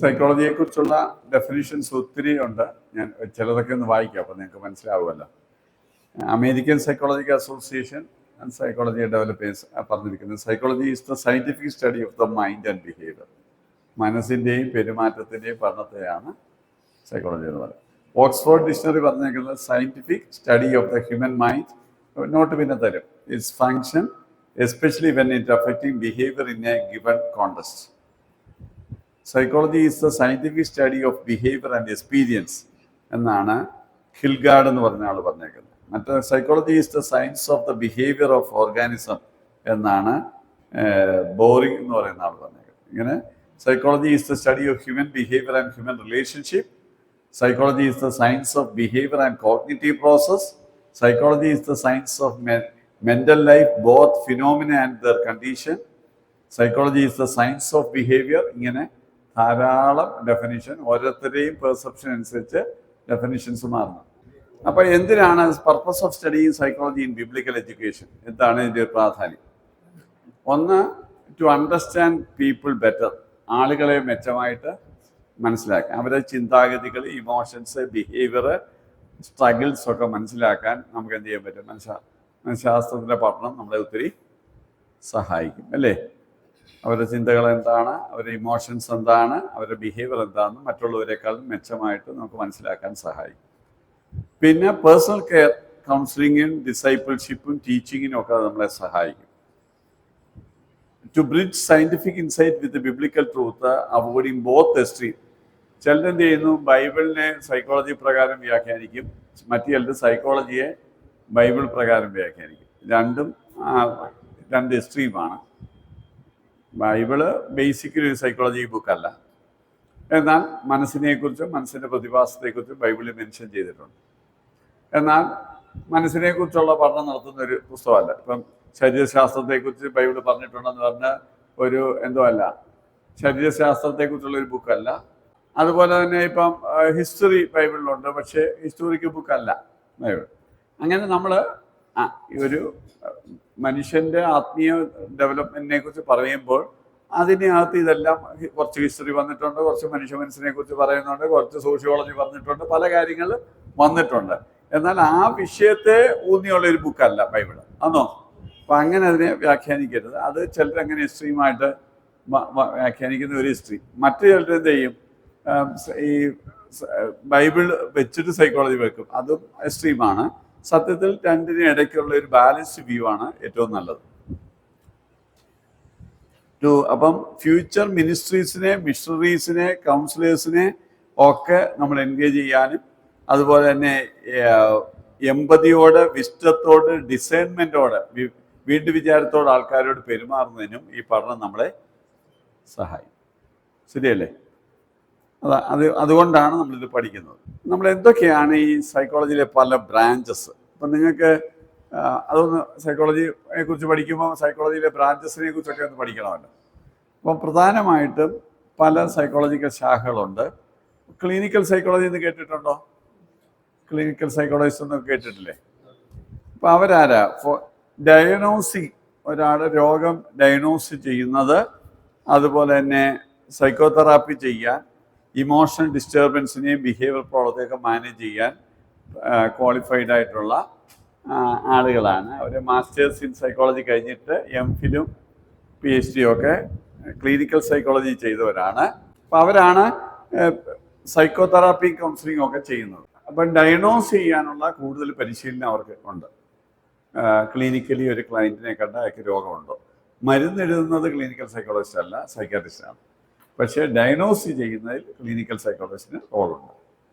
സൈക്കോളജിയെക്കുറിച്ചുള്ള definitions ഒത്തിരി ഉണ്ട്. ഞാൻ ചിലതൊക്കെ ഒന്ന് വായിക്കാം, അപ്പോൾ നിങ്ങൾക്ക് മനസ്സിലാവുമല്ലോ. American psychological association and psychology developers പറഞ്ഞിരിക്കുന്നത് psychology is the scientific study of the mind and behaviour. മനസ്സിൻ്റെയും പെരുമാറ്റത്തിൻ്റെയും പഠനത്തെയാണ് psychology എന്ന് പറയുന്നത്. ഓക്സ്ഫോർഡ് ഡിക്ഷണറി പറഞ്ഞിരിക്കുന്നത് scientific study of the human mind, not പിന്നെ തരും, it's function especially when it affecting behaviour in A given context. Psychology is the scientific study of behaviour and experience എന്നാണ് ഹിൽഗാർഡ് എന്ന് പറഞ്ഞ ആൾ പറഞ്ഞേക്കുന്നത്. മറ്റേ psychology is the science of the behaviour of organism എന്നാണ് boring എന്ന് പറയുന്ന ആൾ പറഞ്ഞേക്കുന്നത്. ഇങ്ങനെ psychology is the study of human behaviour and human relationship. Psychology is the science of behaviour and cognitive process. Psychology is the science of mental life, both phenomena and there condition. Psychology is the science of behaviour. ഇങ്ങനെ ധാരാളം definition, ഓരോരുത്തരെയും perception അനുസരിച്ച് definitions മാറുന്നു. അപ്പോൾ എന്തിനാണ് purpose of studying psychology in biblical education? എന്താണ് ഇതിൻ്റെ പ്രാധാന്യം? ഒന്ന്, ടു അണ്ടർസ്റ്റാൻഡ് പീപ്പിൾ ബെറ്റർ, ആളുകളെ മെച്ചമായിട്ട് മനസ്സിലാക്കാൻ, അവരുടെ ചിന്താഗതികൾ, ഇമോഷൻസ്, ബിഹേവിയർ, സ്ട്രഗിൾസ് ഒക്കെ മനസ്സിലാക്കാൻ നമുക്ക് എന്ത് ചെയ്യാൻ പറ്റും? മനഃശാസ്ത്രത്തിൻ്റെ പഠനം നമ്മളെ ഒത്തിരി സഹായിക്കും, അല്ലേ? അവരുടെ ചിന്തകൾ എന്താണ്, അവരുടെ ഇമോഷൻസ് എന്താണ്, അവരുടെ ബിഹേവിയർ എന്താണെന്ന് മറ്റുള്ളവരെക്കാളും മെച്ചമായിട്ട് നമുക്ക് മനസ്സിലാക്കാൻ സഹായിക്കും. പിന്നെ പേഴ്സണൽ കെയർ, കൗൺസിലിങ്ങും ഡിസൈപ്പിൾഷിപ്പും ടീച്ചിങ്ങിനും ഒക്കെ നമ്മളെ സഹായിക്കും. To bridge scientific insight with biblical truth, avoiding both extreme. ചിലരെന്ത് ചെയ്യുന്നു, ബൈബിളിനെ സൈക്കോളജി പ്രകാരം വ്യാഖ്യാനിക്കും, മറ്റു ചിലർ സൈക്കോളജിയെ ബൈബിൾ പ്രകാരം വ്യാഖ്യാനിക്കും. രണ്ട് എക്സ്ട്രീമാണ്. ബൈബിള് ബേസിക്കലി ഒരു സൈക്കോളജി ബുക്കല്ല, എന്നാൽ മനസ്സിനെക്കുറിച്ചും മനസ്സിൻ്റെ പ്രതിഭാസത്തെക്കുറിച്ചും ബൈബിളിൽ മെൻഷൻ ചെയ്തിട്ടുണ്ട്. എന്നാൽ മനസ്സിനെക്കുറിച്ചുള്ള പഠനം നടത്തുന്ന ഒരു പുസ്തകമല്ല. ഇപ്പം ശരീരശാസ്ത്രത്തെക്കുറിച്ച് ബൈബിൾ പറഞ്ഞിട്ടുണ്ടെന്ന് പറഞ്ഞാൽ ഒരു എന്തോ അല്ല, ശരീരശാസ്ത്രത്തെക്കുറിച്ചുള്ള ഒരു ബുക്കല്ല. അതുപോലെ തന്നെ ഇപ്പം ഹിസ്റ്ററി ബൈബിളിലുണ്ട്, പക്ഷേ ഹിസ്റ്റോറിക്കൽ ബുക്കല്ല ബൈബിൾ. അങ്ങനെ നമ്മൾ ഒരു മനുഷ്യൻ്റെ ആത്മീയ ഡെവലപ്മെൻറ്റിനെ കുറിച്ച് പറയുമ്പോൾ അതിനകത്ത് ഇതെല്ലാം കുറച്ച് ഹിസ്റ്ററി വന്നിട്ടുണ്ട്, കുറച്ച് മനുഷ്യ മനസ്സിനെ കുറിച്ച് പറയുന്നുണ്ട്, കുറച്ച് സോഷ്യോളജി പറഞ്ഞിട്ടുണ്ട്, പല കാര്യങ്ങൾ വന്നിട്ടുണ്ട്. എന്നാൽ ആ വിഷയത്തെ ഊന്നിയുള്ളൊരു ബുക്കല്ല ബൈബിൾ, ആണോ? അപ്പം അങ്ങനെ അതിനെ വ്യാഖ്യാനിക്കരുത്. അത് ചിലരങ്ങനെ എക്സ്ട്രീമായിട്ട് വ്യാഖ്യാനിക്കുന്ന ഒരു ഹിസ്റ്ററി. മറ്റു ചിലർ എന്ത് ചെയ്യും, ഈ ബൈബിൾ വെച്ചിട്ട് സൈക്കോളജി വെക്കും, അതും എക്സ്ട്രീമാണ്. സത്യത്തിൽ രണ്ടിനും ഇടയ്ക്കുള്ള ഒരു ബാലൻസ്ഡ് വ്യൂ ആണ് ഏറ്റവും നല്ലത്. അപ്പം ഫ്യൂച്ചർ മിനിസ്ട്രീസിനെ, മിഷണറീസിനെ, കൗൺസിലേഴ്സിനെ ഒക്കെ നമ്മൾ എൻഗേജ് ചെയ്യാനും, അതുപോലെ തന്നെ എമ്പതിയോട്, വിസ്റ്റത്തോട്, ഡിസൈൻമെൻറ്റോട്, വീണ്ടും വിചാരത്തോട് ആൾക്കാരോട് പെരുമാറുന്നതിനും ഈ പഠനം നമ്മളെ സഹായിക്കും. ശരിയല്ലേ? അതുകൊണ്ടാണ് നമ്മളിത് പഠിക്കുന്നത്. നമ്മൾ എന്തൊക്കെയാണ് ഈ സൈക്കോളജിയിലെ പല ബ്രാഞ്ചസ്? അപ്പം നിങ്ങൾക്ക് അതൊന്ന് സൈക്കോളജിയെ കുറിച്ച് പഠിക്കുമ്പോൾ സൈക്കോളജിയിലെ ബ്രാഞ്ചസിനെ കുറിച്ചൊക്കെ ഒന്ന് പഠിക്കണമല്ലോ. അപ്പം പ്രധാനമായിട്ടും പല സൈക്കോളജിക്കൽ ശാഖകളുണ്ട്. ക്ലിനിക്കൽ സൈക്കോളജി എന്ന് കേട്ടിട്ടുണ്ടോ? ക്ലിനിക്കൽ സൈക്കോളജിസ്റ്റ് എന്നൊക്കെ കേട്ടിട്ടില്ലേ? അപ്പം അവരാരാ? ഡയഗ്നോസിങ്, ഒരാൾ രോഗം ഡയഗ്നോസ് ചെയ്യുന്നത്, അതുപോലെ തന്നെ സൈക്കോതെറാപ്പി ചെയ്യാൻ, ഇമോഷണൽ ഡിസ്റ്റർബൻസിനെയും ബിഹേവിയർ പ്രോബ്ലത്തെയൊക്കെ മാനേജ് ചെയ്യാൻ ക്വാളിഫൈഡ് ആയിട്ടുള്ള ആളുകളാണ്. അവർ മാസ്റ്റേഴ്സ് ഇൻ സൈക്കോളജി കഴിഞ്ഞിട്ട് എംഫിലും PhD ഒക്കെ ക്ലിനിക്കൽ സൈക്കോളജി ചെയ്തവരാണ്. അപ്പം അവരാണ് സൈക്കോതെറാപ്പി, കൗൺസിലിംഗ് ഒക്കെ ചെയ്യുന്നത്. അപ്പം ഡയഗ്നോസ് ചെയ്യാനുള്ള കൂടുതൽ പരിശീലനം അവർക്ക് ഉണ്ട്. ക്ലിനിക്കലി ഒരു ക്ലയൻറ്റിനെ കണ്ട അയാൾക്ക് രോഗമുണ്ടോ, മരുന്ന് എഴുതുന്നത് ക്ലിനിക്കൽ സൈക്കോളജിസ്റ്റ് അല്ല, സൈക്കാട്രിസ്റ്റാണ്. പക്ഷേ ഡയഗ്നോസ് ചെയ്യുന്നതിൽ ക്ലിനിക്കൽ സൈക്കോളജിസ്റ്റിന് റോളുണ്ട്.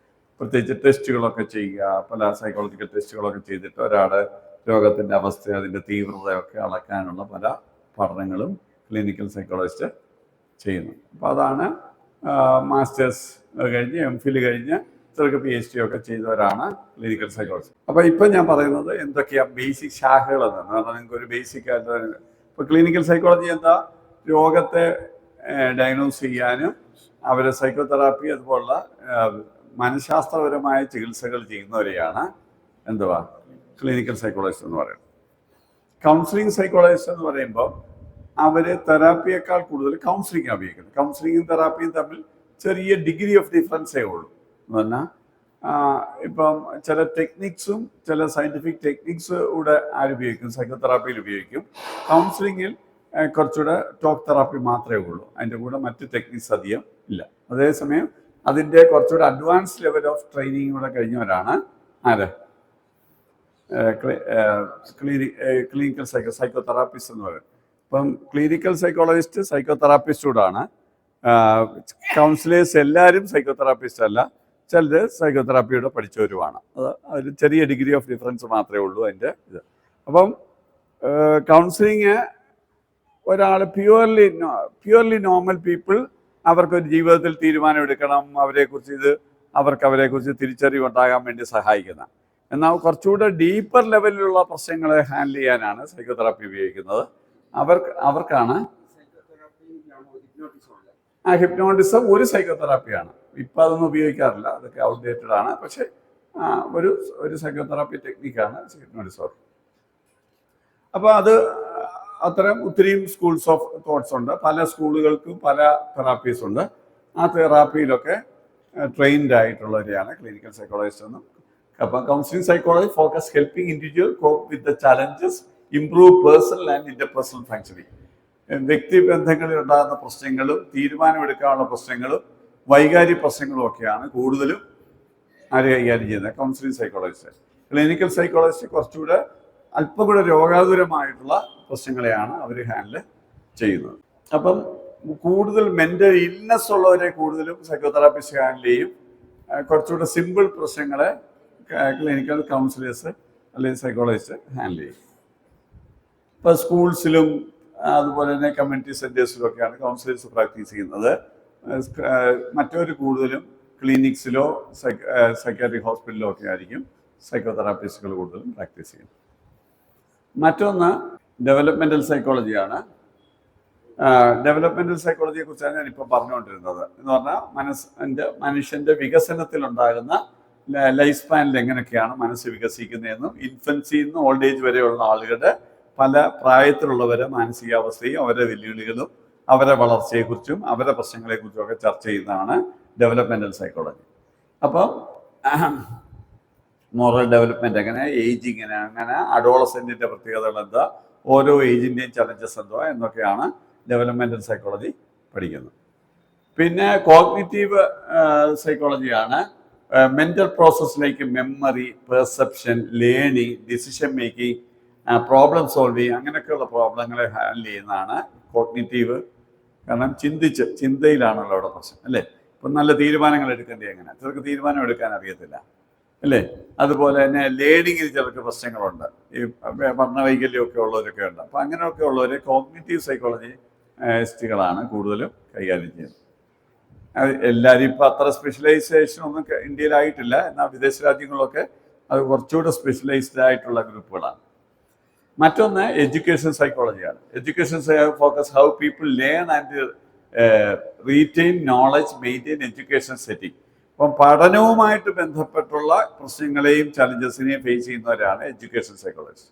പ്രത്യേകിച്ച് ടെസ്റ്റുകളൊക്കെ ചെയ്യുക, പല സൈക്കോളജിക്കൽ ടെസ്റ്റുകളൊക്കെ ചെയ്തിട്ട് ഒരാളുടെ രോഗത്തിൻ്റെ അവസ്ഥ, അതിൻ്റെ തീവ്രതയൊക്കെ അളക്കാനുള്ള പല പഠനങ്ങളും ക്ലിനിക്കൽ സൈക്കോളജിസ്റ്റ് ചെയ്യുന്നു. അപ്പോൾ അതാണ് മാസ്റ്റേഴ്സ് കഴിഞ്ഞ് MPhil കഴിഞ്ഞ് ചിലർക്ക് PhD ഒക്കെ ചെയ്തവരാണ് ക്ലിനിക്കൽ സൈക്കോളജിസ്റ്റ്. അപ്പോൾ ഇപ്പം ഞാൻ പറയുന്നത് എന്തൊക്കെയാണ് ബേസിക് ശാഖകളെന്ന് പറഞ്ഞാൽ നിങ്ങൾക്ക് ഒരു ബേസിക് ആയിട്ട്. ഇപ്പോൾ ക്ലിനിക്കൽ സൈക്കോളജി എന്താ? രോഗത്തെ ഡയഗ്നോസ് ചെയ്യാനും അവരെ സൈക്കോതെറാപ്പി അതുപോലുള്ള മനഃശാസ്ത്രപരമായ ചികിത്സകൾ ചെയ്യുന്നവരെയാണ് ക്ലിനിക്കൽ സൈക്കോളജിസ്റ്റ് എന്ന് പറയുന്നത്. കൗൺസിലിംഗ് സൈക്കോളജിസ്റ്റ് എന്ന് പറയുമ്പോൾ അവർ തെറാപ്പിയേക്കാൾ കൂടുതൽ കൗൺസിലിംഗ് ഉപയോഗിക്കുന്നത്. കൗൺസിലിങ്ങും തെറാപ്പിയും തമ്മിൽ ചെറിയ ഡിഗ്രി ഓഫ് ഡിഫറൻസേ ഉള്ളൂ. എന്ന് പറഞ്ഞാൽ ഇപ്പം ചില ടെക്നിക്സും ചില സയൻറ്റിഫിക് ടെക്നിക്സ് കൂടെ ആരുപയോഗിക്കും, സൈക്കോതെറാപ്പിയിൽ ഉപയോഗിക്കും. കൗൺസിലിങ്ങിൽ കുറച്ചുകൂടെ ടോക്ക് തെറാപ്പി മാത്രമേ ഉള്ളൂ, അതിൻ്റെ കൂടെ മറ്റ് ടെക്നിക്സ് അധികം ഇല്ല. അതേസമയം അതിൻ്റെ കുറച്ചുകൂടെ അഡ്വാൻസ് ലെവൽ ഓഫ് ട്രെയിനിങ് കൂടെ കഴിഞ്ഞവരാണ് ആര് ക്ലിനിക്കൽ സൈക്കോതെറാപ്പിസ്റ്റ് എന്ന് പറയുന്നത്. ഇപ്പം ക്ലിനിക്കൽ സൈക്കോളജിസ്റ്റ് സൈക്കോതെറാപ്പിസ്റ്റ് കൂടാണ്. കൗൺസിലേഴ്സ് എല്ലാവരും സൈക്കോതെറാപ്പിസ്റ്റ് അല്ല, ചിലർ സൈക്കോതെറാപ്പിയുടെ പഠിച്ചവരുമാണ്. അത് ചെറിയ ഡിഗ്രി ഓഫ് ഡിഫറൻസ് മാത്രമേ ഉള്ളൂ അതിൻ്റെ ഇത്. അപ്പം കൗൺസിലിങ് ഒരാൾ പ്യുവർലി നോർമൽ പീപ്പിൾ അവർക്കൊരു ജീവിതത്തിൽ തീരുമാനം എടുക്കണം, അവരെക്കുറിച്ച് തിരിച്ചറിവുണ്ടാകാൻ വേണ്ടി സഹായിക്കുന്ന. എന്നാൽ കുറച്ചുകൂടെ ഡീപ്പർ ലെവലിലുള്ള പ്രശ്നങ്ങളെ ഹാൻഡിൽ ചെയ്യാനാണ് സൈക്കോതെറാപ്പി ഉപയോഗിക്കുന്നത്. അവർക്കാണ് ഹിപ്നോട്ടിസം ഒരു സൈക്കോതെറാപ്പിയാണ്. ഇപ്പം അതൊന്നും ഉപയോഗിക്കാറില്ല, അതൊക്കെ ഔട്ട്ഡേറ്റഡ് ആണ്. പക്ഷെ ഒരു സൈക്കോതെറാപ്പി ടെക്നിക്കാണ് ഹിപ്നോട്ടിസം. അപ്പോൾ അത്തരം ഒത്തിരിയും സ്കൂൾസ് ഓഫ് തോട്ട്സ് ഉണ്ട്. പല സ്കൂളുകൾക്കും പല തെറാപ്പീസ് ഉണ്ട്. ആ തെറാപ്പിയിലൊക്കെ ട്രെയിൻഡ് ആയിട്ടുള്ളവരെയാണ് ക്ലിനിക്കൽ സൈക്കോളജിസ്റ്റ് എന്നും. അപ്പം counselling psychology focus helping individual copper with the challenges, improve personal and interpersonal functioning. വ്യക്തിബന്ധങ്ങളിൽ ഉണ്ടാകുന്ന പ്രശ്നങ്ങളും തീരുമാനമെടുക്കാനുള്ള പ്രശ്നങ്ങളും വൈകാരിക പ്രശ്നങ്ങളും ഒക്കെയാണ് കൂടുതലും ആര് കൈകാര്യം ചെയ്യുന്നത്, കൗൺസിലിംഗ് സൈക്കോളജിസ്റ്റ്. ക്ലിനിക്കൽ സൈക്കോളജിസ്റ്റ് കുറച്ചുകൂടെ അല്പം കൂടെ രോഗാതുരമായിട്ടുള്ള പ്രശ്നങ്ങളെയാണ് അവർ ഹാൻഡിൽ ചെയ്യുന്നത്. അപ്പം കൂടുതൽ മെൻ്റൽ ഇൽനെസ് ഉള്ളവരെ കൂടുതലും സൈക്കോതെറാപ്പിസ്റ്റ് ഹാൻഡിൽ ചെയ്യും. കുറച്ചുകൂടെ സിമ്പിൾ പ്രശ്നങ്ങളെ ക്ലിനിക്കൽ കൗൺസിലേഴ്സ് അല്ലെങ്കിൽ സൈക്കോളജിസ്റ്റ് ഹാൻഡിൽ ചെയ്യും. ഇപ്പോൾ സ്കൂൾസിലും അതുപോലെ തന്നെ കമ്മ്യൂണിറ്റി സെൻറ്റേഴ്സിലും ഒക്കെയാണ് കൗൺസിലേഴ്സ് പ്രാക്ടീസ് ചെയ്യുന്നത്. മറ്റൊരു കൂടുതലും ക്ലിനിക്സിലോ സൈക്കാട്രിക് ഹോസ്പിറ്റലിലോ ഒക്കെ ആയിരിക്കും സൈക്കോതെറാപ്പിസ്റ്റുകൾ കൂടുതലും പ്രാക്ടീസ് ചെയ്യുന്നത്. മറ്റൊന്ന് ഡെവലപ്മെൻ്റൽ സൈക്കോളജിയാണ്. ഡെവലപ്മെൻ്റൽ സൈക്കോളജിയെ കുറിച്ചാണ് ഞാനിപ്പോൾ പറഞ്ഞുകൊണ്ടിരുന്നത്. എന്ന് പറഞ്ഞാൽ മനുഷ്യൻ്റെ വികസനത്തിലുണ്ടാകുന്ന ലൈഫ് സ്പാനിൽ എങ്ങനെയൊക്കെയാണ് മനസ്സ് വികസിക്കുന്നതെന്നും ഇൻഫൻസിയിൽ നിന്ന് ഓൾഡ് ഏജ് വരെയുള്ള ആളുകളുടെ പല പ്രായത്തിലുള്ളവരെ മാനസികാവസ്ഥയും അവരുടെ വെല്ലുവിളികളും അവരുടെ വളർച്ചയെക്കുറിച്ചും അവരുടെ പ്രശ്നങ്ങളെക്കുറിച്ചും ഒക്കെ ചർച്ച ചെയ്യുന്നതാണ് ഡെവലപ്മെൻ്റൽ സൈക്കോളജി. അപ്പം മോറൽ ഡെവലപ്മെൻറ്റ് എങ്ങനെ, ഏജിങ് അങ്ങനെ, അഡോളസെൻറ്റിൻ്റെ പ്രത്യേകതകൾ എന്താ, ഓരോ ഏജിൻ്റെയും ചലഞ്ചസ് എന്തോ എന്നൊക്കെയാണ് ഡെവലപ്മെൻ്റൽ സൈക്കോളജി പഠിക്കുന്നത്. പിന്നെ cognitive സൈക്കോളജിയാണ്. Mental പ്രോസസ്സിലേക്ക് memory, perception, learning, decision making, problem solving അങ്ങനെയൊക്കെയുള്ള പ്രോബ്ലങ്ങളെ ഹാൻഡിൽ ചെയ്യുന്നതാണ് കോഗ്നിറ്റീവ്. കാരണം ചിന്തയിലാണല്ലോ അവിടെ പ്രശ്നം, അല്ലേ? ഇപ്പം നല്ല തീരുമാനങ്ങൾ എടുക്കേണ്ടത് എങ്ങനെ, ചിലർക്ക് തീരുമാനം എടുക്കാൻ അറിയത്തില്ല, അല്ലേ? അതുപോലെ തന്നെ ലേണിങ്ങിൽ ചിലർക്ക് പ്രശ്നങ്ങളുണ്ട്, ഈ പഠനവൈകല്യമൊക്കെ ഉള്ളവരൊക്കെ ഉണ്ട്. അപ്പം അങ്ങനെയൊക്കെ ഉള്ളവർ കോഗ്നിറ്റീവ് സൈക്കോളജിസ്റ്റുകളാണ് കൂടുതലും കൈകാര്യം ചെയ്യുന്നത്. എല്ലാവരും ഇപ്പം അത്ര സ്പെഷ്യലൈസേഷൻ ഒന്നും ഇന്ത്യയിലായിട്ടില്ല, എന്നാൽ വിദേശ രാജ്യങ്ങളിലൊക്കെ അത് കുറച്ചുകൂടെ സ്പെഷ്യലൈസ്ഡ് ആയിട്ടുള്ള ഗ്രൂപ്പുകളാണ്. മറ്റൊന്ന് education സൈക്കോളജിയാണ്. Education focus how people learn and retain knowledge, maintain education setting. അപ്പം പഠനവുമായിട്ട് ബന്ധപ്പെട്ടുള്ള പ്രശ്നങ്ങളെയും ചലഞ്ചസിനെയും ഫേസ് ചെയ്യുന്നവരാണ് എഡ്യൂക്കേഷൻ സൈക്കോളജിസ്റ്റ്.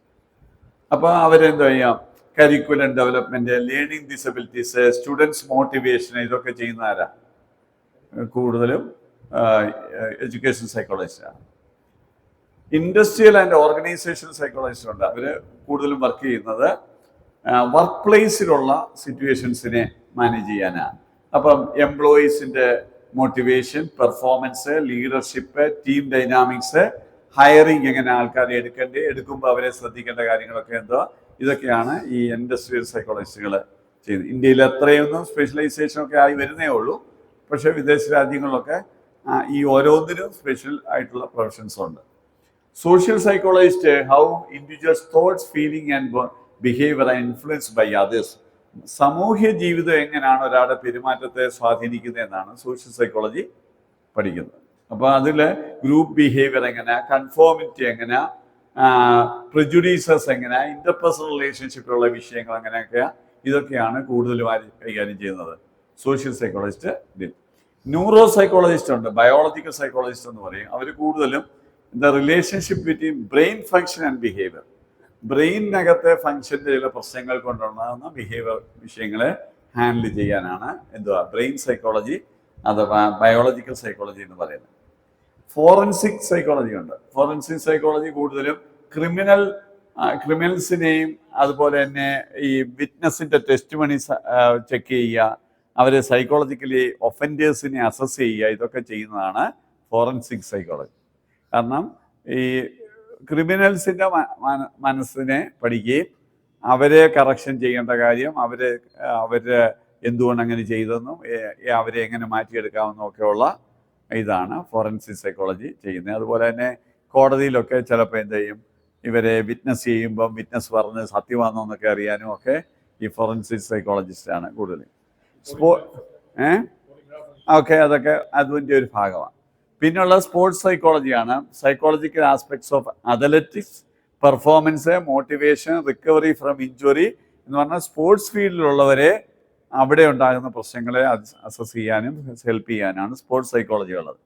അപ്പോൾ അവരെന്താ ചെയ്യാം, curriculum development, learning disabilities, students motivation, ഇതൊക്കെ ചെയ്യുന്ന ആരാ? കൂടുതലും education സൈക്കോളജിസ്റ്റാണ്. Industrial and organisation psychologist ഉണ്ട്. അവർ കൂടുതലും വർക്ക് ചെയ്യുന്നത് വർക്ക് പ്ലേസിലുള്ള സിറ്റുവേഷൻസിനെ മാനേജ് ചെയ്യാനാണ്. അപ്പം എംപ്ലോയീസിൻ്റെ motivation, performance, leadership, team dynamics, hiring, എങ്ങനെ ആൾക്കാരെ എടുക്കുമ്പോൾ അവരെ ശ്രദ്ധിക്കേണ്ട കാര്യങ്ങളൊക്കെ എന്തോ, ഇതൊക്കെയാണ് ഈ ഇൻഡസ്ട്രിയൽ സൈക്കോളജിസ്റ്റുകൾ ചെയ്യുന്നത്. ഇന്ത്യയിൽ എത്രയൊന്നും സ്പെഷ്യലൈസേഷനൊക്കെ ആയി വരുന്നേ ഉള്ളൂ. പക്ഷേ വിദേശ രാജ്യങ്ങളിലൊക്കെ ഈ ഓരോന്നിനും സ്പെഷ്യൽ ആയിട്ടുള്ള പ്രൊഫഷൻസ് ഉണ്ട്. Social psychologist how individuals thoughts, feeling and behaviour are influenced by others. സാമൂഹ്യ ജീവിതം എങ്ങനെയാണ് ഒരാളുടെ പെരുമാറ്റത്തെ സ്വാധീനിക്കുന്നത് എന്നാണ് സോഷ്യൽ സൈക്കോളജി പഠിക്കുന്നത്. അപ്പോൾ അതിൽ ഗ്രൂപ്പ് ബിഹേവിയർ എങ്ങനെ, കൺഫോമിറ്റി എങ്ങനെ, പ്രെജുഡീസസ് എങ്ങനെ, ഇന്റർപേഴ്സണൽ റിലേഷൻഷിപ്പിലുള്ള വിഷയങ്ങൾ എങ്ങനെയൊക്കെ, ഇതൊക്കെയാണ് കൂടുതലും കൈകാര്യം ചെയ്യുന്നത് സോഷ്യൽ സൈക്കോളജിസ്റ്റ്. ന്യൂറോ സൈക്കോളജിസ്റ്റ് ഉണ്ട്, ബയോളജിക്കൽ സൈക്കോളജിസ്റ്റ് എന്ന് പറയും. അവർ കൂടുതലും the relationship between brain function and behaviour. ബ്രെയിനകത്തെ ഫങ്ഷൻ്റെ ചില പ്രശ്നങ്ങൾ കൊണ്ടുണ്ടാകുന്ന ബിഹേവിയർ വിഷയങ്ങളെ ഹാൻഡിൽ ചെയ്യാനാണ് എന്തുവാ ബ്രെയിൻ സൈക്കോളജി അഥവാ ബയോളജിക്കൽ സൈക്കോളജി എന്ന് പറയുന്നത്. ഫോറൻസിക് സൈക്കോളജി ഉണ്ട്. ഫോറൻസിക് സൈക്കോളജി കൂടുതലും ക്രിമിനൽസിനെയും അതുപോലെ തന്നെ ഈ വിറ്റ്നസിൻ്റെ ടെസ്റ്റ് മണി ചെക്ക് ചെയ്യുക, അവരെ സൈക്കോളജിക്കലി ഒഫൻഡേഴ്സിനെ അസസ് ചെയ്യുക, ഇതൊക്കെ ചെയ്യുന്നതാണ് ഫോറൻസിക് സൈക്കോളജി. കാരണം ഈ ക്രിമിനൽസിൻ്റെ മനസ്സിനെ പഠിക്കുകയും അവരെ കറക്ഷൻ ചെയ്യേണ്ട കാര്യം, അവരെ എന്തുകൊണ്ട് അങ്ങനെ ചെയ്തെന്നും അവരെ എങ്ങനെ മാറ്റിയെടുക്കാമെന്നും ഒക്കെയുള്ള ഇതാണ് ഫോറൻസിക് സൈക്കോളജി ചെയ്യുന്നത്. അതുപോലെ തന്നെ കോടതിയിലൊക്കെ ചിലപ്പോൾ എന്ത് ചെയ്യും, ഇവരെ വിറ്റ്നസ് ചെയ്യുമ്പം വിറ്റ്നസ് പറഞ്ഞ് സത്യമാണോ എന്നൊക്കെ അറിയാനും ഒക്കെ ഈ ഫോറൻസിക് സൈക്കോളജിസ്റ്റാണ് കൂടുതൽ. ഓക്കെ, അതൊക്കെ അതിൻ്റെ ഒരു ഭാഗമാണ്. പിന്നെയുള്ള sports സൈക്കോളജിയാണ്. Psychological aspects of athletics, performance, motivation, recovery from injury എന്ന് പറഞ്ഞാൽ സ്പോർട്സ് ഫീൽഡിലുള്ളവരെ അവിടെ ഉണ്ടാകുന്ന പ്രശ്നങ്ങളെ അസസ് ചെയ്യാനും ഹെൽപ്പ് ചെയ്യാനാണ് സ്പോർട്സ് സൈക്കോളജി ഉള്ളത്.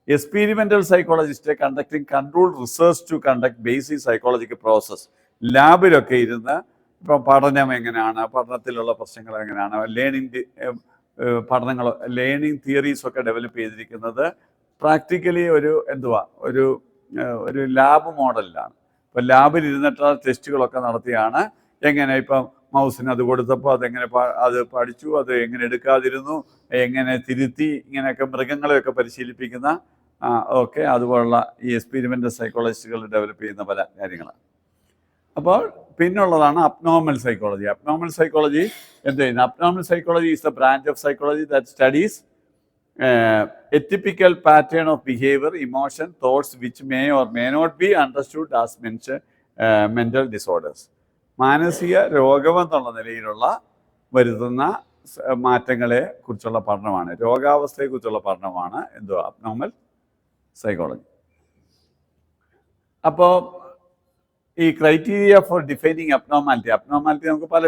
Experimental psychologist conducting control research to conduct basic psychological process. ലാബിലൊക്കെ ഇരുന്ന് ഇപ്പം പഠനം എങ്ങനെയാണ്, പഠനത്തിലുള്ള പ്രശ്നങ്ങൾ എങ്ങനെയാണ്, ലേണിംഗ് തിയറീസൊക്കെ ഡെവലപ്പ് ചെയ്തിരിക്കുന്നത് പ്രാക്ടിക്കലി ഒരു ലാബ് മോഡലിലാണ്. ഇപ്പം ലാബിൽ ഇരുന്നിട്ട് ടെസ്റ്റുകളൊക്കെ നടത്തിയാണ് എങ്ങനെ ഇപ്പം മൗസിന് അത് കൊടുത്തപ്പോൾ അത് പഠിച്ചു, അത് എങ്ങനെ എടുക്കാതിരുന്നു, എങ്ങനെ തിരുത്തി, ഇങ്ങനെയൊക്കെ മൃഗങ്ങളെയൊക്കെ പരിശീലിപ്പിക്കുന്ന ഒക്കെ അതുപോലുള്ള ഈ എക്സ്പീരിമെൻ്റൽ സൈക്കോളജിസ്റ്റുകൾ ഡെവലപ്പ് ചെയ്യുന്ന പല കാര്യങ്ങളാണ്. അപ്പോൾ പിന്നുള്ളതാണ് അബ്നോർമൽ സൈക്കോളജി. അബ്നോർമൽ സൈക്കോളജി എന്ത് ചെയ്യുന്നത്? Abnormal psychology is the branch of psychology that studies a typical pattern of behavior, emotion, thoughts which may or may not be understood as mental disorders. മാനസിക രോഗമെന്നുള്ള നിലയിലുള്ള വരുത്തുന്ന മാറ്റങ്ങളെ കുറിച്ചുള്ള പഠനമാണ്, രോഗാവസ്ഥയെക്കുറിച്ചുള്ള പഠനമാണ് അബ്നോർമൽ സൈക്കോളജി. അപ്പോൾ ഈ ക്രൈറ്റീരിയ ഫോർ ഡിഫൈനിങ് അബ്നോർമാലിറ്റി നമുക്ക് പല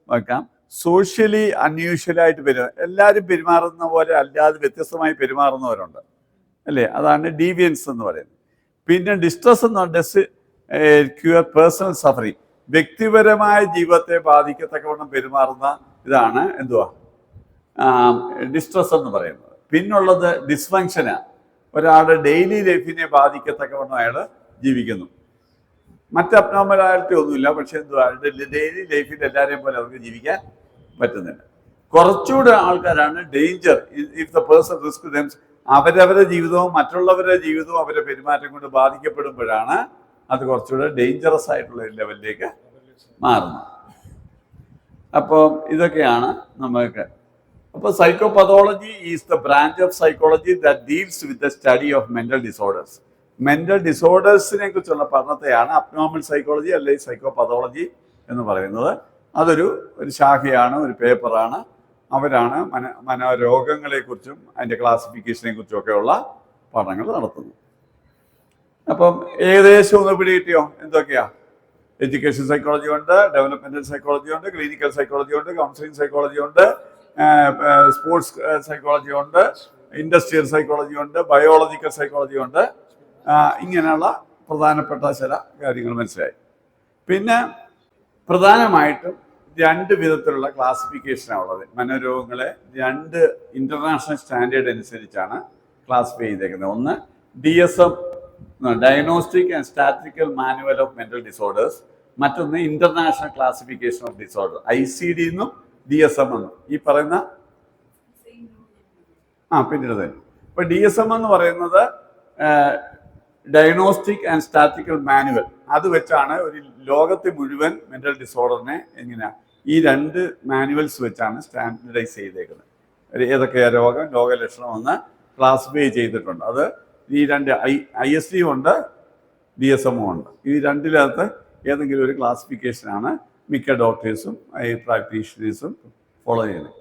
വെക്കാം. സോഷ്യലി അൺയൂഷ്വലായിട്ട് എല്ലാവരും പെരുമാറുന്ന പോലെ അല്ലാതെ വ്യത്യസ്തമായി പെരുമാറുന്നവരുണ്ട് അല്ലേ, അതാണ് ഡീവിയൻസ് എന്ന് പറയുന്നത്. പിന്നെ ഡിസ്ട്രസ് എന്ന് പറഞ്ഞാൽ പേഴ്സണൽ സഫറിങ്, വ്യക്തിപരമായ ജീവിതത്തെ ബാധിക്കത്തക്കവണ്ണം പെരുമാറുന്ന ഇതാണ് ഡിസ്ട്രസ് എന്ന് പറയുന്നത്. പിന്നുള്ളത് ഡിസ്ഫങ്ഷനാണ്, ഒരാളുടെ ഡെയിലി ലൈഫിനെ ബാധിക്കത്തക്കവണ്ണം അയാൾ ജീവിക്കുന്നു. മറ്റ് അബ്നോർമാലിറ്റി ഒന്നുമില്ല, പക്ഷെ ഡെയിലി ലൈഫിൽ എല്ലാവരെയും പോലെ അവർക്ക് ജീവിക്കാൻ പറ്റുന്നില്ല. കുറച്ചുകൂടെ ആൾക്കാരാണ് danger if the person risk ദെംസ്, അവരവരുടെ ജീവിതവും മറ്റുള്ളവരുടെ ജീവിതവും അവരുടെ പെരുമാറ്റം കൊണ്ട് ബാധിക്കപ്പെടുമ്പോഴാണ് അത് കുറച്ചുകൂടെ ഡേഞ്ചറസ് ആയിട്ടുള്ള ലെവലിലേക്ക് മാറുന്നത്. അപ്പോൾ ഇതൊക്കെയാണ് നമുക്ക്. അപ്പോൾ സൈക്കോപതോളജി is the branch of psychology that deals with the study of mental disorders. Mental ഡിസോർഡേഴ്സിനെ കുറിച്ചുള്ള പഠനത്തെയാണ് അബ്നോർമൽ സൈക്കോളജി അല്ലെങ്കിൽ സൈക്കോപതോളജി എന്ന് പറയുന്നത്. അതൊരു ശാഖയാണ്, ഒരു പേപ്പറാണ്. അവരാണ് മനോരോഗങ്ങളെക്കുറിച്ചും അതിൻ്റെ ക്ലാസിഫിക്കേഷനെ കുറിച്ചും ഒക്കെയുള്ള പഠനങ്ങൾ നടത്തുന്നത്. അപ്പം ഏകദേശം ഒന്ന് പിടികിട്ടിയോ? എന്തൊക്കെയാ? എഡ്യൂക്കേഷൻ സൈക്കോളജി ഉണ്ട്, ഡെവലപ്മെന്റൽ സൈക്കോളജി ഉണ്ട്, ക്ലിനിക്കൽ സൈക്കോളജി ഉണ്ട്, കൗൺസിലിംഗ് സൈക്കോളജി ഉണ്ട്, സ്പോർട്സ് സൈക്കോളജി ഉണ്ട്, ഇൻഡസ്ട്രിയൽ സൈക്കോളജി ഉണ്ട്, ബയോളജിക്കൽ സൈക്കോളജി ഉണ്ട്. ഇങ്ങനെയുള്ള പ്രധാനപ്പെട്ട ചില കാര്യങ്ങൾ മനസ്സിലായി. പിന്നെ പ്രധാനമായിട്ടും 2 വിധത്തിലുള്ള ക്ലാസിഫിക്കേഷനാണ് ഉള്ളത്. മനോരോഗങ്ങളെ 2 ഇന്റർനാഷണൽ സ്റ്റാൻഡേർഡ് അനുസരിച്ചാണ് ക്ലാസിഫൈ ചെയ്തേക്കുന്നത്. ഒന്ന് DSM, diagnostic and statistical manual of mental disorders. മറ്റൊന്ന് international classification of disorder, ICD എന്നും DSM എന്നും. ഈ പറയുന്ന പിന്നീട് ഇപ്പൊ DSM എന്ന് പറയുന്നത് ഡയഗ്നോസ്റ്റിക് ആൻഡ് സ്റ്റാറ്റിസ്റ്റിക്കൽ മാനുവൽ. അത് വെച്ചാണ് ഒരു ലോകത്തെ മുഴുവൻ മെന്റൽ ഡിസോർഡറിനെ ഈ 2 മാനുവൽസ് വെച്ചാണ് സ്റ്റാൻഡർഡൈസ് ചെയ്തേക്കുന്നത്. ഏതൊക്കെയാ രോഗം, രോഗലക്ഷണം എന്ന് ക്ലാസിഫൈ ചെയ്തിട്ടുണ്ട്. അത് ഈ 2 ISD ഉണ്ട്, DSM ഉണ്ട്. ഈ 2-ലകത്ത് ഏതെങ്കിലും ഒരു ക്ലാസിഫിക്കേഷനാണ് മിക്ക ഡോക്ടേഴ്സും പ്രാക്ടീഷണേഴ്സും ഫോളോ ചെയ്യുന്നത്.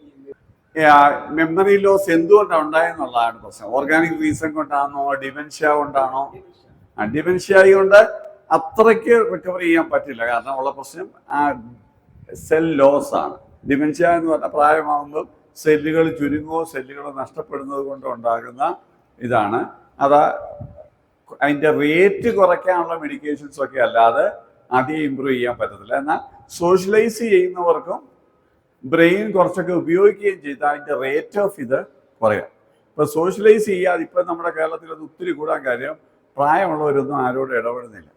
മെമ്മറി ലോസ് എന്തുകൊണ്ടാണ് ഉണ്ടായെന്നുള്ളതാണ് പ്രശ്നം. ഓർഗാനിക് റീസൺ കൊണ്ടാണോ, ഡിമെൻഷ്യ കൊണ്ടാണോ? ഡിമെൻഷ്യ കൊണ്ട് അത്രയ്ക്ക് റിക്കവർ ചെയ്യാൻ പറ്റില്ല. കാരണം ഉള്ള പ്രശ്നം സെൽ ലോസ് ആണ്. ഡിമെൻഷ്യ എന്ന് പറഞ്ഞാൽ പ്രായമാകുമ്പോൾ സെല്ലുകൾ ചുരുങ്ങുകയോ സെല്ലുകൾ നഷ്ടപ്പെടുന്നത് കൊണ്ട് ഉണ്ടാകുന്ന ഇതാണ്. അതിൻ്റെ റേറ്റ് കുറയ്ക്കാനുള്ള മെഡിക്കേഷൻസ് ഒക്കെ അല്ലാതെ അധികം ഇമ്പ്രൂവ് ചെയ്യാൻ പറ്റത്തില്ല. എന്നാൽ സോഷ്യലൈസ് ചെയ്യുന്നവർക്കും ബ്രെയിൻ കുറച്ചൊക്കെ ഉപയോഗിക്കുകയും ചെയ്താൽ അതിൻ്റെ റേറ്റ് ഓഫ് ഇത് കുറയാം. ഇപ്പോൾ സോഷ്യലൈസ് ചെയ്യാതെ ഇപ്പം നമ്മുടെ കേരളത്തിൽ അത് ഒത്തിരി കൂടാൻ കാര്യം പ്രായമുള്ളവരൊന്നും ആരോടും ഇടപെടുന്നില്ല.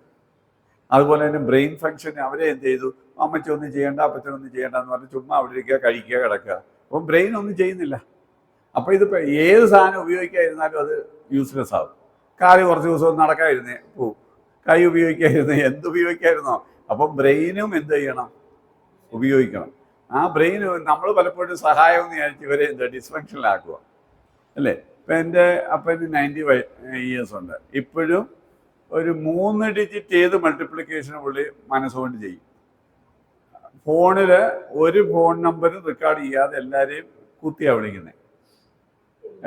അതുപോലെ തന്നെ ബ്രെയിൻ ഫങ്ഷൻ അവരെ എന്ത് ചെയ്തു, അമ്മച്ചി ഒന്നും ചെയ്യേണ്ട അപ്പച്ചനൊന്നും ചെയ്യേണ്ട എന്ന് പറഞ്ഞ് ചുമ്മാ അവിടെ ഇരിക്കുക, കഴിക്കുക, കിടക്കുക. അപ്പം ബ്രെയിൻ ഒന്നും ചെയ്യുന്നില്ല. അപ്പോൾ ഇതിപ്പോൾ ഏത് സാധനം ഉപയോഗിക്കാതിരുന്നാലും അത് യൂസ്ലെസ് ആകും. കാല് കുറച്ച് ദിവസം നടക്കാതിരുന്നേ പോവും, കൈ ഉപയോഗിക്കാതിരുന്നേ എന്തുപയോഗിക്കാതിരുന്നോ. അപ്പം ബ്രെയിനും എന്ത് ചെയ്യണം, ഉപയോഗിക്കണം. ആ ബ്രെയിൻ നമ്മൾ പലപ്പോഴും സഹായം എന്ന് വിചാരിച്ച് ഇവരെ എന്താ ഡിസ്ഫങ്ഷനിലാക്കുക അല്ലേ. ഇപ്പം എൻ്റെ അപ്പന് 90 years ഉണ്ട്. ഇപ്പോഴും ഒരു 3 ഡിജിറ്റ് ഏത് മൾട്ടിപ്ലിക്കേഷൻ പുള്ളി മനസ്സുകൊണ്ട് ചെയ്യും. ഫോണിൽ ഒരു ഫോൺ നമ്പർ റെക്കോർഡ് ചെയ്യാതെ എല്ലാവരെയും കുത്തിയാണ് വിളിക്കുന്നത്.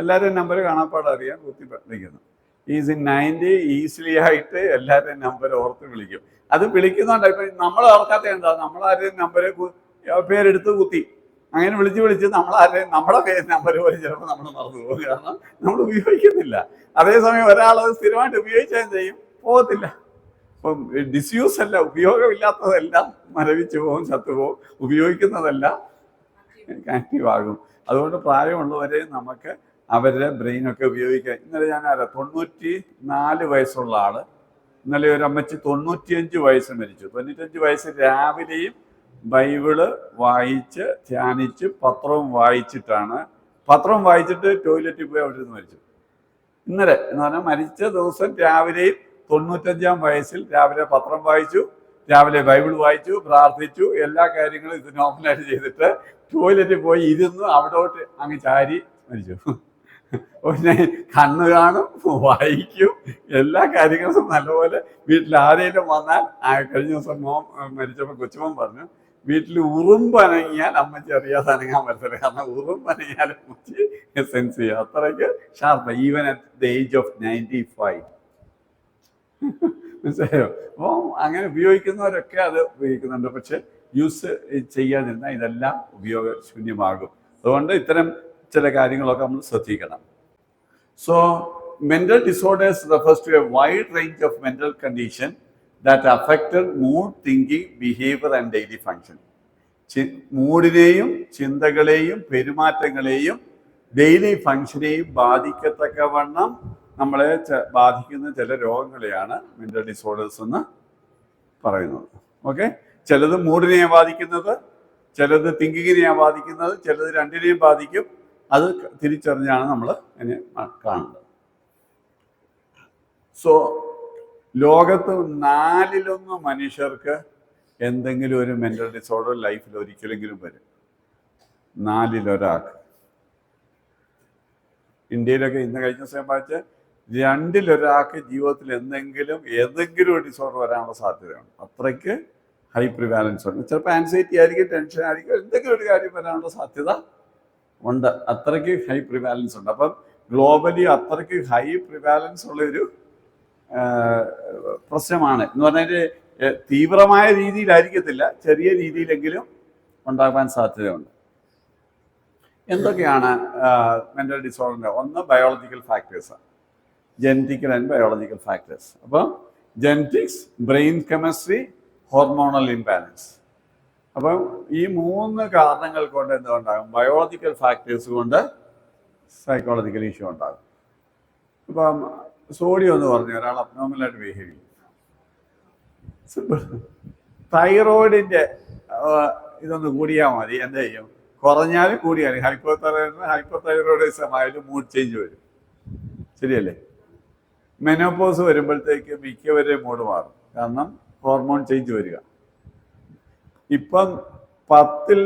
എല്ലാവരുടെയും നമ്പർ കാണാപ്പാട് അറിയാം, കുത്തി വിളിക്കുന്നു. ഈസ് ഇൻ 90 ഈസിലി ആയിട്ട് എല്ലാവരുടെയും നമ്പർ ഓർത്ത് വിളിക്കും. അത് വിളിക്കുന്നുണ്ട്. ഇപ്പം നമ്മൾ ഓർക്കാത്ത എന്താ, നമ്മളാരുടെയും നമ്പർ പേരെടുത്ത് കുത്തി അങ്ങനെ വിളിച്ച് നമ്മളാരുടെയും നമ്മുടെ നമ്പർ പോലും ചിലപ്പോൾ നമ്മൾ മറന്നു പോകും. കാരണം നമ്മൾ ഉപയോഗിക്കുന്നില്ല. അതേസമയം ഒരാൾ സ്ഥിരമായിട്ട് ഉപയോഗിച്ചാൽ എന്ത് ചെയ്യും, പോകത്തില്ല. അപ്പം ഡിസ്യൂസ് അല്ല, ഉപയോഗമില്ലാത്തതെല്ലാം മരവിച്ചു പോകും, ചത്തുപോകും. ഉപയോഗിക്കുന്നതെല്ലാം ആക്റ്റീവ് ആകും. അതുകൊണ്ട് പ്രായമുള്ളവരെ നമുക്ക് അവരുടെ ബ്രെയിനൊക്കെ ഉപയോഗിക്കാം. ഇന്നലെ ഞാൻ 94 വയസ്സുള്ള ആള്, ഇന്നലെ ഒരു അമ്മച്ചി 95 വയസ്സ് മരിച്ചു. 95 വയസ്സ് രാവിലെയും ബൈബിള് വായിച്ച് ധ്യാനിച്ച് പത്രം വായിച്ചിട്ട് ടോയ്ലറ്റിൽ പോയി അവിടെ നിന്ന് മരിച്ചു. ഇന്നലെ എന്ന് പറഞ്ഞാൽ മരിച്ച ദിവസം രാവിലെയും 95-ാം വയസ്സിൽ രാവിലെ പത്രം വായിച്ചു, രാവിലെ ബൈബിൾ വായിച്ചു, പ്രാർത്ഥിച്ചു, എല്ലാ കാര്യങ്ങളും ഇത് നോർമലായിട്ട് ചെയ്തിട്ട് ടോയ്ലറ്റിൽ പോയി ഇരുന്ന് അവിടോട്ട് അങ്ങ് ചാരി മരിച്ചു. പിന്നെ കണ്ണ് കാണും, വായിക്കും, എല്ലാ കാര്യങ്ങളും നല്ലപോലെ. വീട്ടിൽ ആരെങ്കിലും വന്നാൽ കഴിഞ്ഞ ദിവസം മരിച്ചപ്പോൾ കൊച്ചുമോൻ പറഞ്ഞു, വീട്ടിൽ ഉറുമ്പനങ്ങിയാൽ അമ്മച്ചി അറിയാതെ അനങ്ങാൻ പറ്റത്തില്ല. കാരണം ഉറുമ്പനങ്ങിയാൽ അമ്മച്ചി സെൻസ് ചെയ്യുക, അത്രയ്ക്ക് sharp, even at the age of 95. മനസ്സിലായോ? അപ്പോൾ അങ്ങനെ ഉപയോഗിക്കുന്നവരൊക്കെ അത് ഉപയോഗിക്കുന്നുണ്ട്. പക്ഷെ യൂസ് ചെയ്യാതിരുന്നാൽ ഇതെല്ലാം ഉപയോഗശൂന്യമാകും. അതുകൊണ്ട് ഇത്തരം ചില കാര്യങ്ങളൊക്കെ നമ്മൾ ശ്രദ്ധിക്കണം. So mental disorders refers to A wide range of mental condition that affected mood, thinking, behaviour and daily function. മൂഡിനെയും ചിന്തകളെയും പെരുമാറ്റങ്ങളെയും daily ഫങ്ഷനെയും ബാധിക്കത്തക്കവണ്ണം നമ്മളെ ബാധിക്കുന്ന ചില രോഗങ്ങളെയാണ് മെന്റൽ ഡിസോർഡേഴ്സ് എന്ന് പറയുന്നത്. ഓക്കെ, ചിലത് മൂഡിനെയാണ് ബാധിക്കുന്നത്, ചിലത് തിങ്കിങ്ങിനെയാണ് ബാധിക്കുന്നത്, ചിലത് രണ്ടിനെയും ബാധിക്കും. അത് തിരിച്ചറിഞ്ഞാണ് നമ്മൾ അതിനെ കാണുന്നത്. സോ ലോകത്ത് 4-1 മനുഷ്യർക്ക് എന്തെങ്കിലും ഒരു മെന്റൽ ഡിസോർഡർ ലൈഫിൽ ഒരിക്കലെങ്കിലും വരും. 4-1. ഇന്ത്യയിലൊക്കെ ഇന്ന് കഴിഞ്ഞ ദിവസം വായിച്ച് 2-1 ജീവിതത്തിൽ ഏതെങ്കിലും ഒരു ഡിസോർഡർ വരാനുള്ള സാധ്യതയുണ്ട്. അത്രയ്ക്ക് ഹൈ പ്രിവാലൻസ് ഉണ്ട്. ചിലപ്പോൾ ആൻസൈറ്റി ആയിരിക്കും, ടെൻഷൻ ആയിരിക്കും, എന്തെങ്കിലും ഒരു കാര്യം വരാനുള്ള സാധ്യത ഉണ്ട്. അത്രയ്ക്ക് ഹൈ പ്രിവാലൻസ് ഉണ്ട്. അപ്പം ഗ്ലോബലി അത്രയ്ക്ക് ഹൈ പ്രിവാലൻസ് ഉള്ളൊരു പ്രശ്നമാണ് എന്ന് പറഞ്ഞാൽ തീവ്രമായ രീതിയിലായിരിക്കത്തില്ല, ചെറിയ രീതിയിലെങ്കിലും ഉണ്ടാകാൻ സാധ്യതയുണ്ട്. എന്തൊക്കെയാണ് മെന്റൽ ഡിസോർഡറിൻ്റെ? ഒന്ന് biological ഫാക്ടേഴ്സാണ്, genetical and biological factors. അപ്പം genetics, brain chemistry, hormonal imbalance. അപ്പം ഈ 3 കാരണങ്ങൾ കൊണ്ട് എന്തുണ്ടാകും? ബയോളജിക്കൽ ഫാക്ടേഴ്സ് കൊണ്ട് സൈക്കോളജിക്കൽ ഇഷ്യൂ ഉണ്ടാകും. ഇപ്പം സോഡിയം എന്ന് പറഞ്ഞ ഒരാൾ അബ്നോർമലായിട്ട് ബിഹേവ് ചെയ്യും. സിമ്പിൾ. തൈറോയിഡിൻ്റെ ഇതൊന്ന് കൂടിയാൽ മതി, എന്ത് ചെയ്യും? കുറഞ്ഞാലും കൂടിയാലും ഹൈപ്പർ തൈറോയിഡിസം ആയാലും മൂഡ് ചേഞ്ച് വരും. ശരിയല്ലേ? മെനോപോസ് വരുമ്പോഴത്തേക്ക് മിക്കവരെയും മൂഡ് മാറും, കാരണം ഹോർമോൺ ചേഞ്ച് വരിക. ഇപ്പം 10-ൽ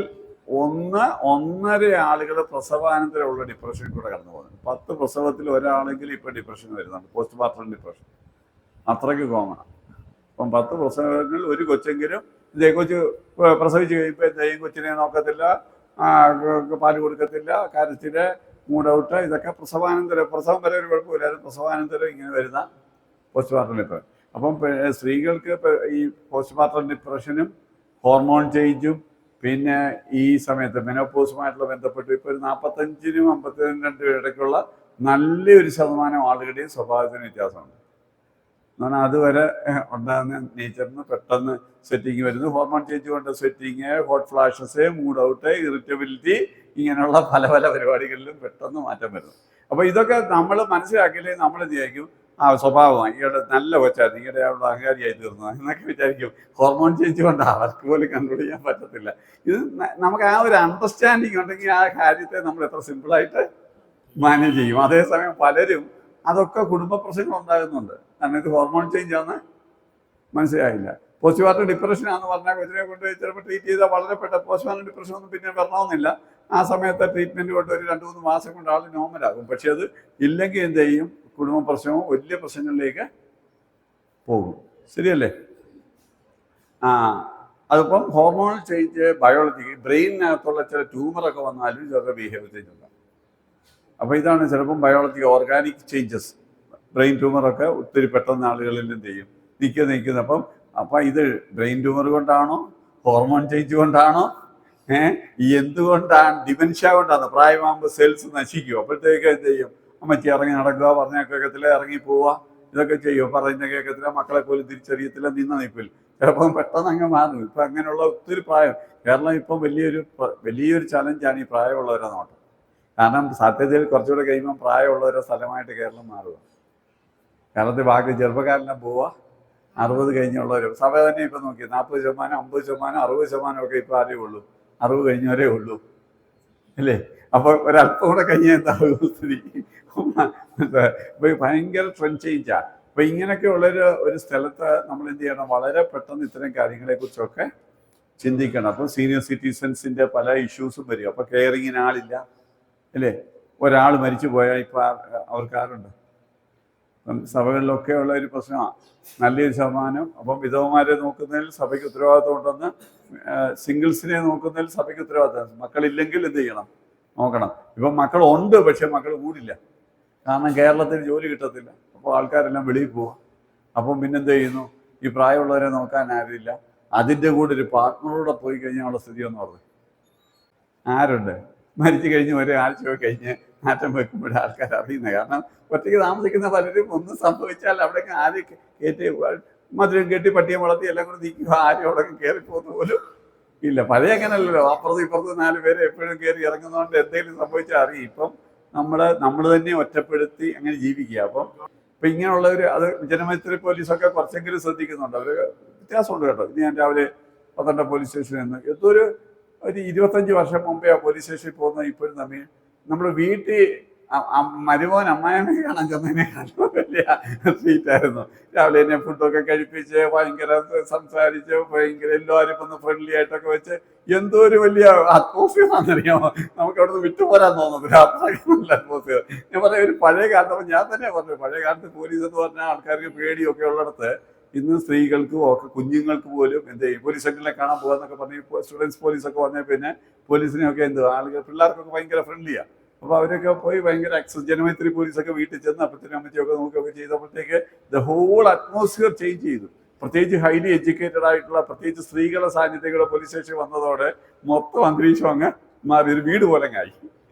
1-1.5 ആളുകൾ പ്രസവാനന്തരമുള്ള ഡിപ്രഷനിൽ കൂടെ കടന്നു പോകുന്നു. 10 പ്രസവത്തിൽ ഒരാളെങ്കിലും ഇപ്പം ഡിപ്രഷൻ വരുന്നുണ്ട്, പോസ്റ്റ് പാർട്ടം ഡിപ്രഷൻ. അത്രയ്ക്ക് കോമണാണ്. അപ്പം 10 പ്രസവങ്ങളിൽ ഒരു കൊച്ചെങ്കിലും കൊച്ചു പ്രസവിച്ച് കഴിയുമ്പോൾ എന്തെയും കൊച്ചിനെ നോക്കത്തില്ല, പാല് കൊടുക്കത്തില്ല, കരച്ചില്, മൂഡൗട്ട്, ഇതൊക്കെ പ്രസവം വരെ ഒരു കുഴപ്പമില്ലായിരുന്നു. പ്രസവാനന്തരം ഇങ്ങനെ വരുന്ന പോസ്റ്റ് പാർട്ടം ഡിപ്രഷൻ. അപ്പം സ്ത്രീകൾക്ക് ഈ പോസ്റ്റ് പാർട്ടം ഡിപ്രഷനും ഹോർമോൺ ചേഞ്ചും പിന്നെ ഈ സമയത്ത് മെനോപോസുമായിട്ടുള്ള ബന്ധപ്പെട്ട് ഇപ്പോൾ ഒരു 45-നും 52 ഇടയ്ക്കുള്ള നല്ലൊരു ശതമാനം ആളുകളുടെയും സ്വഭാവത്തിന് വ്യത്യാസമുണ്ട്. പറഞ്ഞാൽ അതുവരെ ഉണ്ടാകുന്ന നേച്ചറിന് പെട്ടെന്ന് സ്വെറ്റിങ് വരുന്നു. ഹോർമോൺ ചേഞ്ച് കൊണ്ട് sweating, hot flashes, mood out, irritability, ഇങ്ങനെയുള്ള പല പല പരിപാടികളിലും പെട്ടെന്ന് മാറ്റം വരുന്നു. അപ്പോൾ ഇതൊക്കെ നമ്മൾ മനസ്സിലാക്കിയില്ലെങ്കിൽ നമ്മൾ വിചാരിക്കും സ്വഭാവമായി ഈയുടെ നല്ല കൊച്ചായിരുന്നു, ഈയുടെ അവിടെ അഹങ്കാരിയായി തീർന്നു എന്നൊക്കെ വിചാരിക്കും. ഹോർമോൺ ചേഞ്ച് കൊണ്ട് അവർക്ക് പോലും കൺട്രോൾ ചെയ്യാൻ പറ്റത്തില്ല. ഇത് നമുക്ക് ആ ഒരു അണ്ടർസ്റ്റാൻഡിങ് ഉണ്ടെങ്കിൽ ആ കാര്യത്തെ നമ്മൾ എത്ര സിമ്പിളായിട്ട് മാനേജ് ചെയ്യും. അതേസമയം പലരും അതൊക്കെ കുടുംബ പ്രശ്നങ്ങൾ ഉണ്ടാകുന്നുണ്ട്. കാരണം ഇത് ഹോർമോൺ ചേഞ്ച് ആണെന്ന് മനസ്സിലായില്ല. പോസ്റ്റ്മോർട്ടം ഡിപ്രഷനാണെന്ന് പറഞ്ഞാൽ കൊച്ചിനെ കൊണ്ട് ചിലപ്പോൾ ട്രീറ്റ് ചെയ്താൽ വളരെ പോസ്റ്റ്മോർട്ടം ഡിപ്രഷൻ ഒന്നും പിന്നെ വരണമെന്നില്ല. ആ സമയത്ത് ട്രീറ്റ്മെൻറ്റ് കൊണ്ട് ഒരു 2-3 മാസം കൊണ്ട് ആൾ നോർമലാകും. പക്ഷെ അത് ഇല്ലെങ്കിൽ എന്ത് ചെയ്യും, കുടുംബ പ്രശ്നവും വലിയ പ്രശ്നങ്ങളിലേക്ക് പോകും. ശരിയല്ലേ? അതിപ്പം ഹോർമോണൽ ചേഞ്ച് ബയോളജിക്ക് ബ്രെയിനിനകത്തുള്ള ചില ട്യൂമറൊക്കെ വന്നാലും ചിലപ്പോൾ ബിഹേവിയർ ചേഞ്ച് ഉണ്ടാകും. അപ്പോൾ ഇതാണ് ചിലപ്പം ബയോളജി ഓർഗാനിക് ചേഞ്ചസ്. ബ്രെയിൻ ട്യൂമറൊക്കെ ഒത്തിരി പെട്ടെന്ന് ആളുകളിൽ എന്ത് ചെയ്യും, നിൽക്കുന്നത്. അപ്പം ഇത് ബ്രെയിൻ ട്യൂമർ കൊണ്ടാണോ, ഹോർമോൺ ചേഞ്ച് കൊണ്ടാണോ, എന്തുകൊണ്ടാണ്, ഡിമെൻഷ്യ കൊണ്ടാണ്? പ്രായമാകുമ്പോൾ സെൽസ് നശിക്കും. അപ്പോഴത്തേക്ക് എന്ത് ചെയ്യും, അമ്മച്ചി ഇറങ്ങി നടക്കുക, പറഞ്ഞ കേൾക്കത്തില്ല, ഇറങ്ങി പോവുക, ഇതൊക്കെ ചെയ്യും. പറയുന്ന കേൾക്കത്തില്ല, മക്കളെ പോലും തിരിച്ചറിയത്തില്ല, നിന്ന നിൽപ്പിൽ ചിലപ്പം പെട്ടെന്ന് അങ്ങ് മാറും. ഇപ്പം അങ്ങനെയുള്ള ഒത്തിരി പ്രായം കേരളം ഇപ്പം വലിയൊരു ചലഞ്ചാണ് ഈ പ്രായമുള്ളവരെ നോട്ടം. കാരണം സത്യത്തിൽ കുറച്ചുകൂടെ കഴിയുമ്പം പ്രായമുള്ളവരെ സ്ഥലമായിട്ട് കേരളം മാറുക. കേരളത്തിൽ ബാക്കി ചെറുപ്പക്കാരെല്ലാം പോവുക, 60 കഴിഞ്ഞുള്ളവർ. സഭ തന്നെ ഇപ്പം നോക്കി 40%, 50%, 60% ഒക്കെ ഇപ്പം ആരേ ഉള്ളൂ, 60 കഴിഞ്ഞവരേ ഉള്ളൂ, അല്ലേ? അപ്പോൾ ഒരല്പം കൂടെ കഴിഞ്ഞാൽ എന്താകും സ്ഥിതി? ഇപ്പോൾ ഭയങ്കര ട്രെൻഡ് ചേഞ്ചാണ്. അപ്പോൾ ഇങ്ങനെയൊക്കെ ഒരു സ്ഥലത്ത് നമ്മൾ എന്ത് ചെയ്യണം, വളരെ പെട്ടെന്ന് ഇത്തരം കാര്യങ്ങളെക്കുറിച്ചൊക്കെ ചിന്തിക്കണം. അപ്പോൾ സീനിയർ സിറ്റിസൺസിൻ്റെ പല ഇഷ്യൂസും വരും. അപ്പോൾ കെയറിങ്ങിന് ആളില്ല, അല്ലേ? ഒരാൾ മരിച്ചു പോയാൽ ഇപ്പോൾ അവർക്ക് ആരുണ്ട്? സഭകളിലൊക്കെ ഉള്ള ഒരു പ്രശ്നമാണ്. നല്ലൊരു ശതമാനം. അപ്പം വിധവമാരെ നോക്കുന്നതിൽ സഭയ്ക്ക് ഉത്തരവാദിത്വം ഉണ്ടെന്ന്, സിംഗിൾസിനെ നോക്കുന്നതിൽ സഭയ്ക്ക് ഉത്തരവാദിത്വം. മക്കളില്ലെങ്കിൽ എന്ത് ചെയ്യണം, നോക്കണം. ഇപ്പം മക്കളുണ്ട്, പക്ഷെ മക്കൾ കൂടില്ല. കാരണം കേരളത്തിൽ ജോലി കിട്ടത്തില്ല. അപ്പോൾ ആൾക്കാരെല്ലാം വെളിയിൽ പോവാം. അപ്പം പിന്നെന്ത് ചെയ്യുന്നു, ഈ പ്രായമുള്ളവരെ നോക്കാൻ ആരില്ല. അതിൻ്റെ കൂടെ ഒരു പാർട്ട്ണറൂടെ പോയി കഴിഞ്ഞാൽ ഉള്ള സ്ഥിതി എന്ന് പറഞ്ഞു ആരുണ്ട്? മരിച്ചു കഴിഞ്ഞ് ഒരാഴ്ച കഴിഞ്ഞ് മാറ്റം വെക്കുമ്പോഴേ ആൾക്കാർ അറിയുന്നത്. കാരണം ഒറ്റയ്ക്ക് താമസിക്കുന്ന പലരും ഒന്നും സംഭവിച്ചാൽ അവിടേക്ക് ആര് കയറ്റി മധുരം കെട്ടി പട്ടിയെ വളർത്തി എല്ലാം കൂടെ നീക്കുക, ആരും അവിടേക്ക് കയറി പോകുന്ന പോലും ഇല്ല. പഴയ അങ്ങനെയല്ലല്ലോ, അപ്പുറത്ത് ഇപ്പുറത്ത് 4 പേര് എപ്പോഴും കയറി ഇറങ്ങുന്നതുകൊണ്ട് എന്തെങ്കിലും സംഭവിച്ചാൽ അറിയും. ഇപ്പം നമ്മൾ തന്നെ ഒറ്റപ്പെടുത്തി അങ്ങനെ ജീവിക്കുക. അപ്പം ഇങ്ങനെയുള്ളവർ അത് ജനമൈത്രി പോലീസൊക്കെ കുറച്ചെങ്കിലും ശ്രദ്ധിക്കുന്നുണ്ട്. അവർ വ്യത്യാസമുണ്ട് കേട്ടോ. ഇനി ഞാൻ രാവിലെ 12 പോലീസ് സ്റ്റേഷനിൽ നിന്ന് ഒരു 25 വർഷം മുമ്പേ ആ പോലീസ് സ്റ്റേഷനിൽ പോകുന്ന ഇപ്പോഴും തമ്മിൽ നമ്മൾ വീട്ടിൽ മരുമോൻ അമ്മായിമ്മയെ കാണാൻ ചെന്നതിനേക്കാളും വലിയ ട്രീറ്റായിരുന്നു. രാവിലെ എന്നെ ഫുഡൊക്കെ കഴിപ്പിച്ച് ഭയങ്കര സംസാരിച്ച് ഭയങ്കര എല്ലാവരും ഒന്ന് ഫ്രണ്ട്ലി ആയിട്ടൊക്കെ വെച്ച് എന്തോ ഒരു വലിയ അറ്റ്മോസ്ഫിയർ ആണെന്നറിയാമോ. നമുക്ക് അവിടുന്ന് വിട്ടുപോരാൻ തോന്നുന്നില്ല, അത്രയ്ക്ക് നല്ല അറ്റ്മോസ്ഫിയർ. ഞാൻ പറഞ്ഞ ഒരു പഴയ കാലത്ത്, അപ്പം ഞാൻ തന്നെ പറഞ്ഞു, പഴയ കാലത്ത് പോലീസ് എന്ന് പറഞ്ഞാൽ ആൾക്കാർക്ക് പേടിയൊക്കെ ഉള്ളിടത്ത് ഇന്ന് സ്ത്രീകൾക്കും ഒക്കെ കുഞ്ഞുങ്ങൾക്ക് പോലും എന്ത് ചെയ്യും, പോലീസ് സ്റ്റേഷനിലെ കാണാൻ പോകാന്നൊക്കെ പറഞ്ഞ് സ്റ്റുഡൻസ് പോലീസൊക്കെ വന്നേ പിന്നെ പോലീസിനെയൊക്കെ എന്ത് ആളുകൾ പിള്ളേർക്കൊക്കെ ഭയങ്കര ഫ്രണ്ട്ലിയാണ്. അപ്പോൾ അവരൊക്കെ പോയി ഭയങ്കര ജനമൈത്രി പോലീസൊക്കെ വീട്ടിൽ ചെന്ന് അപ്പത്തിനും അമ്മച്ചിയൊക്കെ നോക്കുകയൊക്കെ ചെയ്തപ്പോഴത്തേക്ക് ദ ഹോൾ അറ്റ്മോസ്ഫിയർ ചേഞ്ച് ചെയ്തു. പ്രത്യേകിച്ച് ഹൈലി എഡ്യൂക്കേറ്റഡ് ആയിട്ടുള്ള, പ്രത്യേകിച്ച് സ്ത്രീകളുടെ സാന്നിധ്യങ്ങളെ പോലീസ് സ്റ്റേഷൻ വന്നതോടെ മൊത്തം അന്തരീക്ഷം അങ്ങ് മാറി, ഒരു വീട് പോലെ ആയി.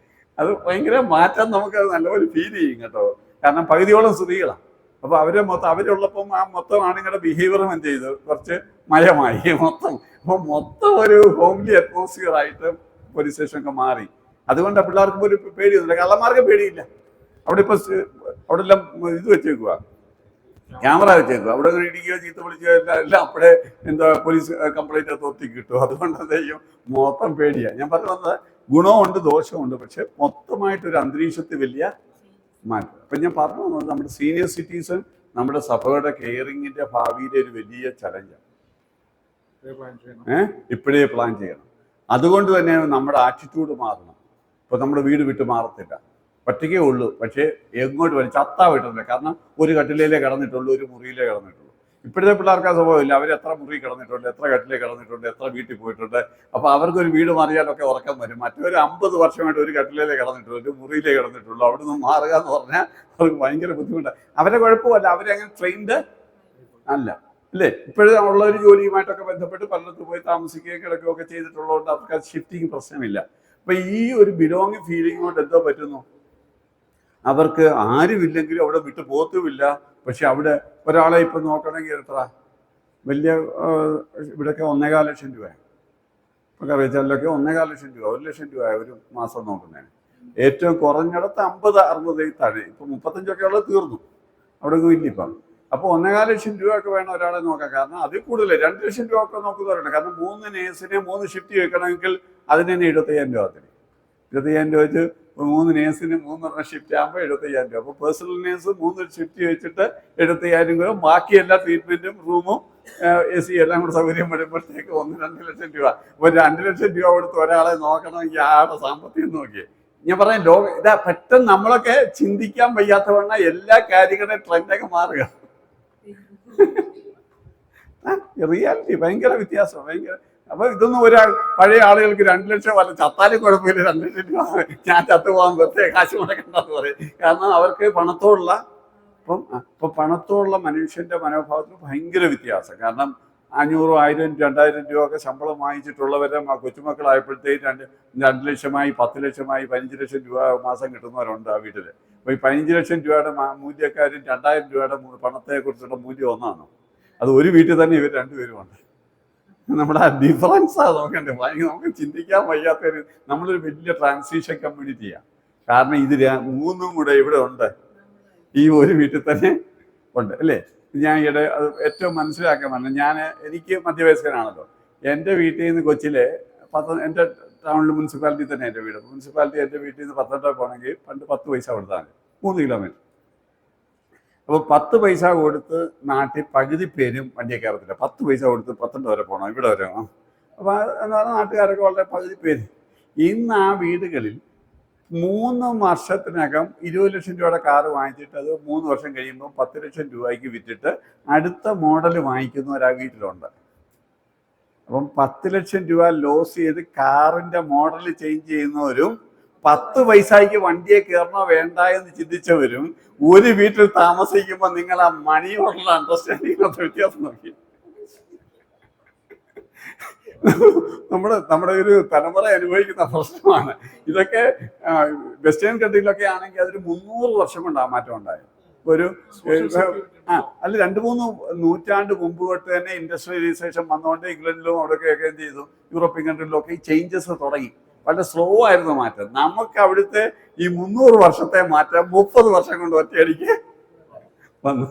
അത് ഭയങ്കര മാറ്റം നമുക്കത് നല്ലപോലെ ഫീൽ ചെയ്യും കേട്ടോ. കാരണം പകുതിയോളം സ്ത്രീകളാണ്. അപ്പോൾ അവരുള്ളപ്പം ആ മൊത്തം ആണുങ്ങളുടെ ബിഹേവിയറും എന്ത് ചെയ്തു, കുറച്ച് മയമായി മൊത്തം ഒരു ഹോംലി അറ്റ്മോസ്ഫിയർ ആയിട്ട് പോലീസ് സ്റ്റേഷനൊക്കെ മാറി. അതുകൊണ്ട് പിള്ളേർക്കും ഒരു പേടിയൊന്നുമില്ല, കള്ളന്മാർക്കും പേടിയില്ല. അവിടെ ഇപ്പോൾ അവിടെ എല്ലാം ഇത് വെച്ചേക്കുക, ക്യാമറ വെച്ചേക്കുക. അവിടെ ഇടിക്കുകയോ ചീത്ത വിളിക്കുകയോ എല്ലാം അപ്പോഴേ പോലീസ് കംപ്ലൈൻറ്റ് അതോറിറ്റി കിട്ടും. അതുകൊണ്ട് എന്ത് ചെയ്യും, മൊത്തം പേടിയാണ്. ഞാൻ പറഞ്ഞത് ഗുണമുണ്ട് ദോഷമുണ്ട്, പക്ഷെ മൊത്തമായിട്ടൊരു അന്തരീക്ഷത്തിൽ വലിയ മാറ്റം. അപ്പം ഞാൻ പറഞ്ഞു വന്നത് നമ്മുടെ സീനിയർ സിറ്റിസൺ നമ്മുടെ സഭയുടെ കെയറിങ്ങിൻ്റെ ഭാവിയിലെ ഒരു വലിയ ചലഞ്ചാണ്. ഇപ്പോഴേ പ്ലാൻ ചെയ്യണം. അതുകൊണ്ട് തന്നെ നമ്മുടെ ആറ്റിറ്റ്യൂഡ് മാറണം. ഇപ്പോൾ നമ്മുടെ വീട് വിട്ട് മാറത്തില്ല, ഒറ്റയ്ക്കേ ഉള്ളൂ. പക്ഷേ എങ്ങോട്ട് വരും, ചത്താ വിട്ടില്ല. കാരണം ഒരു കട്ടിലേ കിടന്നിട്ടുള്ളൂ, ഒരു മുറിയിലേ കിടന്നിട്ടുള്ളൂ. ഇപ്പോഴത്തെ പിള്ളേർക്ക് ആ സ്വഭാവമില്ല. അവർ എത്ര മുറി കിടന്നിട്ടുണ്ട്, എത്ര കട്ടിലേ കിടന്നിട്ടുണ്ട്, എത്ര വീട്ടിൽ പോയിട്ടുണ്ട്. അപ്പോൾ അവർക്കൊരു വീട് മാറിയാലൊക്കെ ഉറക്കം വരും. മറ്റൊരു 50 വർഷമായിട്ട് ഒരു കട്ടിലേ കിടന്നിട്ടുള്ളൂ, ഒരു മുറിയിലേ കിടന്നിട്ടുള്ളൂ. അവിടെ നിന്ന് മാറുക എന്ന് പറഞ്ഞാൽ അവർക്ക് ഭയങ്കര ബുദ്ധിമുട്ടാണ്. അവരെ കുഴപ്പമല്ല, അവരങ്ങനെ ട്രെയിൻഡ് അല്ല, അല്ലേ? ഇപ്പോഴും ഉള്ള ഒരു ജോലിയുമായിട്ടൊക്കെ ബന്ധപ്പെട്ട് പലയിടത്ത് പോയി താമസിക്കുകയും കിടക്കുകയൊക്കെ ചെയ്തിട്ടുള്ളതുകൊണ്ട് അവർക്ക് അത് ഷിഫ്റ്റിങ് പ്രശ്നമില്ല. അപ്പം ഈ ഒരു ബിലോങ്ങിങ് ഫീലിംഗ് കൊണ്ട് എന്തോ പറ്റുന്നു, അവർക്ക് ആരുമില്ലെങ്കിലും അവിടെ വിട്ടു പോത്തുമില്ല. പക്ഷെ അവിടെ ഒരാളെ ഇപ്പം നോക്കണമെങ്കിൽ എത്ര വലിയ ഇവിടെയൊക്കെ 1,4 ലക്ഷം രൂപ, ഇപ്പം അറിയിച്ചാലൊക്കെ 1,4 ലക്ഷം രൂപ, 1 ലക്ഷം രൂപ ഒരു മാസം നോക്കുന്നതിന്. ഏറ്റവും കുറഞ്ഞിടത്ത് 50-60 താഴെ. ഇപ്പം 35 ഉള്ളത് തീർന്നു, അവിടെ ഇല്ല ഇപ്പം. അപ്പോൾ 1,4 ലക്ഷം രൂപ ഒക്കെ വേണം ഒരാളെ നോക്കാൻ. കാരണം അതിൽ കൂടുതൽ 2 ലക്ഷം രൂപ ഒക്കെ നോക്കുന്നവരുണ്ട്. കാരണം 3 നേഴ്സിനെ 3 ഷിഫ്റ്റ് വെക്കണമെങ്കിൽ അതിന് തന്നെ 75,000 രൂപ. 75,000 രൂപ വെച്ച് 3 നേഴ്സിന് 3 ഷിഫ്റ്റ് ആകുമ്പോൾ 75,000 രൂപ. അപ്പോൾ പേഴ്സണൽ നേഴ്സ് 3 ഷിഫ്റ്റ് വെച്ചിട്ട് 75,000 രൂപ. ബാക്കി എല്ലാ ട്രീറ്റ്മെന്റും റൂമും AC എല്ലാം കൂടെ സൗകര്യം വരുമ്പോഴത്തേക്ക് 1-2 ലക്ഷം രൂപ. ഒരു 2 ലക്ഷം രൂപ കൊടുത്ത് ഒരാളെ നോക്കണമെങ്കിൽ ആരുടെ സാമ്പത്തികം നോക്കിയേ. ഞാൻ പറയാം, ഇതാ പെട്ടെന്ന് നമ്മളൊക്കെ ചിന്തിക്കാൻ വയ്യാത്തവണ്ണ എല്ലാ കാര്യങ്ങളുടെയും ട്രെൻഡൊക്കെ മാറുക. റിയാലിറ്റി ഭയങ്കര വ്യത്യാസം, ഭയങ്കര. അപ്പൊ ഇതൊന്നും പഴയ ആളുകൾക്ക് 2 ലക്ഷം വല്ല ചത്താലും കുഴപ്പമില്ല, 2 ലക്ഷം രൂപ ഞാൻ ചത്തുപോകാൻ വെറുതെ കാശ് മുടക്കണ്ടെന്ന് പറയും. കാരണം അവർക്ക് പണത്തോടുള്ള ഇപ്പൊ പണത്തോടുള്ള മനുഷ്യന്റെ മനോഭാവത്തിന് ഭയങ്കര വ്യത്യാസം. കാരണം 500, 1000, 2000 രൂപ ഒക്കെ ശമ്പളം വാങ്ങിച്ചിട്ടുള്ളവരെ കൊച്ചുമക്കളായപ്പോഴത്തേക്ക് 2 ലക്ഷമായി, 10 ലക്ഷമായി, 15 ലക്ഷം രൂപ മാസം കിട്ടുന്നവരുണ്ട് ആ വീട്ടില്. അപ്പൊ ഈ 15 ലക്ഷം രൂപയുടെ മൂല്യക്കാരും 2000 രൂപയുടെ പണത്തെ കുറിച്ചുള്ള മൂല്യം ഒന്നാണ്. അത് ഒരു വീട്ടിൽ തന്നെ ഇവർ രണ്ടുപേരുമുണ്ട്. നമ്മുടെ ആ ഡിഫറൻസാ നോക്കണ്ടേ. നമുക്ക് ചിന്തിക്കാൻ വയ്യാത്തൊരു, നമ്മളൊരു വലിയ ട്രാൻസിഷൻ കമ്മ്യൂണിറ്റിയാണ്. കാരണം ഇത് 3 കൂടെ ഇവിടെ ഉണ്ട്, ഈ ഒരു വീട്ടിൽ തന്നെ ഉണ്ട്, അല്ലേ? ഞാൻ ഈയിടെ അത് ഏറ്റവും മനസ്സിലാക്കാൻ പറഞ്ഞു. എനിക്ക് മധ്യവയസ്കനാണല്ലോ. എൻ്റെ വീട്ടിൽ നിന്ന് കൊച്ചിലെ എൻ്റെ ടൗണിൽ മുനിസിപ്പാലിറ്റി തന്നെ എൻ്റെ വീട്. മുനിസിപ്പാലിറ്റി എൻ്റെ വീട്ടിൽ നിന്ന് പത്തനംതിട്ട പോകണമെങ്കിൽ പണ്ട് 10 പൈസ കൊടുത്താൽ 3 കിലോമീറ്റർ. അപ്പോൾ 10 പൈസ കൊടുത്ത് നാട്ടിൽ പകുതി പേരും വണ്ടിയെ കയറത്തില്ല. 10 പൈസ കൊടുത്ത് പത്തനംതിട്ട വരെ പോകണം, ഇവിടെ വരെ. അപ്പോൾ എന്ന് പറഞ്ഞാൽ നാട്ടുകാരൊക്കെ വളരെ പകുതി പേര്. ഇന്ന് ആ വീടുകളിൽ 3 വർഷത്തിനകം 20 ലക്ഷം രൂപയുടെ കാറ് വാങ്ങിച്ചിട്ട് അത് 3 വർഷം കഴിയുമ്പോൾ 10 ലക്ഷം രൂപയ്ക്ക് വിറ്റിട്ട് അടുത്ത മോഡൽ വാങ്ങിക്കുന്നവരാ വീട്ടിലുണ്ട്. അപ്പം 10 ലക്ഷം രൂപ ലോസ് ചെയ്ത് കാറിന്റെ മോഡൽ ചേഞ്ച് ചെയ്യുന്നവരും 10 പൈസയ്ക്ക് വണ്ടിയെ കയറണോ വേണ്ട എന്ന് ചിന്തിച്ചവരും ഒരു വീട്ടിൽ താമസിക്കുമ്പോൾ നിങ്ങൾ ആ മണിയോടുള്ള അണ്ടർസ്റ്റാൻഡിങ്ങിനകത്ത് വ്യത്യാസം നോക്കി. നമ്മുടെ ഒരു തലമുറ അനുഭവിക്കുന്ന പ്രശ്നമാണ് ഇതൊക്കെ. വെസ്റ്റേൺ കൺട്രിയിലൊക്കെ ആണെങ്കിൽ അതൊരു 300 വർഷം കൊണ്ട് ആ മാറ്റം ഉണ്ടായത്. ഒരു അല്ല 2-3 നൂറ്റാണ്ട് മുമ്പ് തൊട്ട് തന്നെ ഇൻഡസ്ട്രിയലൈസേഷൻ വന്നുകൊണ്ട് ഇംഗ്ലണ്ടിലും അവിടെയൊക്കെ എന്ത് ചെയ്തു, യൂറോപ്യൻ കൺട്രികളിലൊക്കെ ഈ ചേഞ്ചസ് തുടങ്ങി. വളരെ സ്ലോ ആയിരുന്നു മാറ്റം. നമുക്ക് അവിടുത്തെ ഈ 300 വർഷത്തെ മാറ്റം 30 വർഷം കൊണ്ട് ഒറ്റയടിക്ക് വന്നു.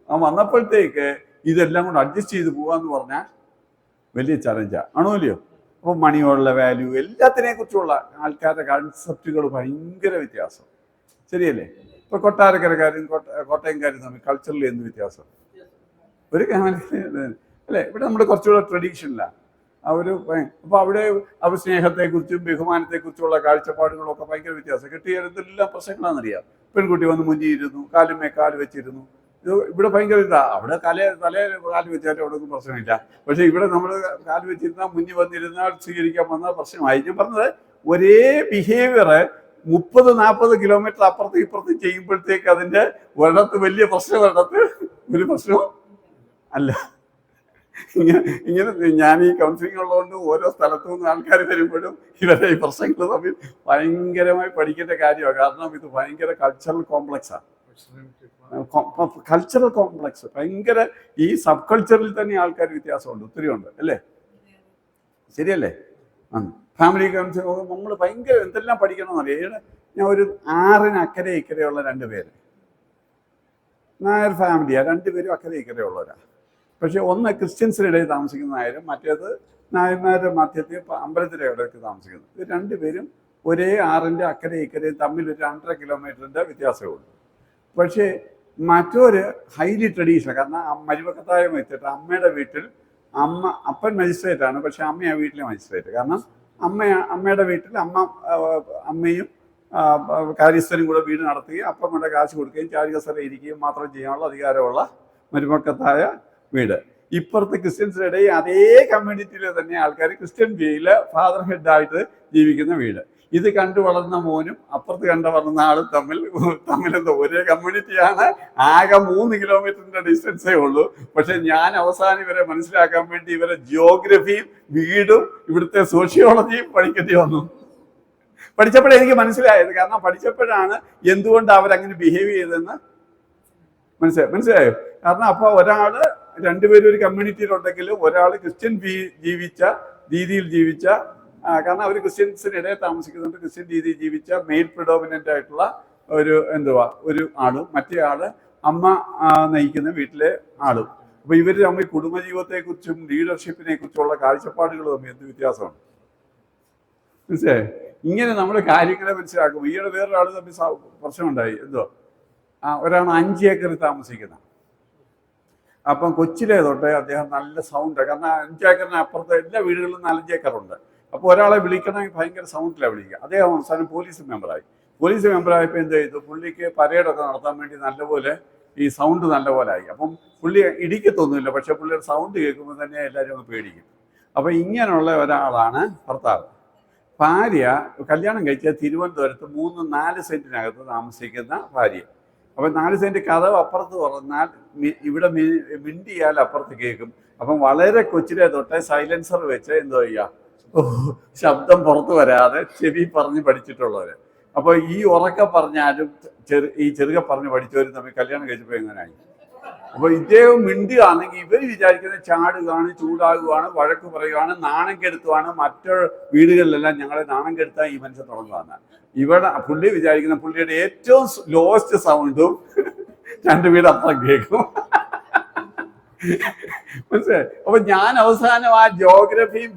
വന്നപ്പോഴത്തേക്ക് ഇതെല്ലാം കൊണ്ട് അഡ്ജസ്റ്റ് ചെയ്ത് പോവാന്ന് പറഞ്ഞാൽ വലിയ ചലഞ്ചാണ്, ആണോ അല്ലയോ? അപ്പോൾ മണിയോടുള്ള വാല്യൂ, എല്ലാത്തിനെ കുറിച്ചുള്ള ആൾക്കാരുടെ കൺസെപ്റ്റുകൾ ഭയങ്കര വ്യത്യാസം, ശരിയല്ലേ? ഇപ്പൊ കൊട്ടാരക്കരക്കാരും കോട്ടയംകാരും തമ്മിൽ കൾച്ചറലി എന്ത് വ്യത്യാസം? ഒരു അല്ലേ? ഇവിടെ നമ്മുടെ കുറച്ചുകൂടെ ട്രഡീഷനിലാണ് അപ്പോൾ അവിടെ അവർ സ്നേഹത്തെക്കുറിച്ചും ബഹുമാനത്തെക്കുറിച്ചുള്ള കാഴ്ചപ്പാടുകളൊക്കെ ഭയങ്കര വ്യത്യാസം. കെട്ടിയെടുത്തെല്ലാം പ്രശ്നങ്ങളാണെന്നറിയാം. പെൺകുട്ടി വന്ന് മുന്നിയിരുന്നു, കാല് വെച്ചിരുന്നു. ഇവിടെ ഭയങ്കര അവിടെ തലേ കാല് വെച്ചാലും അവിടെ ഒന്നും പ്രശ്നമില്ല. പക്ഷെ ഇവിടെ നമ്മൾ കാല് വെച്ചിരുന്നാൽ മുന്നിൽ വന്നിരുന്നാൽ സ്വീകരിക്കാൻ വന്നാൽ പ്രശ്നമായി. ഞാൻ പറഞ്ഞത് ഒരേ ബിഹേവിയർ 30-40 കിലോമീറ്റർ അപ്പുറത്തും ഇപ്പുറത്തും ചെയ്യുമ്പോഴത്തേക്ക് അതിൻ്റെ ഒരിടത്ത് വലിയ പ്രശ്നം, ഒരിടത്ത് ഒരു പ്രശ്നവും അല്ല. ഇങ്ങനെ ഞാൻ ഈ കൗൺസിലിംഗ് ഉള്ളതുകൊണ്ട് ഓരോ സ്ഥലത്തു നിന്ന് ആൾക്കാർ വരുമ്പോഴും ഇവരെ ഈ പ്രശ്നങ്ങൾ തമ്മിൽ ഭയങ്കരമായി പഠിക്കേണ്ട കാര്യമാണ്. കാരണം ഇത് ഭയങ്കര കൾച്ചറൽ കോംപ്ലക്സാണ്. കൾച്ചറൽ കോംപ്ലക്സ് ഭയങ്കര. ഈ സബ് കൾച്ചറിൽ തന്നെ ആൾക്കാർ വ്യത്യാസമുണ്ട്, ഒത്തിരി ഉണ്ട്, അല്ലേ? ശരിയല്ലേ? ഫാമിലി കൗൺസിലിംഗ് നമ്മൾ ഭയങ്കര എന്തെല്ലാം പഠിക്കണമെന്നറിയാം. ഞാൻ ഒരു 6 അക്കരെ ഇക്കരെയുള്ള 2 പേര് നായർ ഫാമിലിയാണ്. 2 പേരും അക്കരെ ഇക്കരെയുള്ളവരാണ്. പക്ഷെ ഒന്ന് ക്രിസ്ത്യൻസിൻ്റെ ഇടയിൽ താമസിക്കുന്ന നായരും, മറ്റേത് നായന്മാരുടെ മധ്യത്തിൽ അമ്പലത്തിൻ്റെ ഇടയ്ക്ക് താമസിക്കുന്നത്. ഇത് 2 പേരും ഒരേ 6 അക്കരെ ഇക്കരയും തമ്മിൽ ഒരു 2.5 കിലോമീറ്ററിൻ്റെ വ്യത്യാസമേ ഉള്ളൂ. പക്ഷേ മറ്റൊരു ഹൈലി ട്രഡീഷണൽ. കാരണം മരുമക്കത്തായ വെച്ചിട്ട് അമ്മയുടെ വീട്ടിൽ അപ്പൻ മജിസ്ട്രേറ്റ് ആണ്, പക്ഷെ അമ്മയാണ് വീട്ടിലെ മജിസ്ട്രേറ്റ്. കാരണം അമ്മയുടെ വീട്ടിൽ അമ്മയും കാര്യസ്ഥനും കൂടെ വീട് നടത്തുകയും അപ്പമ്മയുടെ കാശ് കൊടുക്കുകയും ചാരികസര ഇരിക്കുകയും മാത്രം ചെയ്യാനുള്ള അധികാരമുള്ള മരുമക്കത്തായ വീട്. ഇപ്പുറത്തെ ക്രിസ്ത്യൻസിൻ്റെ ഇടയിൽ അതേ കമ്മ്യൂണിറ്റിയിലെ തന്നെ ആൾക്കാർ ക്രിസ്ത്യൻ വേയില് ഫാദർ ഹെഡായിട്ട് ജീവിക്കുന്ന വീട്. ഇത് കണ്ടു വളർന്ന മോനും അപ്പുറത്ത് കണ്ടു വളർന്ന ആളും തമ്മിലെന്തോ ഒരേ കമ്മ്യൂണിറ്റിയാണ്. ആകെ 3 കിലോമീറ്ററിന്റെ ഡിസ്റ്റൻസേ ഉള്ളൂ. പക്ഷെ ഞാൻ അവസാനം ഇവരെ മനസ്സിലാക്കാൻ വേണ്ടി ഇവരെ ജിയോഗ്രഫിയും വീടും ഇവിടുത്തെ സോഷ്യോളജിയും പഠിക്കേണ്ടി വന്നു. പഠിച്ചപ്പോഴേ എനിക്ക് മനസ്സിലായത്. കാരണം പഠിച്ചപ്പോഴാണ് എന്തുകൊണ്ട് അവരങ്ങനെ ബിഹേവ് ചെയ്തതെന്ന് മനസ്സിലായോ? കാരണം അപ്പൊ ഒരാള് രണ്ടുപേരും ഒരു കമ്മ്യൂണിറ്റിയിലുണ്ടെങ്കിൽ ഒരാൾ ക്രിസ്ത്യൻ ജീവിച്ച രീതിയിൽ ജീവിച്ച, കാരണം അവർ ക്രിസ്ത്യൻസിനിടയിൽ താമസിക്കുന്നുണ്ട്, ക്രിസ്ത്യൻ രീതിയിൽ ജീവിച്ച മെയിൽ പ്രിഡോമിനന്റ് ആയിട്ടുള്ള ഒരു ആളും, മറ്റേ ആള് അമ്മ നയിക്കുന്ന വീട്ടിലെ ആളും. അപ്പൊ ഇവർ തമ്മിൽ കുടുംബജീവിതത്തെ കുറിച്ചും ലീഡർഷിപ്പിനെ കുറിച്ചുള്ള കാഴ്ചപ്പാടുകൾ തമ്മിൽ എന്ത് വ്യത്യാസമാണ്? മനസ്സിലായോ? ഇങ്ങനെ നമ്മൾ കാര്യങ്ങളെ മനസ്സിലാക്കും. ഈയിടെ വേറൊരാൾ തമ്മിൽ പ്രശ്നമുണ്ടായി. ഒരാൾ 5 ഏക്കറിൽ താമസിക്കുന്ന. അപ്പം കൊച്ചിലെ തൊട്ടേ അദ്ദേഹം നല്ല സൗണ്ട്, കാരണം 5 ഏക്കറിന് അപ്പുറത്ത് എല്ലാ വീടുകളിലും 4-5 ഏക്കറുണ്ട്. അപ്പോൾ ഒരാളെ വിളിക്കണമെങ്കിൽ ഭയങ്കര സൗണ്ടിലാണ് വിളിക്കുക. അദ്ദേഹം അവസാനം പോലീസ് മെമ്പറായി. പോലീസ് മെമ്പറായപ്പോൾ എന്ത് ചെയ്തു? പുള്ളിക്ക് പരേഡൊക്കെ നടത്താൻ വേണ്ടി നല്ലപോലെ ഈ സൗണ്ട് നല്ലപോലെ ആയി. അപ്പം പുള്ളി ഇടിക്കത്തൊന്നുമില്ല, പക്ഷെ പുള്ളിയുടെ സൗണ്ട് കേൾക്കുമ്പോൾ തന്നെ എല്ലാവരും ഒന്ന് പേടിക്കും. അപ്പം ഇങ്ങനെയുള്ള ഒരാളാണ് ഭർത്താവ്. ഭാര്യ കല്യാണം കഴിച്ച തിരുവനന്തപുരത്ത് 3-4 സെന്റിനകത്ത് താമസിക്കുന്ന ഭാര്യ. അപ്പം 4 സെന്റ് കതവ് അപ്പുറത്ത് തുറന്നാൽ ഇവിടെ മിണ്ടിയാൽ അപ്പുറത്ത് കേൾക്കും. അപ്പം വളരെ കൊച്ചിലെ തൊട്ടേ സൈലൻസർ വെച്ച് ശബ്ദം പുറത്തു വരാതെ ചെവി പറഞ്ഞ് പഠിച്ചിട്ടുള്ളവര്. അപ്പൊ ഈ ഉറക്കെ പറഞ്ഞാലും ഈ ചെറുക്കെ പറഞ്ഞ് പഠിച്ചവരും തമ്മിൽ കല്യാണം കഴിച്ചപ്പോ എങ്ങനെയായി? അപ്പൊ ഇദ്ദേഹം മിണ്ടുകയാണെങ്കിൽ ഇവർ വിചാരിക്കുന്നത് ചാടുകയാണ്, ചൂടാകുകയാണ്, വഴക്ക് പറയുകയാണ്, നാണം കെടുത്തുകയാണ്, മറ്റു വീടുകളിലെല്ലാം ഞങ്ങളെ നാണം കെടുത്താൻ ഈ മനുഷ്യൻ തുടങ്ങുകയാണ്. ഇവിടെ പുള്ളി വിചാരിക്കുന്ന പുള്ളിയുടെ ഏറ്റവും ലോവസ്റ്റ് സൗണ്ടും 2 വീട് അപ്പുറം കേൾക്കും. മനസ്സിലായി? അപ്പൊ ഞാൻ അവസാനം ആ ജോഗ്രഫിയും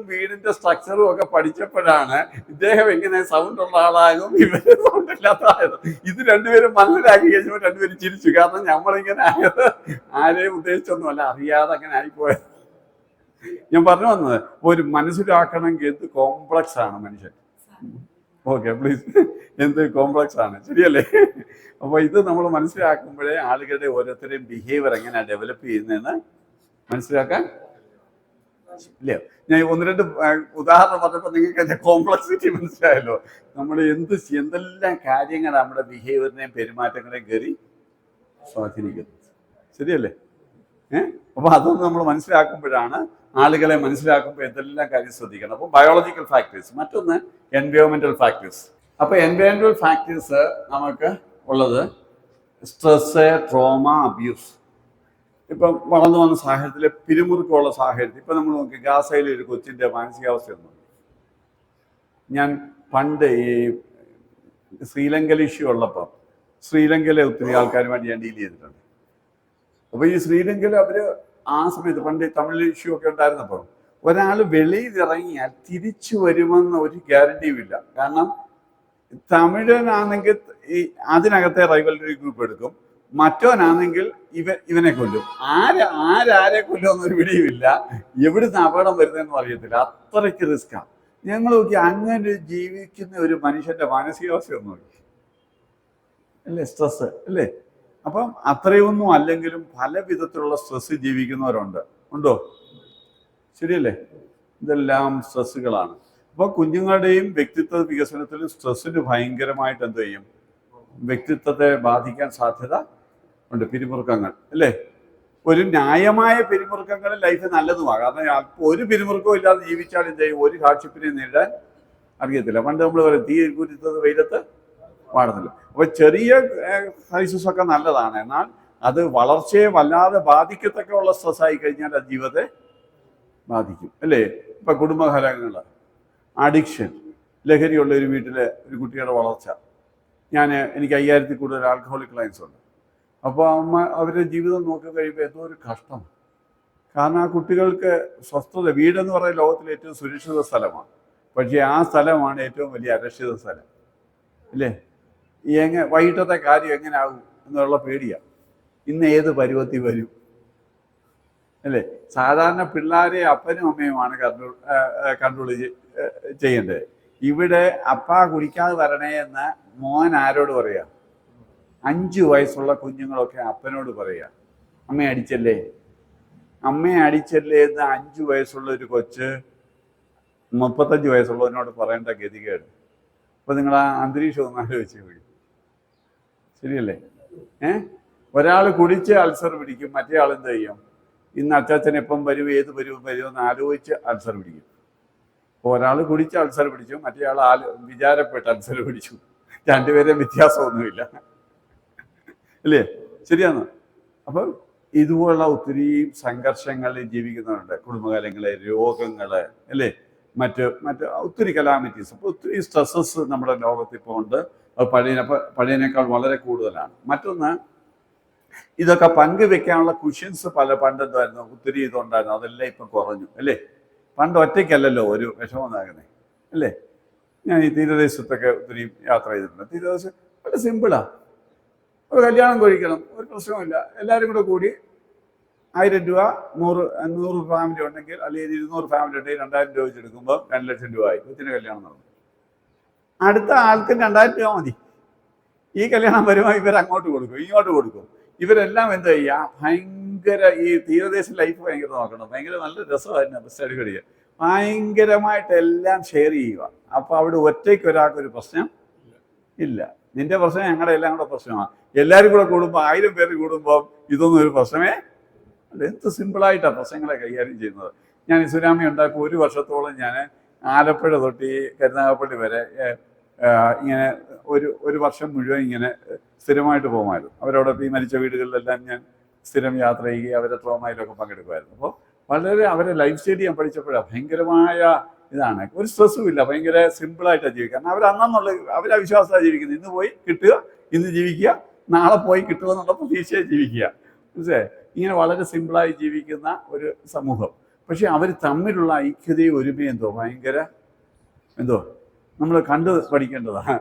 വീടിന്റെ സ്ട്രക്ചറും ഒക്കെ പഠിച്ചപ്പോഴാണ് ഇദ്ദേഹം എങ്ങനെ സൗണ്ട് ഉള്ള ആളാകും, ഇവര് സൗണ്ട് ഇല്ലാത്ത ആയത്. ഇത് രണ്ടുപേരും മനസ്സിലാക്കി കഴിഞ്ഞപ്പോൾ രണ്ടുപേരും ചിരിച്ചു. കാരണം നമ്മളിങ്ങനെ ആയത് ആരെയും ഉദ്ദേശിച്ചൊന്നുമല്ല, അറിയാതെ അങ്ങനെ ആയിപ്പോയത്. ഞാൻ പറഞ്ഞു വന്നത് ഒരു മനസ്സിലാക്കണമെങ്കിൽ എന്ത് കോംപ്ലക്സ് ആണ് മനുഷ്യൻ. ഓക്കെ പ്ലീസ്, എന്ത് കോംപ്ലക്സ് ആണ്, ശരിയല്ലേ? അപ്പോൾ ഇത് നമ്മൾ മനസ്സിലാക്കുമ്പോഴേ ആളുകളുടെ ഓരോരുത്തരെയും ബിഹേവിയർ എങ്ങനെയാണ് ഡെവലപ്പ് ചെയ്യുന്നതെന്ന് മനസ്സിലാക്കാൻ ഇല്ലയോ? ഞാൻ 1-2 ഉദാഹരണം പറഞ്ഞപ്പോൾ നിങ്ങൾക്ക് അതിന്റെ കോംപ്ലക്സിറ്റി മനസ്സിലായല്ലോ. നമ്മൾ എന്തെല്ലാം കാര്യങ്ങൾ നമ്മുടെ ബിഹേവിയറിനെയും പെരുമാറ്റങ്ങളെയും കയറി സ്വാധീനിക്കുന്നത്, ശരിയല്ലേ? അപ്പൊ അതൊന്നും നമ്മൾ മനസ്സിലാക്കുമ്പോഴാണ്, ആളുകളെ മനസ്സിലാക്കുമ്പോൾ എന്തെല്ലാം കാര്യം ശ്രദ്ധിക്കണം. അപ്പോൾ ബയോളജിക്കൽ ഫാക്ടേഴ്സ്, മറ്റൊന്ന് എൻവയോൺമെന്റൽ ഫാക്ടേഴ്സ്. അപ്പൊ എൻവയോൺമെന്റൽ ഫാക്ടേഴ്സ് നമുക്ക് ഉള്ളത് സ്ട്രെസ്, ട്രോമ, അബ്യൂസ്. ഇപ്പം വളർന്നു വന്ന സാഹചര്യത്തിൽ പിരിമുറുക്കമുള്ള സാഹചര്യത്തിൽ ഇപ്പം നമ്മൾ നോക്കി ഗാസയിലെ ഒരു കൊച്ചിൻ്റെ മാനസികാവസ്ഥ ഒന്നും. ഞാൻ പണ്ട് ഈ ശ്രീലങ്കയിൽ ഇഷ്യൂ ഉള്ളപ്പോൾ ശ്രീലങ്കയിലെ ഒത്തിരി ആൾക്കാരുമായിട്ട് ഞാൻ ഡീൽ ചെയ്തിട്ടുണ്ട്. അപ്പോൾ ഈ ശ്രീലങ്കയിൽ അവർ ആ സമയത്ത് പണ്ട് തമിഴ് ഇഷ്യൂ ഒക്കെ ഉണ്ടായിരുന്നപ്പോൾ ഒരാൾ വെളിയിൽ ഇറങ്ങിയാൽ തിരിച്ചു വരുമെന്ന ഒരു ഗ്യാരണ്ടിയും ഇല്ല. കാരണം തമിഴനാണെങ്കിൽ ഈ അതിനകത്തെ റൈവൽറി ഗ്രൂപ്പ് എടുക്കും, മറ്റവനാണെങ്കിൽ ഇവനെ കൊല്ലും. ആരെ കൊല്ലുമെന്നൊരു പിടിയുമില്ല, എവിടുന്ന് അപകടം വരുന്നതെന്നും അറിയത്തില്ല. അത്രയ്ക്ക് റിസ്ക്കാണ്. ഞങ്ങൾ നോക്കി അങ്ങനെ ജീവിക്കുന്ന ഒരു മനുഷ്യന്റെ മാനസികാവസ്ഥ ഒന്ന് നോക്കി, അല്ലേ? സ്ട്രെസ് അല്ലേ? അപ്പം അത്രയൊന്നും അല്ലെങ്കിലും പല വിധത്തിലുള്ള സ്ട്രെസ് ജീവിക്കുന്നവരുണ്ട്. ഉണ്ടോ? ശരിയല്ലേ? ഇതെല്ലാം സ്ട്രെസ്സുകളാണ്. അപ്പോൾ കുഞ്ഞുങ്ങളുടെയും വ്യക്തിത്വ വികസനത്തിലും സ്ട്രെസ്സിന് ഭയങ്കരമായിട്ട് എന്ത് ചെയ്യും? വ്യക്തിത്വത്തെ ബാധിക്കാൻ സാധ്യത ഉണ്ട്. പിരിമുറുക്കങ്ങൾ അല്ലേ? ഒരു ന്യായമായ പിരിമുറുക്കങ്ങൾ ലൈഫ് നല്ലതുമാണ്. കാരണം ഒരു പിരിമുറുക്കവും ഇല്ലാതെ ജീവിച്ചാൽ എന്ത് ചെയ്യും? ഒരു ഹാർഡ്ഷിപ്പിനെ നേരിടാൻ അറിയത്തില്ല. പണ്ട് നമ്മൾ പറയും തീ കുരുത്തത് വെയിലത്ത് പാടുന്നില്ല. അപ്പൊ ചെറിയ ക്രൈസിസ് ഒക്കെ നല്ലതാണ്, എന്നാൽ അത് വളർച്ചയെ വല്ലാതെ ബാധിക്കത്തക്കുള്ള സ്ട്രെസ് ആയി കഴിഞ്ഞാൽ അത് ജീവിതത്തെ ബാധിക്കും, അല്ലേ? ഇപ്പൊ കുടുംബകലഹങ്ങൾ, അഡിക്ഷൻ, ലഹരിയുള്ള ഒരു വീട്ടിലെ ഒരു കുട്ടിയുടെ വളർച്ച. എനിക്ക് 5000-ൽ കൂടുതൽ ആൽക്കഹോളിക് ക്ലയൻസ് ഉണ്ട്. അപ്പോൾ അവരുടെ ജീവിതം നോക്കി കഴിയുമ്പോൾ എന്തോ ഒരു കഷ്ടം. കാരണം ആ കുട്ടികൾക്ക് സ്വസ്ഥത, വീടെന്ന് പറയുന്ന ലോകത്തിലെ ഏറ്റവും സുരക്ഷിത സ്ഥലമാണ്, പക്ഷേ ആ സ്ഥലമാണ് ഏറ്റവും വലിയ അരക്ഷിത സ്ഥലം, അല്ലേ? വൈകിട്ടത്തെ കാര്യം എങ്ങനെ ആകും എന്നുള്ള പേടിയാണ്. ഇന്ന് ഏത് പരുവത്തിൽ വരും, അല്ലേ? സാധാരണ പിള്ളേരെ അപ്പനും അമ്മയുമാണ് കൺട്രോൾ ചെയ്യേണ്ടത്. ഇവിടെ അപ്പ കുടിക്കാതെ വരണേ എന്ന് മോൻ ആരോട് പറയാ? 5 വയസ്സുള്ള കുഞ്ഞുങ്ങളൊക്കെ അപ്പനോട് പറയാ, അമ്മയെ അടിച്ചല്ലേ എന്ന് 5 വയസ്സുള്ള ഒരു കൊച്ച് 35 വയസ്സുള്ളവനോട് പറയേണ്ട ഗതികേട്. അപ്പൊ നിങ്ങൾ ആ അന്തരീക്ഷം ഒന്ന് ആലോചിച്ച് പോയി, ശരിയല്ലേ? ഒരാൾ കുടിച്ച് അൾസർ പിടിക്കും, മറ്റേ ആൾ എന്ത് ചെയ്യും? ഇന്ന് അച്ചാച്ചൻ എപ്പം വരും, ഏത് വരുമെന്ന് ആലോചിച്ച് അൾസർ പിടിക്കും. അപ്പോൾ ഒരാൾ കുടിച്ച് അൾസർ പിടിച്ചു, മറ്റേ ആൾ വിചാരപ്പെട്ട് അൾസർ പിടിച്ചു. രണ്ടുപേരെയും വ്യത്യാസമൊന്നുമില്ല, അല്ലേ? ശരിയാണ്. അപ്പം ഇതുപോലുള്ള ഒത്തിരി സംഘർഷങ്ങളിൽ ജീവിക്കുന്നവരുണ്ട്. കുടുംബകാര്യങ്ങള്, രോഗങ്ങള്, അല്ലേ? മറ്റ് ഒത്തിരി കലാമിറ്റീസ്. അപ്പോൾ ഒത്തിരി സ്ട്രെസ്സസ് നമ്മുടെ ലോകത്ത് ഇപ്പോൾ ഉണ്ട്. അത് പഴയതിനേക്കാൾ വളരെ കൂടുതലാണ്. മറ്റൊന്ന്, ഇതൊക്കെ പങ്കുവെക്കാനുള്ള കുഷ്യൻസ് പണ്ട് എന്തായിരുന്നു, ഒത്തിരി ഇതുണ്ടായിരുന്നു. അതെല്ലാം ഇപ്പം കുറഞ്ഞു, അല്ലേ? പണ്ട് ഒറ്റയ്ക്കല്ലല്ലോ ഒരു വിഷമം ഉണ്ടാകുന്നത്, അല്ലേ? ഞാൻ ഈ തീരദേശത്തൊക്കെ ഒത്തിരി യാത്ര ചെയ്തിട്ടുണ്ട്. തീരദേശം വളരെ സിമ്പിളാണ്. ഒരു കല്യാണം കഴിക്കണം, ഒരു പ്രശ്നമില്ല. എല്ലാവരും കൂടി 1000 രൂപ, 100 ഫാമിലി ഉണ്ടെങ്കിൽ, അല്ലെങ്കിൽ 200 ഫാമിലി ഉണ്ടെങ്കിൽ 2000 രൂപ വെച്ചെടുക്കുമ്പോൾ 2 ലക്ഷം രൂപ ആയി. കൊച്ചിന് കല്യാണം നടന്നു. അടുത്ത ആൾക്ക് 2000 രൂപ മതി. ഈ കല്യാണം വരുമ്പോൾ ഇവരങ്ങോട്ട് കൊടുക്കും, ഇങ്ങോട്ട് കൊടുക്കും. ഇവരെല്ലാം എന്താ ചെയ്യുക, ഭയങ്കര ഈ തീരദേശ ലൈഫ് ഭയങ്കര നോക്കണം. ഭയങ്കര നല്ല രസമായിരുന്നു സ്റ്റഡി കഴിയുക. ഭയങ്കരമായിട്ട് എല്ലാം ഷെയർ ചെയ്യുക. അപ്പോൾ അവിടെ ഒറ്റയ്ക്ക് ഒരാൾക്കൊരു പ്രശ്നം ഇല്ല. നിന്റെ പ്രശ്നം ഞങ്ങളുടെ എല്ലാം കൂടെ പ്രശ്നമാണ്. എല്ലാവരും കൂടെ കൂടുമ്പോൾ, 1000 പേര് കൂടുമ്പോൾ ഇതൊന്നും ഒരു പ്രശ്നമേ അല്ല. എന്ത് സിമ്പിളായിട്ടാണ് പ്രശ്നങ്ങളെ കൈകാര്യം ചെയ്യുന്നത്. ഞാൻ ഈ സുനാമി ഉണ്ടായപ്പോൾ 1 വർഷത്തോളം ഞാൻ ആലപ്പുഴ തൊട്ട് കരുനാഗപ്പള്ളി വരെ ഇങ്ങനെ ഒരു വർഷം മുഴുവൻ ഇങ്ങനെ സ്ഥിരമായിട്ട് പോകുമായിരുന്നു. അവരോട് ഈ മരിച്ച വീടുകളിലെല്ലാം ഞാൻ സ്ഥിരം യാത്ര ചെയ്യുകയും അവരുടെ ട്രോമയിലൊക്കെ പങ്കെടുക്കുമായിരുന്നു. അപ്പോൾ വളരെ അവരെ ലൈഫ് സ്റ്റൈൽ ഞാൻ പഠിച്ചപ്പോഴാണ് ഭയങ്കരമായ ഇതാണ്. ഒരു സ്ട്രെസ്സും ഇല്ല, ഭയങ്കര സിമ്പിളായിട്ടാണ് ജീവിക്കുക. കാരണം അവരന്നുള്ള അവരാ വിശ്വാസമാണ് ജീവിക്കുന്നത്. ഇന്ന് പോയി കിട്ടുക, ഇന്ന് ജീവിക്കുക, നാളെ പോയി കിട്ടുക എന്നുള്ള പ്രതീക്ഷയെ ജീവിക്കുക. മനസ്സിലായേ? ഇങ്ങനെ വളരെ സിമ്പിളായി ജീവിക്കുന്ന ഒരു സമൂഹം. പക്ഷെ അവർ തമ്മിലുള്ള ഐക്യതയും ഒരുമയും ഭയങ്കര നമ്മൾ കണ്ടു പഠിക്കേണ്ടതാണ്.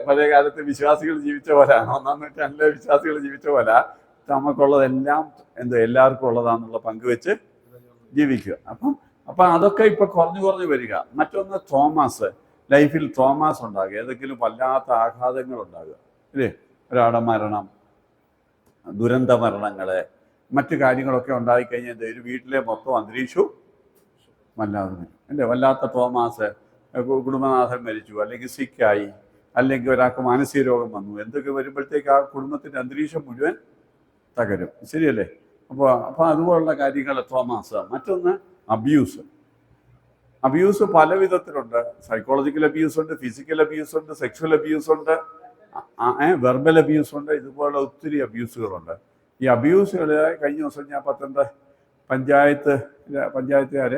പഴയ കാലത്ത് വിശ്വാസികൾ ജീവിച്ച പോലെയാണ്, 1-ാം നൂറ്റാണ്ടിലെ വിശ്വാസികൾ ജീവിച്ച പോലെ നമുക്കുള്ളതെല്ലാം എല്ലാവർക്കും ഉള്ളതാണെന്നുള്ള പങ്കുവെച്ച് ജീവിക്കുക. അപ്പം അതൊക്കെ ഇപ്പൊ കുറഞ്ഞു വരിക. മറ്റൊന്ന്, ട്രോമാസ്, ലൈഫിൽ ട്രോമാസ് ഉണ്ടാകുക, ഏതെങ്കിലും വല്ലാത്ത ആഘാതങ്ങൾ ഉണ്ടാകുക, അല്ലേ? ഒരാളുടെ മരണം, ദുരന്ത മരണങ്ങള്, മറ്റു കാര്യങ്ങളൊക്കെ ഉണ്ടായിക്കഴിഞ്ഞാൽ ഒരു വീട്ടിലെ മൊത്തം അന്തരീക്ഷവും വല്ലാതെ, അല്ലേ? വല്ലാത്ത ട്രോമാസ്, കുടുംബനാഥൻ മരിച്ചു, അല്ലെങ്കിൽ സിക്കായി, അല്ലെങ്കിൽ ഒരാൾക്ക് മാനസിക രോഗം വന്നു, എന്തൊക്കെ വരുമ്പോഴത്തേക്ക് ആ കുടുംബത്തിൻ്റെ അന്തരീക്ഷം മുഴുവൻ തകരും. ശരിയല്ലേ? അപ്പോൾ അതുപോലുള്ള കാര്യങ്ങൾ ട്രോമാസ്. മറ്റൊന്ന്, അബ്യൂസ് പല വിധത്തിലുണ്ട്. സൈക്കോളജിക്കൽ അബ്യൂസ് ഉണ്ട്, ഫിസിക്കൽ അബ്യൂസ് ഉണ്ട്, സെക്ഷൽ അബ്യൂസ് ഉണ്ട്, വെർബൽ അബ്യൂസ് ഉണ്ട്. ഇതുപോലുള്ള ഒത്തിരി അബ്യൂസുകളുണ്ട്. ഈ അബ്യൂസുകൾ കഴിഞ്ഞ ദിവസം ഞാൻ പഞ്ചായത്തുകാർ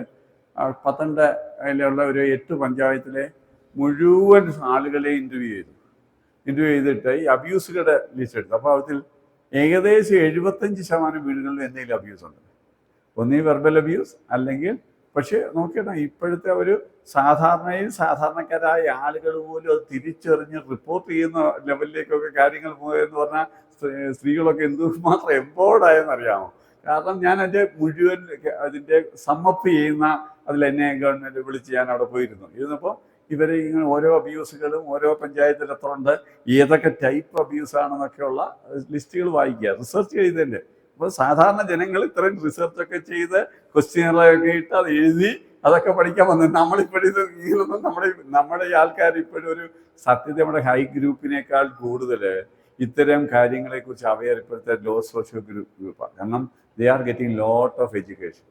അതിലുള്ള ഒരു 8 പഞ്ചായത്തിലെ മുഴുവൻ ആളുകളെ ഇൻ്റർവ്യൂ ചെയ്തിട്ട് ഈ അബ്യൂസുകളുടെ ലിസ്റ്റ് എടുത്തു. അപ്പോൾ അതിൽ ഏകദേശം 75% വീടുകളിൽ എന്തെങ്കിലും അബ്യൂസ് ഉണ്ട്. ഒന്നീ വെർബൽ അബ്യൂസ്, അല്ലെങ്കിൽ പക്ഷേ നോക്കിയാൽ ഇപ്പോഴത്തെ ഒരു സാധാരണക്കാരായ ആളുകൾ പോലും അത് തിരിച്ചറിഞ്ഞ് റിപ്പോർട്ട് ചെയ്യുന്ന ലെവലിലേക്കൊക്കെ കാര്യങ്ങൾ പോയെന്ന് പറഞ്ഞാൽ സ്ത്രീകളൊക്കെ എന്തുമാത്രം എംപവേർഡായെന്നറിയാമോ? കാരണം ഞാൻ അതിൻ്റെ സമ്മപ്പ് ചെയ്യുന്ന എന്നെ ഗവൺമെൻറ് വിളിച്ച് ഞാൻ അവിടെ ഇരുന്നപ്പോൾ ഇവർ ഇങ്ങനെ ഓരോ അബ്യൂസുകളും ഓരോ പഞ്ചായത്തിൽ എത്ര ഉണ്ട്, ഏതൊക്കെ ടൈപ്പ് അബ്യൂസാണെന്നൊക്കെയുള്ള ലിസ്റ്റുകൾ വായിക്കുക, റിസർച്ച് ചെയ്തതിൻ്റെ. അപ്പോൾ സാധാരണ ജനങ്ങൾ ഇത്രയും റിസർച്ചൊക്കെ ചെയ്ത് ക്വസ്റ്റ്യനറൊക്കെ ഇട്ട് അത് എഴുതി അതൊക്കെ പഠിക്കാൻ വന്നു. നമ്മളിപ്പോഴിത് ഇങ്ങനൊന്നും നമ്മുടെ ഈ ആൾക്കാർ ഇപ്പോഴും ഒരു സത്യത, നമ്മുടെ ഹൈ ഗ്രൂപ്പിനേക്കാൾ കൂടുതൽ ഇത്തരം കാര്യങ്ങളെക്കുറിച്ച് അവെയർ ഇപ്പോഴത്തെ ലോ സോഷ്യോ ഗ്രൂപ്പാണ്. കാരണം they are getting lot of education.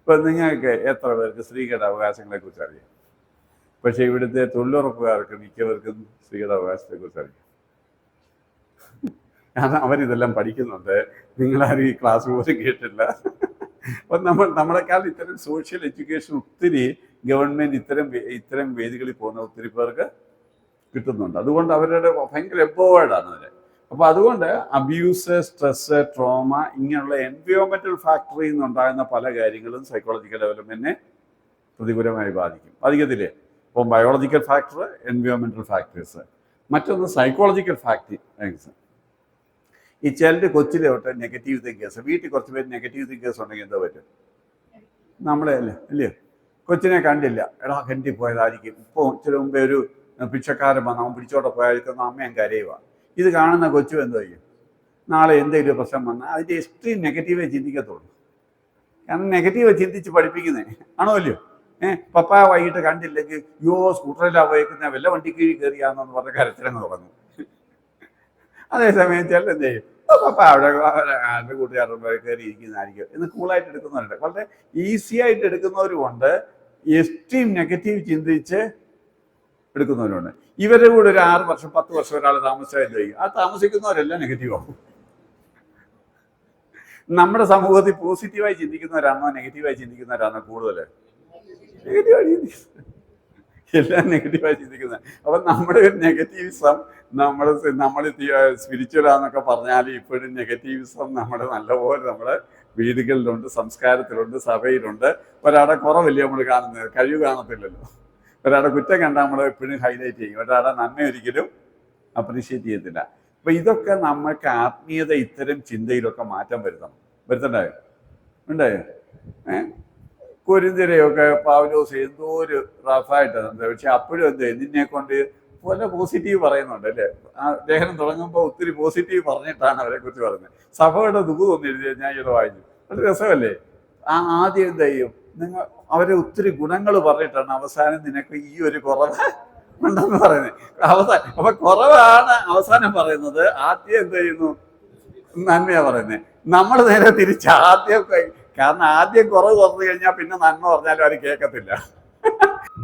ഇപ്പം നിങ്ങൾക്ക് എത്ര പേർക്ക് സ്ത്രീകളുടെ അവകാശങ്ങളെക്കുറിച്ച് അറിയാം? പക്ഷേ ഇവിടുത്തെ തൊഴിലുറപ്പുകാർക്ക് മിക്കവർക്കും സ്ത്രീകളുടെ അവകാശത്തെക്കുറിച്ച് അറിയാം. കാരണം അവരിതെല്ലാം പഠിക്കുന്നുണ്ട്. നിങ്ങളാരും ഈ ക്ലാസ് പോലും കേട്ടില്ല. അപ്പം നമ്മളെക്കാൾ ഇത്തരം സോഷ്യൽ എഡ്യൂക്കേഷൻ ഒത്തിരി ഗവൺമെൻറ് ഇത്തരം വേദികളിൽ പോകുന്ന ഒത്തിരി പേർക്ക് കിട്ടുന്നുണ്ട്. അതുകൊണ്ട് അവരുടെ ഭയങ്കര എംപവേർഡാണ് അവര്. അപ്പോൾ അതുകൊണ്ട് അബ്യൂസ്, സ്ട്രെസ്, ട്രോമ, ഇങ്ങനെയുള്ള എൻവയോൺമെന്റൽ ഫാക്ടറിൽ നിന്നുണ്ടാകുന്ന പല കാര്യങ്ങളും സൈക്കോളജിക്കൽ ഡെവലപ്മെന്റിനെ പ്രതികൂലമായി ബാധിക്കത്തില്ലേ? അപ്പം ബയോളജിക്കൽ ഫാക്ടർ, എൻവയോൺമെന്റൽ ഫാക്ടേഴ്സ്. മറ്റൊന്ന് സൈക്കോളജിക്കൽ ഫാക്ടേഴ്സ്. ഈ ചിലർ കൊച്ചിലെ തൊട്ട് നെഗറ്റീവ് തിങ്കേഴ്സ്, വീട്ടിൽ കുറച്ച് പേര് നെഗറ്റീവ് തിങ്കേഴ്സ് ഉണ്ടെങ്കിൽ എന്താ പറ്റും? നമ്മളെ അല്ലയോ? കൊച്ചിനെ കണ്ടില്ല, എടാ കണ്ടി പോയതായിരിക്കും. ഇപ്പോൾ ഇച്ചിരി മുമ്പേ ഒരു പിച്ചക്കാരൻ വന്ന് അവൻ പിടിച്ചോടെ പോയായിരിക്കുന്ന അമ്മയും കരയുക. ഇത് കാണുന്ന കൊച്ചു എന്തോ ചെയ്യും? നാളെ എന്തെങ്കിലും പ്രശ്നം വന്നാൽ അതിൻ്റെ എക്സ്ട്രീം നെഗറ്റീവേ ചിന്തിക്കത്തുള്ളൂ. കാരണം നെഗറ്റീവ് ചിന്തിച്ച് പഠിപ്പിക്കുന്നേ ആണോ അല്ലയോ? പപ്പ വൈകിട്ട് കണ്ടില്ലെങ്കിൽ സ്കൂട്ടറിലാണ് പോയേക്കുന്ന വല്ല വണ്ടി കീഴിൽ കയറിയാണെന്ന് പറഞ്ഞ കരച്ചിലങ്ങ് തുടങ്ങും. അതേസമയം ചില എന്ത് ചെയ്യും? പപ്പ ആരുടെ കൂട്ടുകാരുടെ കയറി ഇരിക്കുന്നതായിരിക്കും എന്ന് കൂളായിട്ട് എടുക്കുന്നവരുണ്ട്. വളരെ ഈസി ആയിട്ട് എടുക്കുന്നവരുമുണ്ട്, എക്സ്ട്രീം നെഗറ്റീവ് ചിന്തിച്ച് എടുക്കുന്നവരുണ്ട്. ഇവരുടെ കൂടെ ഒരു 6 വർഷം 10 വർഷം ഒരാൾ താമസിച്ചാൽ എന്ത് ചെയ്യും? ആ താമസിക്കുന്നവരെല്ലാം നെഗറ്റീവ് ആവും. നമ്മുടെ സമൂഹത്തിൽ പോസിറ്റീവായി ചിന്തിക്കുന്നവരാണോ നെഗറ്റീവായി ചിന്തിക്കുന്നവരാണോ കൂടുതൽ? നെഗറ്റീവായി ചിന്തിക്കുന്നത്, എല്ലാം നെഗറ്റീവായി ചിന്തിക്കുന്നത്. അപ്പൊ നമ്മുടെ ഒരു നെഗറ്റീവിസം നമ്മൾ സ്പിരിച്വലാന്നൊക്കെ പറഞ്ഞാൽ ഇപ്പോഴും നെഗറ്റീവിസം നമ്മുടെ നല്ലപോലെ നമ്മുടെ വീടുകളിലുണ്ട്, സംസ്കാരത്തിലുണ്ട്, സഭയിലുണ്ട്. ഒരാളുടെ കുറവില്ല നമ്മൾ കാണുന്നത്, കഴിവ് കാണത്തില്ലല്ലോ. ഒരാളുടെ കുറ്റം കണ്ടാൽ നമ്മൾ എപ്പോഴും ഹൈലൈറ്റ് ചെയ്യും, ഒരാളുടെ നന്മ ഒരിക്കലും അപ്രീഷിയേറ്റ് ചെയ്യത്തില്ല. അപ്പൊ ഇതൊക്കെ നമുക്ക് ആത്മീയത ഇത്തരം ചിന്തയിലൊക്കെ മാറ്റം വരുത്തണ്ടായോ? ഉണ്ടായോ? കൊരിന്ത്യരെയൊക്കെ പൗലോസ് എന്തോ ഒരു റഫായിട്ട്, പക്ഷെ അപ്പോഴും എന്ത് നിന്നെ കൊണ്ട് പല പോസിറ്റീവ് പറയുന്നുണ്ട് അല്ലേ? ആ ലേഖനം തുടങ്ങുമ്പോൾ ഒത്തിരി പോസിറ്റീവ് പറഞ്ഞിട്ടാണ് അവരെ കുറിച്ച് പറയുന്നത്. സഭയുടെ ദുഃഖം ഒന്ന് എഴുതിയ ഞാൻ ഇവിടെ വായിച്ചു, വളരെ രസമല്ലേ? ആദ്യം എന്ത് ചെയ്യും, നിങ്ങൾ അവരെ ഒത്തിരി ഗുണങ്ങൾ പറഞ്ഞിട്ടാണ് അവസാനം നിനക്ക് ഈ ഒരു കുറവ് ഉണ്ടെന്ന് പറയുന്നത്. അപ്പൊ കുറവാണ് അവസാനം പറയുന്നത്, ആദ്യം എന്ത് ചെയ്യുന്നു? നന്മയാ പറയുന്നത്. നമ്മൾ നേരെ തിരിച്ച് ആദ്യം, കാരണം ആദ്യം കുറവ് പറഞ്ഞു കഴിഞ്ഞാൽ പിന്നെ നന്മ പറഞ്ഞാലും അവർ കേൾക്കത്തില്ല.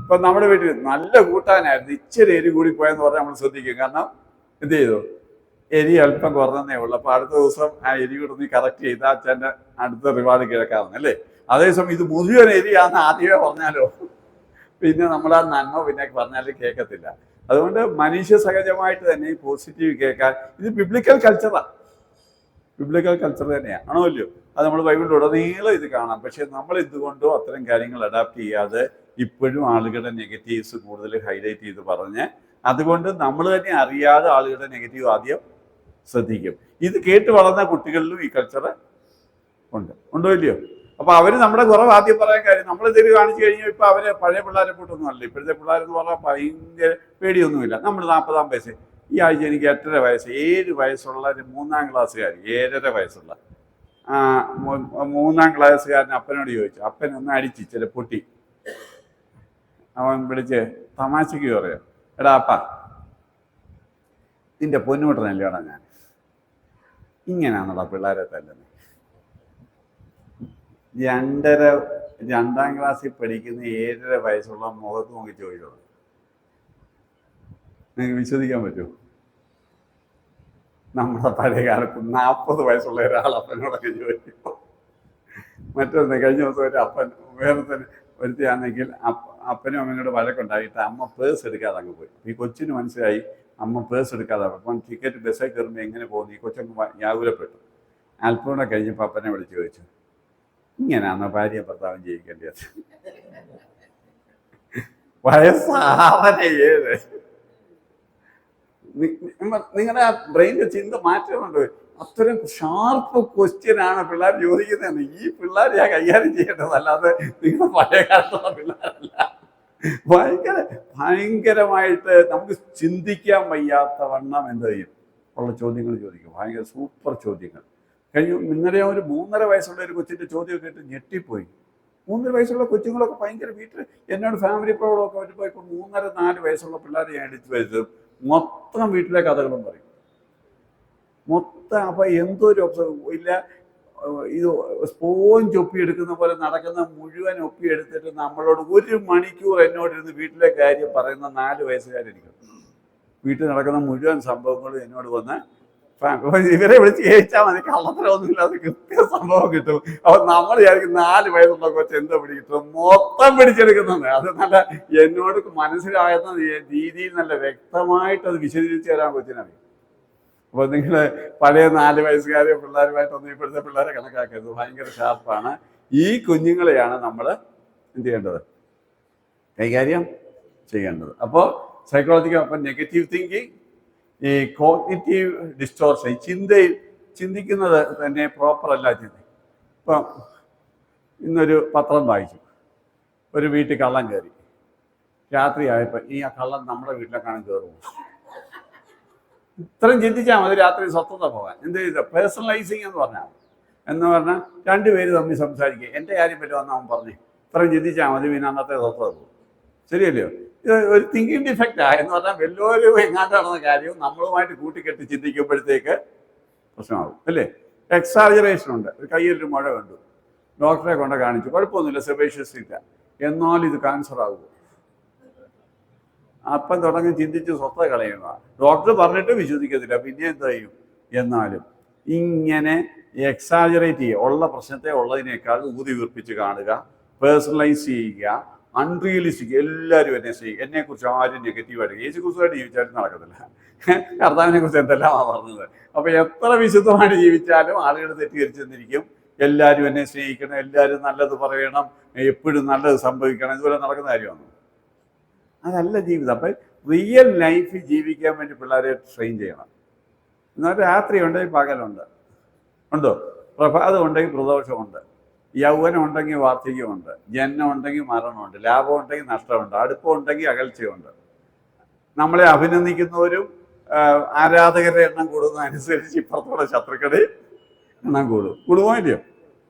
ഇപ്പൊ നമ്മുടെ വീട്ടിൽ നല്ല കൂട്ടാനായിരുന്നു, ഇച്ചിരി എരി കൂടി പോയെന്ന് പറഞ്ഞാൽ നമ്മൾ ശ്രദ്ധിക്കും. കാരണം എന്ത് ചെയ്തു? എരി അല്പം കുറഞ്ഞേ ഉള്ളു. അപ്പൊ അടുത്ത ദിവസം ആ എരി കൂടെ നീ കറക്റ്റ് ചെയ്ത് അച്ഛൻ്റെ അടുത്ത റിവാർഡ് കിഴക്കാവുന്ന അല്ലേ? അതേസമയം ഇത് മുഴുവൻ എരിയാന്ന് ആദ്യമേ പറഞ്ഞാലോ പിന്നെ നമ്മൾ ആ നന്മ പിന്നെ പറഞ്ഞാലും കേൾക്കത്തില്ല. അതുകൊണ്ട് മനുഷ്യ സഹജമായിട്ട് തന്നെ ഈ പോസിറ്റീവ് കേൾക്കാൻ, ഇത് ബിബ്ലിക്കൽ കൾച്ചറാണ്, ബിബ്ലിക്കൽ കൾച്ചർ തന്നെയാണ്, ആണോ അല്ലയോ? അത് നമ്മൾ ബൈബിളിലുടനീളം ഇത് കാണാം. പക്ഷെ നമ്മൾ എന്തുകൊണ്ടോ അത്തരം കാര്യങ്ങൾ അഡാപ്റ്റ് ചെയ്യാതെ ഇപ്പോഴും ആളുകളുടെ നെഗറ്റീവ്സ് കൂടുതൽ ഹൈലൈറ്റ് ചെയ്ത് പറഞ്ഞ്, അതുകൊണ്ട് നമ്മൾ തന്നെ അറിയാതെ ആളുകളുടെ നെഗറ്റീവ് ആദ്യം ശ്രദ്ധിക്കും. ഇത് കേട്ട് വളർന്ന കുട്ടികളിലും ഈ കൾച്ചർ ഉണ്ടോ ഇല്ലയോ? അപ്പൊ അവര് നമ്മുടെ കുറവ് ആദ്യം പറയാൻ കാര്യം, നമ്മളിതൊരു കാണിച്ചു കഴിഞ്ഞാൽ ഇപ്പൊ അവരെ പഴയ പിള്ളേരെ കൂട്ടൊന്നും അല്ല. ഇപ്പോഴത്തെ പിള്ളേരെന്ന് പറഞ്ഞാൽ ഭയങ്കര പേടിയൊന്നുമില്ല. നമ്മൾ 40 വയസ്സ്, ഈ ആഴ്ച എനിക്ക് 8.5 വയസ്സ്, 7 വയസ്സുള്ള ഒരു 3ാം ക്ലാസ്സുകാർ, 7.5 വയസ്സുള്ള 3ാം ക്ലാസ്സുകാരൻ അപ്പനോട് ചോദിച്ചു. അപ്പൻ ഒന്ന് അടിച്ച് ചില പൊട്ടി. അവൻ വിളിച്ച് തമാശയ്ക്ക് പറയാം, എടാ അപ്പ, നിന്റെ പൊന്നുമുട്ടനല്ലേടാ ഞാൻ, ഇങ്ങനെയാണോടാ പിള്ളേരെ തല്ലുന്നത്? 2ാം ക്ലാസ്സിൽ പഠിക്കുന്ന 7.5 വയസ്സുള്ള മുഖത്ത് നോക്കി ചോദിച്ചോ, നിങ്ങൾക്ക് വിശ്വസിക്കാൻ പറ്റുമോ? നമ്മുടെ പഴയ കാലത്ത് 40 വയസ്സുള്ള ഒരാൾ അപ്പനോടൊക്കെ ചോദിക്കും. മറ്റൊന്ന്, കഴിഞ്ഞ ദിവസം ഒരു അപ്പൻ വേറെ തന്നെ വരുത്തിയാണെങ്കിൽ അപ്പനും അമ്മയോട് വഴക്കുണ്ടായിട്ട് അമ്മ പേഴ്സ് എടുക്കാതെ അങ്ങ് പോയി. ഈ കൊച്ചിന് മനസ്സിലായി അമ്മ പേഴ്സ് എടുക്കാതെ. അപ്പം ടിക്കറ്റ് ബസ്സിൽ കയറുമ്പോൾ എങ്ങനെ പോകുന്നു? ഈ കൊച്ചങ്ങ് വ്യാകുലപ്പെട്ടു. അല്പം കൂടെ കഴിഞ്ഞപ്പോൾ അപ്പനെ വിളിച്ച് ചോദിച്ചു, ഇങ്ങനെയാണോ ഭാര്യ ഭർത്താവും ജീവിക്കേണ്ടത്? വയസ്സാവനെ 7. നിങ്ങളുടെ ആ ബ്രെയിനിന്റെ ചിന്ത മാറ്റമുണ്ട്. അത്തരം ഷാർപ്പ് ക്വസ്റ്റ്യനാണ് പിള്ളേർ ചോദിക്കുന്നതെന്ന്. ഈ പിള്ളേർ ഞാൻ കൈകാര്യം ചെയ്യേണ്ടതല്ലാതെ നിങ്ങളുടെ പഴയ കാലത്തുള്ള പിള്ളേരല്ല. ഭയങ്കരമായിട്ട് നമുക്ക് ചിന്തിക്കാൻ വയ്യാത്ത വണ്ണം എന്ത് ചെയ്യും ഉള്ള ചോദ്യങ്ങൾ ചോദിക്കും. ഭയങ്കര സൂപ്പർ ചോദ്യങ്ങൾ. ഇന്നലെ ഒരു 3.5 വയസ്സുള്ള ഒരു കൊച്ചിന്റെ ചോദ്യം കേട്ട് ഞെട്ടിപ്പോയി. 3.5 വയസ്സുള്ള കൊച്ചുങ്ങളൊക്കെ ഭയങ്കര വീട്ടിൽ എന്നോട് ഫാമിലി പ്രോബ്ലമൊക്കെ വരുമ്പോൾ ഇപ്പോൾ 3.5-4 വയസ്സുള്ള പിള്ളേരെ ഞാൻ അടിച്ചു വരുത്തും. മൊത്തം വീട്ടിലെ കഥകളും പറയും മൊത്തം. അപ്പൊ എന്തൊരു ഇല്ല, ഇത് സ്പോഞ്ച് ഒപ്പിയെടുക്കുന്ന പോലെ നടക്കുന്ന മുഴുവൻ ഒപ്പിയെടുത്തിട്ട് നമ്മളോട് 1 മണിക്കൂർ എന്നോടിരുന്ന് വീട്ടിലെ കാര്യം പറയുന്ന 4 വയസ്സുകാരിക്കും. വീട്ടിൽ നടക്കുന്ന മുഴുവൻ സംഭവങ്ങളും എന്നോട് വന്ന് ഇവരെ വിളിച്ച് കേൾച്ചാൽ മതി, കള്ളത്തരമൊന്നുമില്ലാതെ കൃത്യ സംഭവം കിട്ടും. അപ്പൊ നമ്മൾ വിചാരിക്കും 4 വയസ്സുള്ള കൊച്ച് എന്തോ പിടികിട്ടും, മൊത്തം പിടിച്ചെടുക്കുന്നുണ്ട്. അത് നല്ല എന്നോട് മനസ്സിലാകുന്ന രീതിയിൽ നല്ല വ്യക്തമായിട്ട് അത് വിശദീകരിച്ച് തരാൻ കൊച്ചിനറിയാം. അപ്പൊ നിങ്ങൾ പഴയ 4 വയസ്സുകാരെ പിള്ളേരുമായിട്ടൊന്നും ഇപ്പോഴത്തെ പിള്ളേരെ കണക്കാക്കരുത്. ഭയങ്കര ഷാർപ്പാണ്. ഈ കുഞ്ഞുങ്ങളെയാണ് നമ്മൾ എന്ത് ചെയ്യേണ്ടത്? കൈകാര്യം ചെയ്യേണ്ടത്. അപ്പോൾ സൈക്കോളജിക്കൽ, അപ്പം നെഗറ്റീവ് തിങ്കിങ്, ഈ കോഗ്നിറ്റീവ് ഡിസ്റ്റോർഷൻ, ചിന്തിക്കുന്നത് തന്നെ പ്രോപ്പർ അല്ല ചിന്തി. ഇപ്പം ഇന്നൊരു പത്രം വായിച്ചു, ഒരു വീട്ടിൽ കള്ളൻ കയറി. രാത്രിയായപ്പോൾ ഈ കള്ളൻ നമ്മുടെ വീട്ടിലേക്കാണ് കയറുന്നത്. ഇത്രയും ചിന്തിച്ചാൽ മതി രാത്രി സ്വസ്ഥത പോകാൻ. എന്ത് ചെയ്ത പേഴ്സണലൈസിങ് എന്ന് പറഞ്ഞാൽ 2 പേര് തമ്മിൽ സംസാരിക്കുക, എൻ്റെ കാര്യം പറ്റുമെന്ന് അവൻ പറഞ്ഞു. ഇത്രയും ചിന്തിച്ചാൽ മതി, പിന്നെ അന്നത്തെ സ്വസ്ഥത പോകും. ശരിയല്ലയോ? ഇത് ഒരു തിങ്കിങ് ഡിഫക്റ്റാണ് എന്ന് പറഞ്ഞാൽ വല്ലവരും എങ്ങാണ്ട് നടന്ന കാര്യവും നമ്മളുമായിട്ട് കൂട്ടിക്കെട്ടി ചിന്തിക്കുമ്പോഴത്തേക്ക് പ്രശ്നമാകും അല്ലേ? എക്സാജറേഷൻ ഉണ്ട്. ഒരു കയ്യിലൊരു മുഴ കണ്ടു, ഡോക്ടറെ കൊണ്ട് കാണിച്ചു, കുഴപ്പമൊന്നുമില്ല, സെബേഷ്യസ് ഇല്ല. എന്നാൽ ഇത് ക്യാൻസർ ആകുമോ? അപ്പം തുടങ്ങി ചിന്തിച്ച് സ്വസ്ഥത കളയുക. ഡോക്ടർ പറഞ്ഞിട്ട് വിശ്വസിക്കത്തില്ല, പിന്നെ എന്താ ചെയ്യും? എന്നാലും ഇങ്ങനെ എക്സാജറേറ്റ് ചെയ്യുക, ഉള്ള പ്രശ്നത്തെ ഉള്ളതിനേക്കാൾ ഊതി വീർപ്പിച്ച് കാണുക, പേഴ്സണലൈസ് ചെയ്യുക, അൺറിയലിസ്റ്റിക്. എല്ലാവരും എന്നെ ചെയ്യും, എന്നെക്കുറിച്ച് ആരും നെഗറ്റീവായിട്ട്, യേശുക്രിസ്തുവായിട്ട് ജീവിച്ചാലും നടക്കത്തില്ല. കർത്താവിനെ കുറിച്ച് എന്തെല്ലാമാണ് പറഞ്ഞത്. അപ്പൊ എത്ര വിശുദ്ധമായിട്ട് ജീവിച്ചാലും ആളുകൾ തെറ്റിദ്ധരിച്ചെന്നിരിക്കും. എല്ലാവരും എന്നെ സ്നേഹിക്കണം, എല്ലാവരും നല്ലത് പറയണം, എപ്പോഴും നല്ലത് സംഭവിക്കണം, ഇതുപോലെ നടക്കുന്ന കാര്യമാണ്. അതല്ല ജീവിതം. അപ്പം റിയൽ ലൈഫ് ജീവിക്കാൻ വേണ്ടി പിള്ളേരെ ട്രെയിൻ ചെയ്യണം. എന്നാൽ രാത്രി ഉണ്ടെങ്കിൽ പകലുണ്ട്, ഉണ്ടോ? പ്രഭാതം ഉണ്ടെങ്കിൽ പ്രദോഷമുണ്ട്, യൗവനം ഉണ്ടെങ്കിൽ വാർദ്ധക്യമുണ്ട്, ജനനം ഉണ്ടെങ്കിൽ മരണമുണ്ട്, ലാഭം ഉണ്ടെങ്കിൽ നഷ്ടമുണ്ട്, അടുപ്പം ഉണ്ടെങ്കിൽ അകൽച്ചയുണ്ട്. നമ്മളെ അഭിനന്ദിക്കുന്നവരും ആരാധകരുടെ എണ്ണം കൂടുന്നതനുസരിച്ച് ഇപ്പുറത്തോടെ ശത്രുക്കളുടെ എണ്ണം കൂടുമോ ഇല്ലയോ?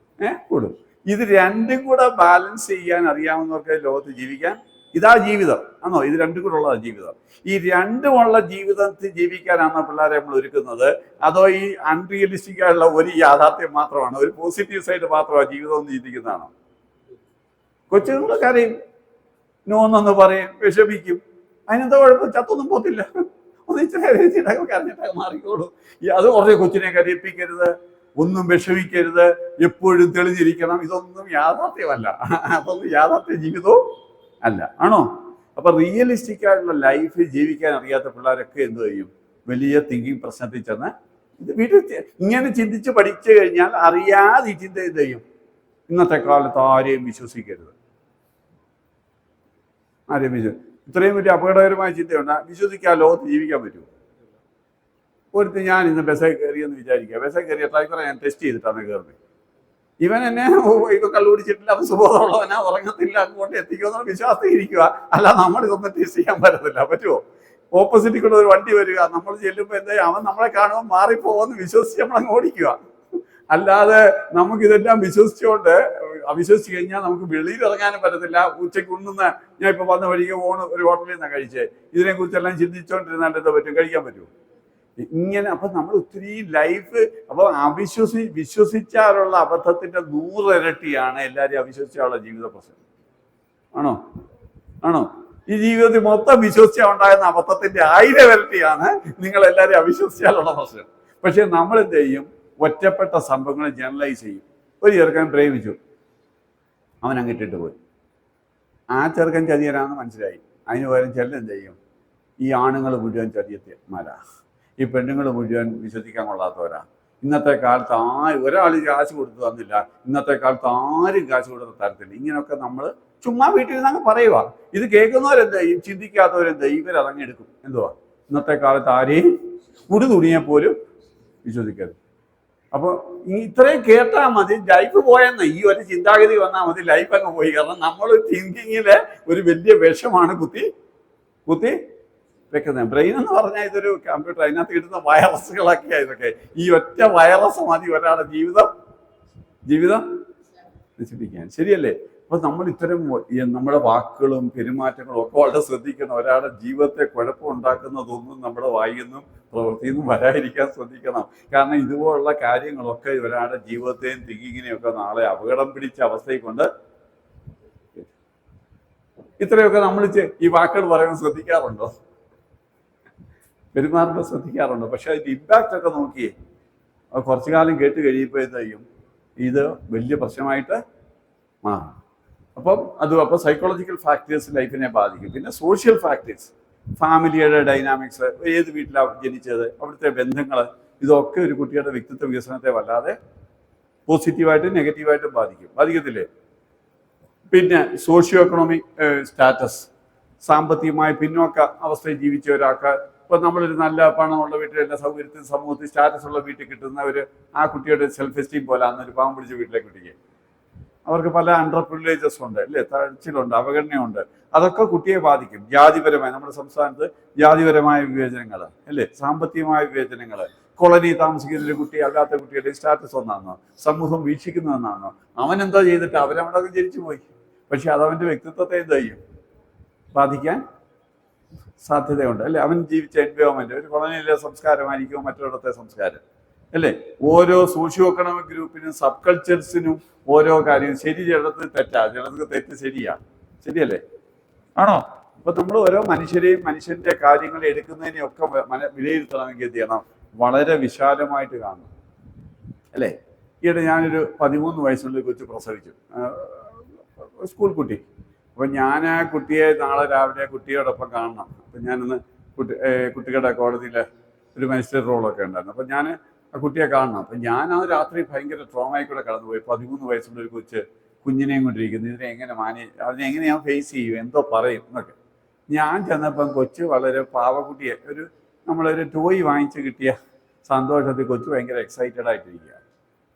കൂടും. ഇത് രണ്ടും കൂടെ ബാലൻസ് ചെയ്യാൻ അറിയാവുന്നവർക്ക് ലോകത്ത് ജീവിക്കാൻ, ഇതാ ജീവിതം ആണോ? ഇത് രണ്ടും കൂടെ ഉള്ളതാണ് ജീവിതം. ഈ രണ്ടുമുള്ള ജീവിതത്തിൽ ജീവിക്കാനാണോ പിള്ളേരെ നമ്മൾ ഒരുക്കുന്നത്? അതോ ഈ അൺറിയലിസ്റ്റിക് ആയിട്ടുള്ള ഒരു യാഥാർത്ഥ്യം മാത്രമാണ്, ഒരു പോസിറ്റീവ് സൈഡ് മാത്രമാണ് ജീവിതം എന്ന് ചിന്തിക്കുന്നതാണോ? കൊച്ചുങ്ങളെ കരയും, നോന്നൊന്ന് പറയും, വിഷമിക്കും, അതിനെന്താ കുഴപ്പം? ചത്തൊന്നും പോത്തില്ല, ഒന്ന് ഇച്ചിരി കരഞ്ഞിട്ടൊക്കെ മാറിക്കോളൂ. അത് കുറേ കൊച്ചിനെ കരയിപ്പിക്കരുത്, ഒന്നും വിഷമിക്കരുത്, എപ്പോഴും തെളിഞ്ഞിരിക്കണം, ഇതൊന്നും യാഥാർത്ഥ്യമല്ല. അതൊന്നും യാഥാർത്ഥ്യ ജീവിതവും അല്ല, ആണോ? അപ്പൊ റിയലിസ്റ്റിക് ആയിട്ടുള്ള ലൈഫ് ജീവിക്കാൻ അറിയാത്ത പിള്ളേരൊക്കെ എന്ത് ചെയ്യും? വലിയ തിങ്കിങ് പ്രശ്നത്തിൽ ചെന്ന് ഇത് വീട്ടിൽ ഇങ്ങനെ ചിന്തിച്ച് പഠിച്ചു കഴിഞ്ഞാൽ അറിയാതെ ഈ ചിന്ത എന്ത് ചെയ്യും? ഇന്നത്തെ കാലത്ത് ആരെയും വിശ്വസിക്കരുത്, ആരെയും ഇത്രയും വലിയ അപകടകരമായ ചിന്തയുണ്ട്. വിശ്വസിക്കാൻ ലോകത്ത് ജീവിക്കാൻ പറ്റുമോ? ഒരുത്ത് ഞാൻ ഇന്ന് ബസ്സിൽ കയറിയെന്ന് വിചാരിക്കുക, ബസ്സിൽ കയറിയ ഡ്രൈവറെ ഞാൻ ടെസ്റ്റ് ചെയ്തിട്ടാണ് കയറുന്നത്. ഇവൻ എന്നെ ഇപ്പൊ കള്ളുപിടിച്ചിട്ടില്ല, അവൻ സുബോധമുള്ളവനാ, ഉറങ്ങത്തില്ല, അങ്ങോട്ട് എത്തിക്കുമെന്നുള്ള വിശ്വാസത്തിൽ ഇരിക്കുക. അല്ല, നമ്മളിതൊന്നും ടെസ്റ്റ് ചെയ്യാൻ പറ്റത്തില്ല. പറ്റുമോ? ഓപ്പോസിറ്റിൽ കൂടെ ഒരു വണ്ടി വരിക, നമ്മൾ ചെല്ലുമ്പോൾ എന്താ, അവൻ നമ്മളെ കാണുമ്പോൾ മാറിപ്പോവെന്ന് വിശ്വസിച്ച് നമ്മളങ്ങ് ഓടിക്കുക. അല്ലാതെ നമുക്കിതെല്ലാം വിശ്വസിച്ചുകൊണ്ട് അവിശ്വസിച്ച് കഴിഞ്ഞാൽ നമുക്ക് വെളിയിൽ ഇറങ്ങാനും പറ്റത്തില്ല. ഉച്ചയ്ക്ക് ഉണ്ണുന്ന, ഞാൻ ഇപ്പൊ വന്ന വഴിക്ക് ഒരു ഹോട്ടലിൽ നിന്നാണ് കഴിച്ചേ, ഇതിനെക്കുറിച്ചെല്ലാം ചിന്തിച്ചുകൊണ്ടിരുന്നാൽ എന്താ പറ്റും? കഴിക്കാൻ പറ്റുമോ? ഇങ്ങനെ. അപ്പൊ നമ്മൾ ഒത്തിരി ലൈഫ്, അപ്പൊ വിശ്വസിച്ചാലുള്ള അബദ്ധത്തിന്റെ 100 ഇരട്ടിയാണ് എല്ലാവരും അവിശ്വസിച്ചാലുള്ള ജീവിത പ്രശ്നം. ആണോ? ഈ ജീവിതത്തിൽ മൊത്തം വിശ്വസിച്ചാൽ ഉണ്ടാകുന്ന അബദ്ധത്തിന്റെ 1000 ഇരട്ടിയാണ് നിങ്ങൾ എല്ലാവരും അവിശ്വസിച്ചാലുള്ള പ്രശ്നം. പക്ഷെ നമ്മൾ എന്ത് ചെയ്യും? ഒറ്റപ്പെട്ട സംഭവങ്ങൾ ജനറലൈസ് ചെയ്യും. ഒരു ചെറുക്കൻ പ്രേമിച്ചു, അവൻ അങ്ങിട്ടിട്ട് പോയി. ആ ചെറുക്കൻ ചതിയനാന്ന് മനസ്സിലായി. അതിന് പകരം ചെല്ലം എന്ത് ചെയ്യും? ഈ ആണുങ്ങൾ മുഴുവൻ ചതിയന്മാരാ, ഈ പെണ്ണുങ്ങൾ മുഴുവൻ വിശ്വസിക്കാൻ കൊള്ളാത്തവരാ. ഇന്നത്തെ കാലത്ത് ഒരാൾ കാശ് കൊടുത്തു തന്നില്ല, ഇന്നത്തെ കാലത്ത് ആരും കാശ് കൊടുത്ത് തരത്തില്ല. ഇങ്ങനെയൊക്കെ നമ്മൾ ചുമ്മാ വീട്ടിൽ നിന്ന് അങ്ങ് പറയുക. ഇത് കേൾക്കുന്നവരെന്താ ചെയ്യും? ചിന്തിക്കാത്തവരെന്താ? ഇവരറങ്ങിയെടുക്കും. എന്തുവാ? ഇന്നത്തെ കാലത്ത് ആരെയും തുണിയെ പോലും വിശ്വസിക്കരുത്. അപ്പോൾ ഇത്രയും കേട്ടാൽ മതി, ലൈഫ് പോയെന്ന് ഈ ഒരു ചിന്താഗതി വന്നാൽ മതി, ലൈഫ് അങ്ങ് പോയി. കാരണം നമ്മൾ തിങ്കിങ്ങിലെ ഒരു വലിയ വിഷമാണ് കുത്തി വെക്കുന്നത്. ബ്രെയിൻ എന്ന് പറഞ്ഞാൽ ഇതൊരു കമ്പ്യൂട്ടർ, അതിനകത്ത് കിട്ടുന്ന വൈറസുകളൊക്കെയാണ് ഇതൊക്കെ. ഈ ഒറ്റ വൈറസ് മതി ഒരാളുടെ ജീവിതം നശിപ്പിക്കാൻ. ശരിയല്ലേ? അപ്പൊ നമ്മൾ ഇത്തരം നമ്മുടെ വാക്കുകളും പെരുമാറ്റങ്ങളും ഒക്കെ വളരെ ശ്രദ്ധിക്കണം. ഒരാളുടെ ജീവിതത്തെ കുഴപ്പമുണ്ടാക്കുന്നതൊന്നും നമ്മുടെ വായിൽ നിന്നും പ്രവൃത്തിയിൽ നിന്നും വരാതിരിക്കാൻ ശ്രദ്ധിക്കണം. കാരണം ഇതുപോലുള്ള കാര്യങ്ങളൊക്കെ ഒരാളുടെ ജീവിതത്തെയും തിങ്കിങ്ങിനെയൊക്കെ നാളെ അപകടം പിടിച്ച അവസ്ഥയിൽ കൊണ്ട് ഇത്രയൊക്കെ നമ്മൾ ഈ വാക്കുകൾ പറയുമ്പോൾ ശ്രദ്ധിക്കാറുണ്ടോ? പെരുമാറുമ്പോൾ ശ്രദ്ധിക്കാറുണ്ടോ? പക്ഷെ അതിൻ്റെ ഇമ്പാക്റ്റ് ഒക്കെ നോക്കിയേ, കുറച്ചു കാലം കേട്ട് കഴിയുമ്പോൾ എന്ത് ചെയ്യും? ഇത് വലിയ പ്രശ്നമായിട്ട് മാറും. അപ്പോൾ സൈക്കോളജിക്കൽ ഫാക്ടേഴ്സ് ലൈഫിനെ ബാധിക്കും. പിന്നെ സോഷ്യൽ ഫാക്ടേഴ്സ്, ഫാമിലിയുടെ ഡൈനാമിക്സ്, ഏത് വീട്ടിലാണ് ജനിച്ചത്, അവിടുത്തെ ബന്ധങ്ങൾ, ഇതൊക്കെ ഒരു കുട്ടിയുടെ വ്യക്തിത്വ വികസനത്തെ വല്ലാതെ പോസിറ്റീവായിട്ടും നെഗറ്റീവായിട്ടും ബാധിക്കത്തില്ലേ? പിന്നെ സോഷ്യോ എക്കണോമിക് സ്റ്റാറ്റസ്, സാമ്പത്തികമായി പിന്നോക്ക അവസ്ഥയിൽ ജീവിച്ച ഒരാൾക്ക്, ഇപ്പം നമ്മളൊരു നല്ല പണമുള്ള വീട്ടിൽ, എല്ലാ സൗകര്യത്തിൽ, സമൂഹത്തിൽ സ്റ്റാറ്റസ് ഉള്ള വീട്ടിൽ കിട്ടുന്ന ആ കുട്ടിയുടെ സെൽഫ് എസ്റ്റീം പോലെ അന്നൊരു പാവം പിടിച്ച വീട്ടിലെ കുട്ടിക്ക് അവർക്ക് പല അണ്ടർ പ്രിവിലേജസ് ഉണ്ട്, അല്ലേ? താഴ്ചയിലുണ്ട്, അവഗണനയുണ്ട്. അതൊക്കെ കുട്ടിയെ ബാധിക്കും. ജാതിപരമായ, നമ്മുടെ സംസ്ഥാനത്ത് ജാതിപരമായ വിവേചനങ്ങൾ, അല്ലേ? സാമ്പത്തികമായ വിവേചനങ്ങൾ. കോളനി താമസിക്കുന്ന ഒരു കുട്ടി അല്ലാത്ത കുട്ടിയുടെ സ്റ്റാറ്റസ് ഒന്നാണോ സമൂഹം വീക്ഷിക്കുന്നതെന്നാണോ? അവനെന്താ ചെയ്തിട്ട് അവരവിടെ ജനിച്ചു പോയി. പക്ഷെ അതവൻ്റെ വ്യക്തിത്വത്തെ എന്ത് ചെയ്യും? ബാധിക്കാൻ സാധ്യതയുണ്ട്, അല്ലേ? അവൻ ജീവിച്ച എൻവയോൺമെന്റ്, ഒരു കോളനിയിലെ സംസ്കാരമായിരിക്കും മറ്റൊരിടത്തെ സംസ്കാരം, അല്ലേ? ഓരോ സോഷ്യോ എക്കണോമിക് ഗ്രൂപ്പിനും സബ് കൾച്ചേഴ്സിനും ഓരോ കാര്യം ശരി, ചിലടത്ത് തെറ്റാ, ചിലർക്ക് തെറ്റ് ശരിയാണ്. ശരിയല്ലേ? ആണോ? അപ്പൊ നമ്മൾ ഓരോ മനുഷ്യരെയും മനുഷ്യന്റെ കാര്യങ്ങൾ എടുക്കുന്നതിനെയൊക്കെ വിലയിരുത്തണമെങ്കിൽ എന്ത് ചെയ്യണം? വളരെ വിശാലമായിട്ട് കാണണം, അല്ലേ? ഈയിടെ ഞാനൊരു 13 വയസ്സുള്ള കൊച്ചു പ്രസവിച്ചു, സ്കൂൾ കുട്ടി. അപ്പൊ ഞാൻ ആ കുട്ടിയെ നാളെ രാവിലെ കുട്ടിയോടൊപ്പം കാണണം. അപ്പൊ ഞാനൊന്ന് കുട്ടികളുടെ കോടതിയിലെ ഒരു മജിസ്ട്രേറ്റ് റോളൊക്കെ ഉണ്ടായിരുന്നു. അപ്പൊ ഞാൻ ആ കുട്ടിയെ കാണണം. അപ്പൊ ഞാൻ ആ രാത്രി ഭയങ്കര ട്രോമയിൽ കൂടെ കടന്നുപോയി. 13 വയസ്സുള്ള ഒരു കുഞ്ഞിനെയും കൊണ്ടിരിക്കുന്നു. ഇതിനെ എങ്ങനെ അതിനെങ്ങനെ ഞാൻ ഫേസ് ചെയ്യും, എന്തോ പറയും എന്നൊക്കെ. ഞാൻ ചെന്നപ്പം കൊച്ചു വളരെ പാവക്കുട്ടിയെ നമ്മളൊരു ടോയ് വാങ്ങിച്ച് കിട്ടിയ സന്തോഷത്തിൽ കൊച്ചു ഭയങ്കര എക്സൈറ്റഡ് ആയിട്ടിരിക്കുക.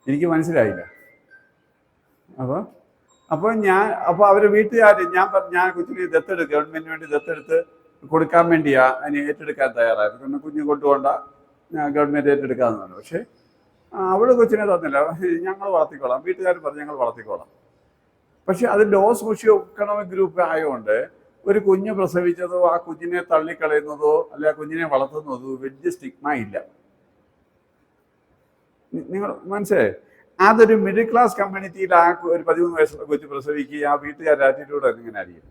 എനിക്ക് മനസ്സിലായില്ല. അപ്പോൾ അവരെ വീട്ടുകാർ ഞാൻ കൊച്ചിനെ ഗവൺമെന്റിന് വേണ്ടി ദത്തെടുത്ത് കൊടുക്കാൻ വേണ്ടിയാ അതിനെ ഏറ്റെടുക്കാൻ തയ്യാറായിരുന്നു. കുഞ്ഞ് കൊണ്ടുപോകണ്ട, ഗവൺമെന്റ് ഏറ്റെടുക്കാന്ന് പറഞ്ഞു. പക്ഷെ അവള് കൊച്ചിനെ തന്നില്ല. ഞങ്ങൾ വളർത്തിക്കോളാം, വീട്ടുകാർ പറഞ്ഞു ഞങ്ങൾ വളർത്തിക്കോളാം. പക്ഷെ അത് ലോ സോഷ്യോ എക്കണോമിക് ഗ്രൂപ്പ് ആയതുകൊണ്ട് ഒരു കുഞ്ഞ് പ്രസവിച്ചതോ ആ കുഞ്ഞിനെ തള്ളിക്കളയുന്നതോ അല്ലെ ആ കുഞ്ഞിനെ വളർത്തുന്നതോ വലിയ സ്റ്റിഗ്മ ഇല്ല. നിങ്ങൾ മനസ്സിലായി? അതൊരു മിഡിൽ ക്ലാസ് കമ്മ്യൂണിറ്റിയിൽ ആ ഒരു 13 വയസ്സുള്ള കൊച്ചു പ്രസവിക്കുക, ആ വീട്ടുകാരുടെ ആറ്റിറ്റ്യൂഡ് ഇങ്ങനെ ആയിരിക്കും.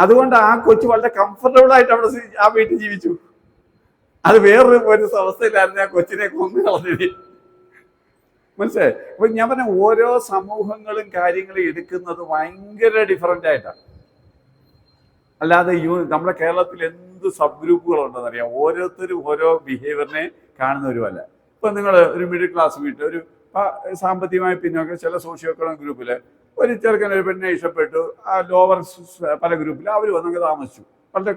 അതുകൊണ്ട് ആ കൊച്ചു വളരെ കംഫർട്ടബിൾ ആയിട്ട് അവിടെ ആ വീട്ടിൽ ജീവിച്ചു. അത് വേറൊരു അവസ്ഥയിലായിരുന്നു ആ കൊച്ചിനെ കൊന്നു കളഞ്ഞത്. മനസ്സിലായി? അപ്പൊ ഞാൻ പറഞ്ഞ ഓരോ സമൂഹങ്ങളും കാര്യങ്ങളും എടുക്കുന്നത് ഭയങ്കര ഡിഫറൻ്റ് ആയിട്ടാണ്. അല്ലാതെ നമ്മുടെ കേരളത്തിൽ എന്ത് സബ് ഗ്രൂപ്പുകളുണ്ടെന്ന് അറിയാം. ഓരോരുത്തരും ഓരോ ബിഹേവിയറിനെ കാണുന്നവരുമല്ല. ഇപ്പൊ നിങ്ങൾ ഒരു മിഡിൽ ക്ലാസ് വീട്ടിൽ ഒരു സാമ്പത്തികമായി പിന്നോക്കം ചില സോഷ്യോ എക്കണോമിക് ഗ്രൂപ്പില് ഒരു ചെറുക്കൻ ഒരു പെണ്ണിനെ ഇഷ്ടപ്പെട്ടു, ആ ലോവർ പല ഗ്രൂപ്പിൽ അവർ വന്നങ്ങ് താമസിച്ചു, വളരെ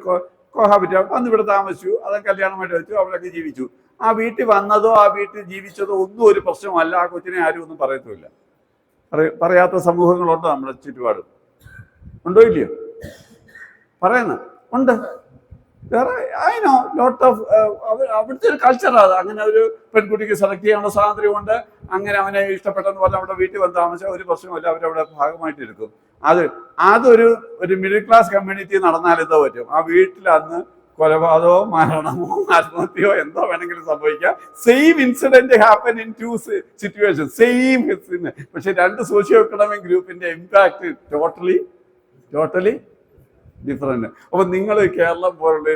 കോഹാബിറ്റ് വന്ന് ഇവിടെ താമസിച്ചു, അത് കല്യാണമായിട്ട് വെച്ചു, അവരൊക്കെ ജീവിച്ചു. ആ വീട്ടിൽ വന്നതോ ആ വീട്ടിൽ ജീവിച്ചതോ ഒന്നും ഒരു പ്രശ്നമല്ല. ആ കൊച്ചിനെ ആരും ഒന്നും പറയത്തുമില്ല. പറയാത്ത സമൂഹങ്ങളുണ്ടോ നമ്മുടെ ചുറ്റുപാടും? ഉണ്ടോ ഇല്ലയോ? പറയുന്ന ഉണ്ട്. അതിനോ ലോട്ട് ഓഫ് അവിടുത്തെ ഒരു കൾച്ചറാണ്. അങ്ങനെ ഒരു പെൺകുട്ടിക്ക് സെലക്ട് ചെയ്യാനുള്ള സ്വാതന്ത്ര്യമുണ്ട്. അങ്ങനെ അവനെ ഇഷ്ടപ്പെട്ടെന്ന് പറഞ്ഞാൽ അവിടെ വീട്ടിൽ വന്ന് താമസിച്ചാൽ ഒരു പ്രശ്നമില്ല, അവരവിടെ ഭാഗമായിട്ട് എടുക്കും. അതൊരു മിഡിൽ ക്ലാസ് കമ്മ്യൂണിറ്റി നടന്നാൽ എന്തോ പറ്റും? ആ വീട്ടിൽ അന്ന് കൊലപാതകമോ മരണമോ ആത്മഹത്യയോ എന്തോ വേണമെങ്കിലും സംഭവിക്കാം. Same incident happen in 2 situation, same. പക്ഷെ 2 സോഷ്യോ എക്കണോമിക് ഗ്രൂപ്പിന്റെ ഇമ്പാക്ട് ടോട്ടലി ഡിഫറെന്റ്. അപ്പൊ നിങ്ങൾ കേരളം പോലുള്ള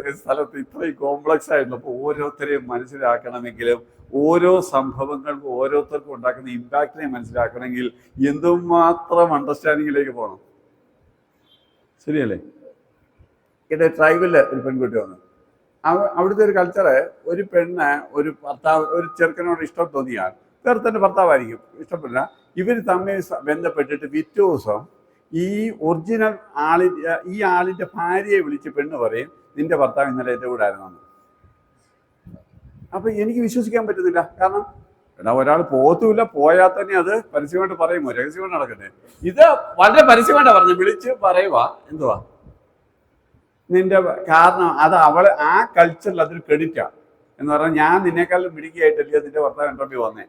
ഒരു സ്ഥലത്ത് ഇത്രയും കോംപ്ലക്സ് ആയിട്ടുള്ള ഓരോരുത്തരെയും മനസ്സിലാക്കണമെങ്കിലും ഓരോ സംഭവങ്ങൾക്കും ഓരോരുത്തർക്കും ഉണ്ടാക്കുന്ന ഇമ്പാക്റ്റിനെ മനസ്സിലാക്കണമെങ്കിൽ എന്തുമാത്രം അണ്ടർസ്റ്റാൻഡിങ്ങിലേക്ക് പോകണം. ശരിയല്ലേ? ഇവിടെ ട്രൈബില് ഒരു പെൺകുട്ടി വന്നു. അവിടുത്തെ ഒരു കൾച്ചറ്, ഒരു പെണ്ണ് ഒരു ഭർത്താവ് ഒരു ചെറുക്കനോട് ഇഷ്ടം തോന്നിയാൽ ചെറുക്കൻ്റെ ഭർത്താവായിരിക്കും, ഇഷ്ടപ്പെടില്ല. ഇവർ തമ്മിൽ ബന്ധപ്പെട്ടിട്ട് പിറ്റേ ദിവസം ഈ ഒറിജിനൽ ആളിന്റെ ഭാര്യയെ വിളിച്ച് പെണ്ണ് പറയും, നിന്റെ ഭർത്താവ് ഇന്നലെ എൻ്റെ കൂടെ ആയിരുന്നു. അപ്പൊ എനിക്ക് വിശ്വസിക്കാൻ പറ്റുന്നില്ല. കാരണം ഒരാൾ പോകത്തുമില്ല, പോയാൽ തന്നെ അത് പരസ്യമായിട്ട് പറയുമോ? രഹസ്യമായിട്ട് നടക്കട്ടെ. ഇത് വളരെ പരസ്യമായിട്ടാണ് പറഞ്ഞു, വിളിച്ച് പറയുക എന്തുവാ നിന്റെ കാരണം. അത് ആ കൾച്ചറിൽ അതൊരു ക്രെഡിറ്റാണ് എന്ന് പറഞ്ഞാൽ, ഞാൻ നിന്നേക്കാളും മിടുക്കിയായിട്ടല്ലേ നിന്റെ ഭർത്താവ് എൻ്റെ വന്നേ.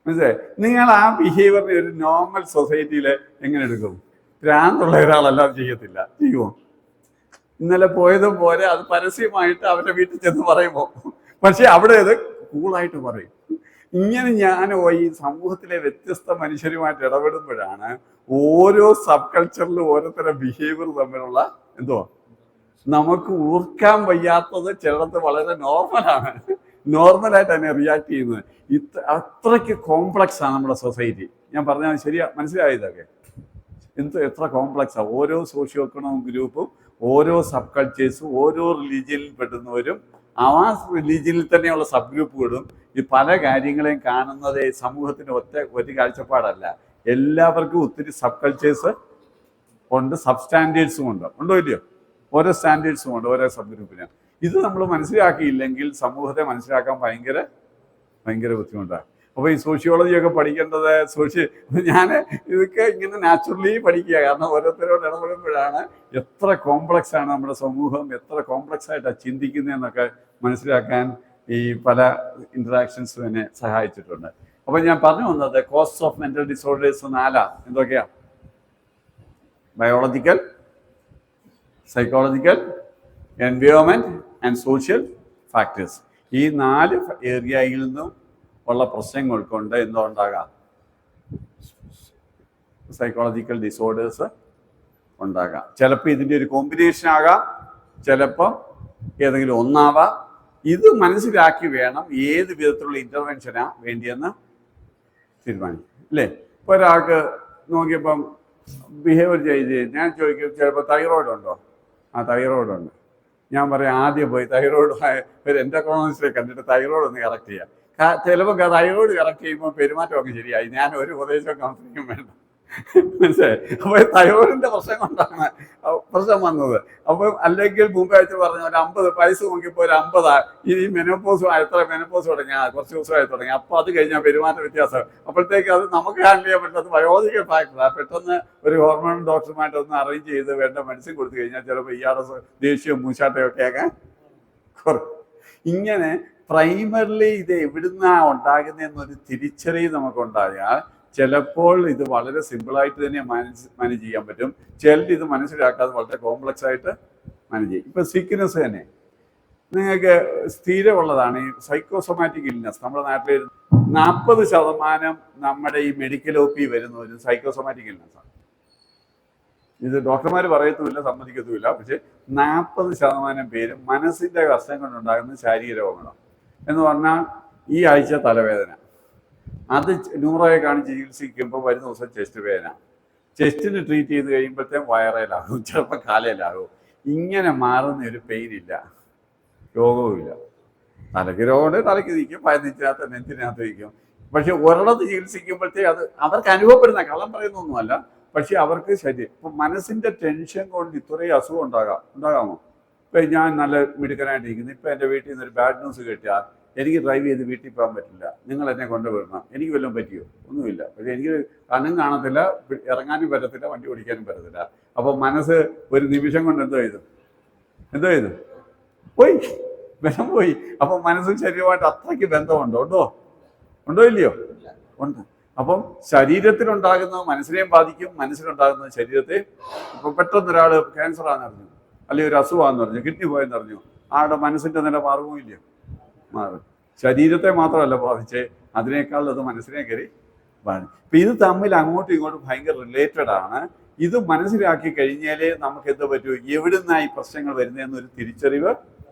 മനസ്സിലായി? നിങ്ങൾ ആ ബിഹേവിയറിനെ ഒരു നോർമൽ സൊസൈറ്റിയിൽ എങ്ങനെ എടുക്കും? ഭ്രാന്തുള്ള ഒരാളെല്ലാം ചെയ്യത്തില്ല, ചെയ്യുമോ? ഇന്നലെ പോയതും പോലെ അത് പരസ്യമായിട്ട് അവരുടെ വീട്ടിൽ ചെന്ന് പറയുമോ? പക്ഷെ അവിടെ അത് കൂളായിട്ട് പറയും. ഇങ്ങനെ ഞാൻ ഈ സമൂഹത്തിലെ വ്യത്യസ്ത മനുഷ്യരുമായിട്ട് ഇടപെടുമ്പോഴാണ് ഓരോ സബ് കൾച്ചറിലും ഓരോരുത്തരുടെ ബിഹേവിയർ തമ്മിലുള്ള നമുക്ക് ഓർക്കാൻ വയ്യാത്തത് ചിലടത്ത് വളരെ നോർമലായിട്ട് തന്നെ റിയാക്ട് ചെയ്യുന്നത്. അത്രയ്ക്ക് കോംപ്ലക്സ് ആണ് നമ്മുടെ സൊസൈറ്റി. ഞാൻ പറഞ്ഞാൽ ശരിയാ? മനസ്സിലായതൊക്കെ എത്ര കോംപ്ലക്സാണ്. ഓരോ സോഷ്യോ എക്കണോമിക് ഗ്രൂപ്പും ഓരോ സബ് കൾച്ചേഴ്സും ഓരോ റിലീജിയനിൽ പെടുന്നവരും ആ റിലീജിയനിൽ തന്നെയുള്ള സബ് ഗ്രൂപ്പുകളും ഈ പല കാര്യങ്ങളെയും കാണുന്നത് സമൂഹത്തിന് ഒരു കാഴ്ചപ്പാടല്ല. എല്ലാവർക്കും ഒത്തിരി സബ് കൾച്ചേഴ്സ് ഉണ്ട്, സബ് സ്റ്റാൻഡേർഡ്സും ഉണ്ടോ ഇല്ലയോ? ഓരോ സ്റ്റാൻഡേർഡ്സും ഉണ്ട് ഓരോ സബ് ഗ്രൂപ്പിന്. ഇത് നമ്മൾ മനസ്സിലാക്കിയില്ലെങ്കിൽ സമൂഹത്തെ മനസ്സിലാക്കാൻ ഭയങ്കര ബുദ്ധിമുട്ടാണ്. അപ്പോൾ ഈ സോഷ്യോളജിയൊക്കെ പഠിക്കേണ്ടത് ഞാൻ ഇതൊക്കെ ഇങ്ങനെ നാച്ചുറലി പഠിക്കുക. കാരണം ഓരോരുത്തരോട് ഇടപെടുമ്പോഴാണ് എത്ര കോംപ്ലക്സ് ആണ് നമ്മുടെ സമൂഹം, എത്ര കോംപ്ലക്സ് ആയിട്ടാണ് ചിന്തിക്കുന്നതെന്നൊക്കെ മനസ്സിലാക്കാൻ ഈ പല ഇന്ററാക്ഷൻസും എന്നെ സഹായിച്ചിട്ടുണ്ട്. അപ്പോൾ ഞാൻ പറഞ്ഞു വന്നത് കോസ്റ്റ് ഓഫ് മെന്റൽ ഡിസോർഡേഴ്സ് 4 എന്തൊക്കെയാ? Biological, psychological, environment and social factors. ഈ 4 ഏരിയയിൽ നിന്നും ഉള്ള പ്രശ്നങ്ങൾ കൊണ്ട് എന്തോ ഉണ്ടാകാം? സൈക്കോളജിക്കൽ ഡിസോർഡേഴ്സ് ഉണ്ടാകാം. ചിലപ്പോൾ ഇതിൻ്റെ ഒരു കോമ്പിനേഷൻ ആകാം, ചിലപ്പോൾ ഏതെങ്കിലും ഒന്നാവാം. ഇത് മനസ്സിലാക്കി വേണം ഏത് വിധത്തിലുള്ള ഇൻ്റർവെൻഷനാണ് വേണ്ടിയെന്ന് തീരുമാനിക്കും, അല്ലേ? ഇപ്പോൾ ഒരാൾക്ക് നോക്കിയപ്പം ബിഹേവിയർ ചെയ്ത് ഞാൻ ചോദിക്കും, ചിലപ്പോൾ തൈറോയിഡ് ഉണ്ടോ? ആ തൈറോയിഡ് ഉണ്ട്. ഞാൻ പറയാം ആദ്യം പോയി തൈറോയിഡ് ഒരു എൻഡോക്രോളജിസ്റ്റിനെ കണ്ടിട്ട് തൈറോയിഡ് ഒന്ന് കറക്റ്റ് ചെയ്യാം. ചിലപ്പോൾ തൈറോയിഡ് കറക്റ്റ് ചെയ്യുമ്പോൾ പെരുമാറ്റമൊക്കെ ശരിയായി, ഞാൻ ഒരു ഉപദേശം കൗൺസിലിങ്ങും വേണ്ട. മനസ്സിലായി? അപ്പോൾ തൈറോയിഡിന്റെ പ്രശ്നം കൊണ്ടാണ് പ്രശ്നം വന്നത്. അപ്പം അല്ലെങ്കിൽ മുമ്പ് ആഴ്ച പറഞ്ഞ ഒരു 50 വയസ്സ് നോക്കിയപ്പോൾ ഒരു 50 ഈ മെനോപോസ് എത്ര മെനോപോസ് തുടങ്ങി, കുറച്ച് ദിവസമായി തുടങ്ങി. അപ്പോൾ അത് കഴിഞ്ഞാൽ പെരുമാറ്റ വ്യത്യാസം. അപ്പോഴത്തേക്ക് അത് നമുക്ക് ഹാൻഡിൽ ചെയ്യാൻ പറ്റുന്നത് ബയോളജിക്കൽ ഫാക്ടറാണ്. പെട്ടെന്ന് ഒരു ഹോർമോൺ ഡോക്ടറുമായിട്ട് ഒന്ന് അറേഞ്ച് ചെയ്ത് വേണ്ട മെഡിസിൻ കൊടുത്തു കഴിഞ്ഞാൽ ചിലപ്പോൾ ഇയാളുടെ ദേഷ്യവും മൂശാട്ടയൊക്കെ ആകാൻ കുറയും. ഇങ്ങനെ പ്രൈമറിലി ഇത് എവിടുന്നാണ് ഉണ്ടാകുന്നതെന്നൊരു തിരിച്ചറിവ് നമുക്കുണ്ടായാൽ ചിലപ്പോൾ ഇത് വളരെ സിമ്പിളായിട്ട് തന്നെ മാനേജ് ചെയ്യാൻ പറ്റും. ചിലത് ഇത് മനസ്സിലാക്കാതെ വളരെ കോംപ്ലക്സ് ആയിട്ട് മാനേജ് ചെയ്യും. ഇപ്പം സിക്നെസ് തന്നെ നിങ്ങൾക്ക് സ്ഥിരമുള്ളതാണ് ഈ സൈക്കോസൊമാറ്റിക് ഇൽനെസ്. നമ്മുടെ നാട്ടിൽ 40% നമ്മുടെ ഈ മെഡിക്കൽ OP വരുന്ന ഒരു സൈക്കോസൊമാറ്റിക് ഇൽനെസ്സാണ്. ഇത് ഡോക്ടർമാർ പറയത്തുമില്ല, സമ്മതിക്കത്തുമില്ല. പക്ഷെ 40% പേരും മനസ്സിൻ്റെ കഷ്ടം കൊണ്ടുണ്ടാകുന്ന ശാരീരിക രോഗങ്ങളാണ്. എന്ന് പറഞ്ഞാൽ ഈ ആഴ്ച തലവേദന, അത് ന്യൂറോയെ കാണിച്ച് ചികിത്സിക്കുമ്പോൾ വരുന്ന ദിവസം ചെസ്റ്റ് വേദന, ചെസ്റ്റിന് ട്രീറ്റ് ചെയ്ത് കഴിയുമ്പോഴത്തേക്കും വയറയിലാകും, ചിലപ്പോൾ കാലയിലാകും. ഇങ്ങനെ മാറുന്ന ഒരു പെയിൻ ഇല്ല, രോഗവുമില്ല. തലയ്ക്ക് രോഗമുണ്ട്, തലയ്ക്ക് നിൽക്കും, നെഞ്ചിനകത്ത് നെഞ്ചിനകത്ത് നിൽക്കും. പക്ഷെ ഒരിടത്ത് ചികിത്സിക്കുമ്പോഴത്തേക്ക് അത് അവർക്ക് അനുഭവപ്പെടുന്ന, കള്ളം പറയുന്നൊന്നുമല്ല, പക്ഷെ അവർക്ക് ശരീരം ഇപ്പം മനസ്സിൻ്റെ ടെൻഷൻ കൊണ്ട് ഇത്രയും അസുഖം ഉണ്ടാകാമോ? ഇപ്പം ഞാൻ നല്ല മിടുക്കനായിട്ടിരിക്കുന്നു, ഇപ്പം എൻ്റെ വീട്ടിൽ നിന്നൊരു ബാഡ് ന്യൂസ് കിട്ടിയാൽ എനിക്ക് ഡ്രൈവ് ചെയ്ത് വീട്ടിൽ പോകാൻ പറ്റില്ല, നിങ്ങൾ എന്നെ കൊണ്ടുവരണം, എനിക്ക് വല്ലതും പറ്റിയോ? ഒന്നുമില്ല. പക്ഷേ എനിക്ക് കണ്ണും കാണത്തില്ല, ഇറങ്ങാനും പറ്റത്തില്ല, വണ്ടി ഓടിക്കാനും പറ്റത്തില്ല. അപ്പോൾ മനസ്സ് ഒരു നിമിഷം കൊണ്ട് എന്തോ ചെയ്തു പോയി, ബലം പോയി. അപ്പോൾ മനസ്സും ശരീരമായിട്ട് അത്രയ്ക്ക് ബന്ധമുണ്ടോ? ഉണ്ടോ ഇല്ലയോ? ഉണ്ട്. അപ്പം ശരീരത്തിലുണ്ടാകുന്നത് മനസ്സിനെയും ബാധിക്കും, മനസ്സിലുണ്ടാകുന്നത് ശരീരത്തെ. ഇപ്പം പെട്ടെന്നൊരാൾ ക്യാൻസറാണെന്നറിഞ്ഞു, അല്ലെങ്കിൽ ഒരു അസുഖമാണെന്ന് പറഞ്ഞു, കിഡ്നി പോയെന്നറിഞ്ഞു, ആളുടെ മനസ്സിൻ്റെ നില മാറുമോ ഇല്ലയോ? മാറും. ശരീരത്തെ മാത്രമല്ല ബാധിച്ചേ, അതിനേക്കാൾ അത് മനസ്സിനെ കയറി ബാധിക്കും. ഇപ്പം ഇത് തമ്മിൽ അങ്ങോട്ടും ഇങ്ങോട്ടും ഭയങ്കര റിലേറ്റഡ് ആണ്. ഇത് മനസ്സിലാക്കി കഴിഞ്ഞാലേ നമുക്ക് എന്ത് പറ്റൂ, എവിടുന്നായി പ്രശ്നങ്ങൾ വരുന്നതെന്നൊരു തിരിച്ചറിവ്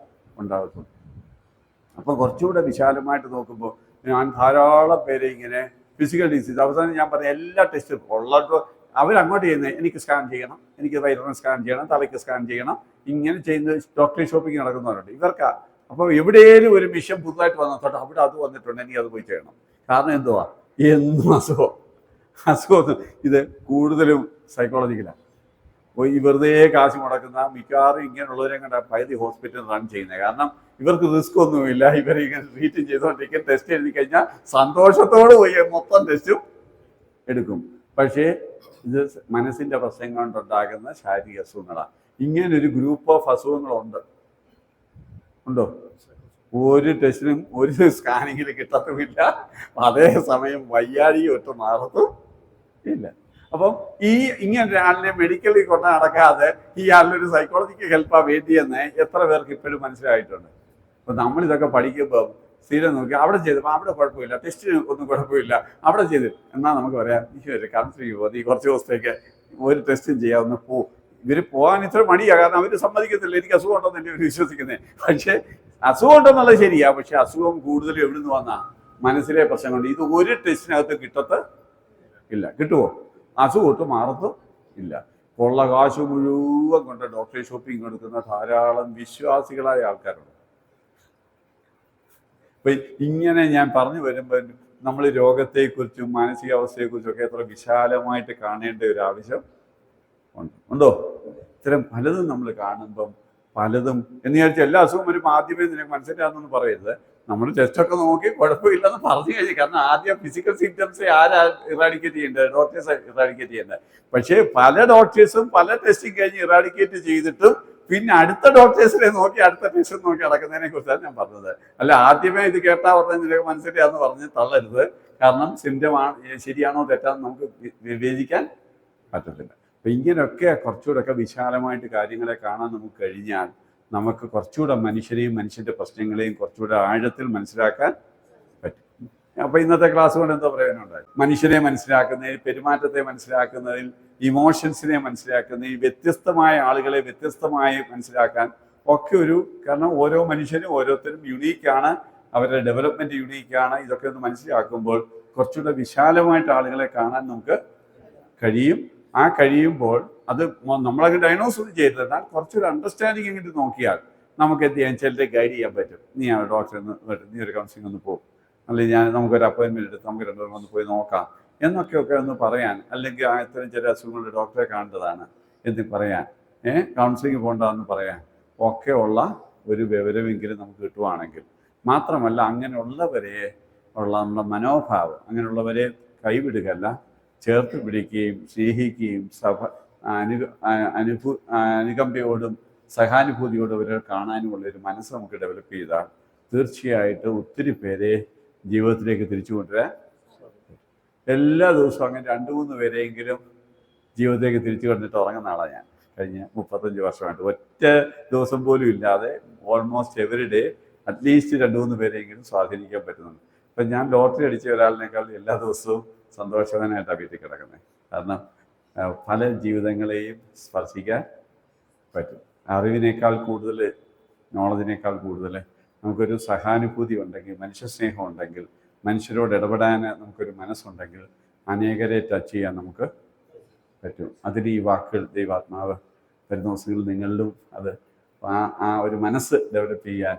ഉണ്ടാകത്തുള്ളൂ. അപ്പം കുറച്ചുകൂടെ വിശാലമായിട്ട് നോക്കുമ്പോൾ ഞാൻ ധാരാളം പേരെ ഇങ്ങനെ ഫിസിക്കൽ ഡിസീസ്, അവസാനം ഞാൻ പറഞ്ഞ എല്ലാ ടെസ്റ്റും ഉള്ളപ്പോൾ അവരങ്ങോട്ട് ചെയ്യുന്നത്, എനിക്ക് സ്കാൻ ചെയ്യണം, എനിക്ക് വയറിന് സ്കാൻ ചെയ്യണം, തലയ്ക്ക് സ്കാൻ ചെയ്യണം, ഇങ്ങനെ ചെയ്യുന്ന ഡോക്ടർ ഷോപ്പിംഗ് നടക്കുന്നവരുണ്ട്. ഇവർക്കാ അപ്പോൾ എവിടെയെങ്കിലും ഒരു മിഷൻ പുതുതായിട്ട് വന്നോട്ടെ, അവിടെ അത് വന്നിട്ടുണ്ട്, എനിക്ക് അത് പോയി ചെയ്യണം. കാരണം എന്തുവാ, എന്നും അസുഖം. ഇത് കൂടുതലും സൈക്കോളജിക്കലാണ്. ഈ വെറുതെ കാശ് മുടക്കുന്ന മിക്കവാറും ഇങ്ങനെയുള്ളവരെ കണ്ട പകുതി ഹോസ്പിറ്റൽ റൺ ചെയ്യുന്നത്. കാരണം ഇവർക്ക് റിസ്ക് ഒന്നുമില്ല, ഇവരിങ്ങനെ ട്രീറ്റ് ചെയ്തുകൊണ്ടിരിക്കും. ടെസ്റ്റ് എഴുതി കഴിഞ്ഞാൽ സന്തോഷത്തോട് പോയി മൊത്തം ടെസ്റ്റും എടുക്കും. പക്ഷേ ഇത് മനസ്സിൻ്റെ പ്രശ്നം കൊണ്ടുണ്ടാകുന്ന ശാരീരിക അസുഖങ്ങളാണ്. ഇങ്ങനൊരു ഗ്രൂപ്പ് ഓഫ് അസുഖങ്ങളുണ്ടോ? ഒരു ടെസ്റ്റിനും ഒരു സ്കാനിങ്ങിൽ കിട്ടത്തുമില്ല. അതേസമയം വയ്യാഴിക ഒട്ടും മാറത്തും ഇല്ല. അപ്പം ഇങ്ങനെ ഒരാളിനെ മെഡിക്കലിൽ കൊണ്ട് നടക്കാതെ ഈ ആളിനൊരു സൈക്കോളജിക്കൽ ഹെൽപ്പാണ് വേണ്ടിയെന്ന് എത്ര പേർക്ക് ഇപ്പോഴും മനസ്സിലായിട്ടുണ്ട്. അപ്പം നമ്മളിതൊക്കെ പഠിക്കുമ്പോൾ സ്ഥിരം നോക്കി അവിടെ ചെയ്തപ്പോൾ അവിടെ കുഴപ്പമില്ല, ടെസ്റ്റിന് ഒന്നും കുഴപ്പമില്ല, അവിടെ ചെയ്ത് എന്നാൽ നമുക്ക് പറയാം, ഈ കൗൺസിലിംഗ് പോകും, ഈ കുറച്ച് ദിവസത്തേക്ക് ഒരു ടെസ്റ്റും ചെയ്യാവുന്ന ഇവർ പോകാൻ ഇത്ര മടിയാണ്. കാരണം അവർ സമ്മതിക്കത്തില്ല, എനിക്ക് അസുഖം ഉണ്ടെന്നല്ലേ ഇവർ വിശ്വസിക്കുന്നത്. പക്ഷേ അസുഖം ഉണ്ടെന്നുള്ളത് ശരിയാ, പക്ഷെ അസുഖം കൂടുതലും എവിടെ നിന്ന് വന്നാ, മനസ്സിലെ പ്രശ്നം കൊണ്ട്. ഇത് ഒരു ടെസ്റ്റിനകത്ത് കിട്ടത്തില്ല. കിട്ടുമോ? അസുഖം ഒട്ടും മാറത്തും ഇല്ല. ഉള്ള കാശ് മുഴുവൻ കൊണ്ട് ഡോക്ടറെ ഷോപ്പിംഗ് എടുക്കുന്ന ധാരാളം വിശ്വാസികളായ ആൾക്കാരുണ്ട്. അപ്പൊ ഇങ്ങനെ ഞാൻ പറഞ്ഞു വരുമ്പോൾ നമ്മൾ രോഗത്തെക്കുറിച്ചും മാനസികാവസ്ഥയെക്കുറിച്ചും ഒക്കെ എത്ര വിശാലമായിട്ട് കാണേണ്ട ഒരു ആവശ്യം ഉണ്ടോ? ഇത്തരം പലതും നമ്മൾ കാണുമ്പം പലതും എന്ന് വിചാരിച്ചാൽ എല്ലാ അസുഖം ഒരു ആദ്യമേ നിനക്ക് മനസ്സിലാകുന്നെന്ന് പറയരുത്. നമ്മൾ ടെസ്റ്റൊക്കെ നോക്കി കുഴപ്പമില്ലെന്ന് പറഞ്ഞു കഴിഞ്ഞു. കാരണം ആദ്യം ഫിസിക്കൽ സിംറ്റംസ് ആരാ ഇറാഡിക്കേറ്റ് ചെയ്യേണ്ടത്? ഡോക്ടേഴ്സ് ഇറാഡിക്കേറ്റ് ചെയ്യേണ്ടത്. പക്ഷേ പല ഡോക്ടേഴ്സും പല ടെസ്റ്റിങ് കഴിഞ്ഞ് ഇറാഡിക്കേറ്റ് ചെയ്തിട്ടും പിന്നെ അടുത്ത ഡോക്ടേഴ്സിനെ നോക്കി അടുത്ത ടെസ്റ്റ് നോക്കി നടക്കുന്നതിനെ കുറിച്ചാണ് ഞാൻ പറഞ്ഞത്. അല്ല ആദ്യമേ ഇത് കേട്ടാ പറഞ്ഞാൽ നിനക്ക് മനസ്സിലാന്ന് പറഞ്ഞ് തള്ളരുത്. കാരണം സിംറ്റമാണ് ശരിയാണോ തെറ്റാന്ന് നമുക്ക് വിവേചിക്കാൻ പറ്റത്തില്ല. അപ്പം ഇങ്ങനെയൊക്കെ കുറച്ചുകൂടെയൊക്കെ വിശാലമായിട്ട് കാര്യങ്ങളെ കാണാൻ നമുക്ക് കഴിഞ്ഞാൽ നമുക്ക് കുറച്ചുകൂടെ മനുഷ്യനെയും മനുഷ്യൻ്റെ പ്രശ്നങ്ങളെയും കുറച്ചുകൂടെ ആഴത്തിൽ മനസ്സിലാക്കാൻ പറ്റും. അപ്പോൾ ഇന്നത്തെ ക്ലാസ് കൊണ്ട് എന്താ പ്രയോജനമുണ്ടായി? മനുഷ്യനെ മനസ്സിലാക്കുന്നതിൽ, പെരുമാറ്റത്തെ മനസ്സിലാക്കുന്നതിൽ, ഇമോഷൻസിനെ മനസ്സിലാക്കുന്നതിൽ, വ്യത്യസ്തമായ ആളുകളെ വ്യത്യസ്തമായി മനസ്സിലാക്കാൻ ഒക്കെ കാരണം ഓരോ മനുഷ്യനും ഓരോരുത്തരും യുണീക്കാണ്, അവരുടെ ഡെവലപ്മെൻറ്റ് യുണീക്കാണ്. ഇതൊക്കെ ഒന്ന് മനസ്സിലാക്കുമ്പോൾ കുറച്ചുകൂടെ വിശാലമായിട്ട് ആളുകളെ കാണാൻ നമുക്ക് കഴിയും. ആ കഴിയുമ്പോൾ അത് നമ്മളങ്ങ് ഡയഗ്നോസ് ഒന്നും ചെയ്തില്ല, എന്നാൽ കുറച്ചൊരു അണ്ടർസ്റ്റാൻഡിങ് എങ്ങനെ നോക്കിയാൽ നമുക്ക് എന്ത് ചെയ്യാൻ, ചിലരെ ഗൈഡ് ചെയ്യാൻ പറ്റും. നീ ആ ഡോക്ടറെ നീ ഒരു കൗൺസിലിംഗ് ഒന്ന് പോകും, അല്ലെങ്കിൽ നമുക്കൊരു അപ്പോയിൻമെൻറ്റ് എടുത്ത് നമുക്ക് രണ്ടുപേരും ഒന്ന് പോയി നോക്കാം എന്നൊക്കെ ഒന്ന് പറയാൻ, അല്ലെങ്കിൽ ഇത്തരം ചില അസുഖങ്ങളുടെ ഡോക്ടറെ കാണേണ്ടതാണ് എന്ന് പറയാൻ, കൗൺസിലിംഗ് പോകേണ്ടതെന്ന് പറയാൻ ഒക്കെ ഉള്ള ഒരു വിവരമെങ്കിലും നമുക്ക് കിട്ടുവാണെങ്കിൽ, മാത്രമല്ല അങ്ങനെയുള്ളവരെ നമ്മുടെ മനോഭാവം, അങ്ങനെയുള്ളവരെ കൈവിടുകയല്ല, ചേർത്ത് പിടിക്കുകയും സ്നേഹിക്കുകയും അനുകമ്പയോടും സഹാനുഭൂതിയോടും അവരെ കാണാനുമുള്ളൊരു മനസ്സ് നമുക്ക് ഡെവലപ്പ് ചെയ്താൽ തീർച്ചയായിട്ടും ഒത്തിരി പേരെ ജീവിതത്തിലേക്ക് തിരിച്ചു കൊണ്ടുവരാൻ എല്ലാ ദിവസവും അങ്ങനെ 2-3 പേരെയെങ്കിലും ജീവിതത്തിലേക്ക് തിരിച്ചു കൊണ്ടിട്ട് ഉറങ്ങുന്ന ആളാണ് ഞാൻ. കഴിഞ്ഞ 35 വർഷമായിട്ട് ഒറ്റ ദിവസം പോലും ഇല്ലാതെ ഓൾമോസ്റ്റ് എവറി ഡേ അറ്റ്ലീസ്റ്റ് 2-3 പേരെയെങ്കിലും സ്വാധീനിക്കാൻ പറ്റുന്നുണ്ട്. ഇപ്പം ഞാൻ ലോട്ടറി അടിച്ച ഒരാളിനേക്കാൾ എല്ലാ ദിവസവും സന്തോഷവാനായിട്ടാണ് വീട്ടിൽ കിടക്കുന്നത്. കാരണം പല ജീവിതങ്ങളെയും സ്പർശിക്കാൻ പറ്റും. അറിവിനേക്കാൾ കൂടുതൽ, നോളജിനേക്കാൾ കൂടുതൽ നമുക്കൊരു സഹാനുഭൂതി ഉണ്ടെങ്കിൽ, മനുഷ്യസ്നേഹം ഉണ്ടെങ്കിൽ, മനുഷ്യരോട് ഇടപെടാൻ നമുക്കൊരു മനസ്സുണ്ടെങ്കിൽ അനേകരെ ടച്ച് ചെയ്യാൻ നമുക്ക് പറ്റും. അതിന് ഈ വാക്കുകൾ ദൈവാത്മാവ് വരുന്ന ദിവസങ്ങളിൽ നിങ്ങളിലും അത് ആ ഒരു മനസ്സ് ഡെവലപ്പ് ചെയ്യാൻ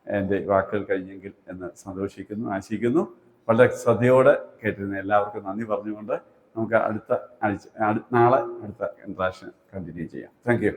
എൻ്റെ വാക്കുകൾ കഴിഞ്ഞെങ്കിൽ എന്ന് സന്തോഷിക്കുന്നു, ആശിക്കുന്നു. വളരെ ശ്രദ്ധയോടെ കേട്ടിരുന്ന എല്ലാവർക്കും നന്ദി പറഞ്ഞുകൊണ്ട് നമുക്ക് നാളെ അടുത്ത ഇൻട്രാക്ഷൻ കണ്ടിന്യൂ ചെയ്യാം. Thank you.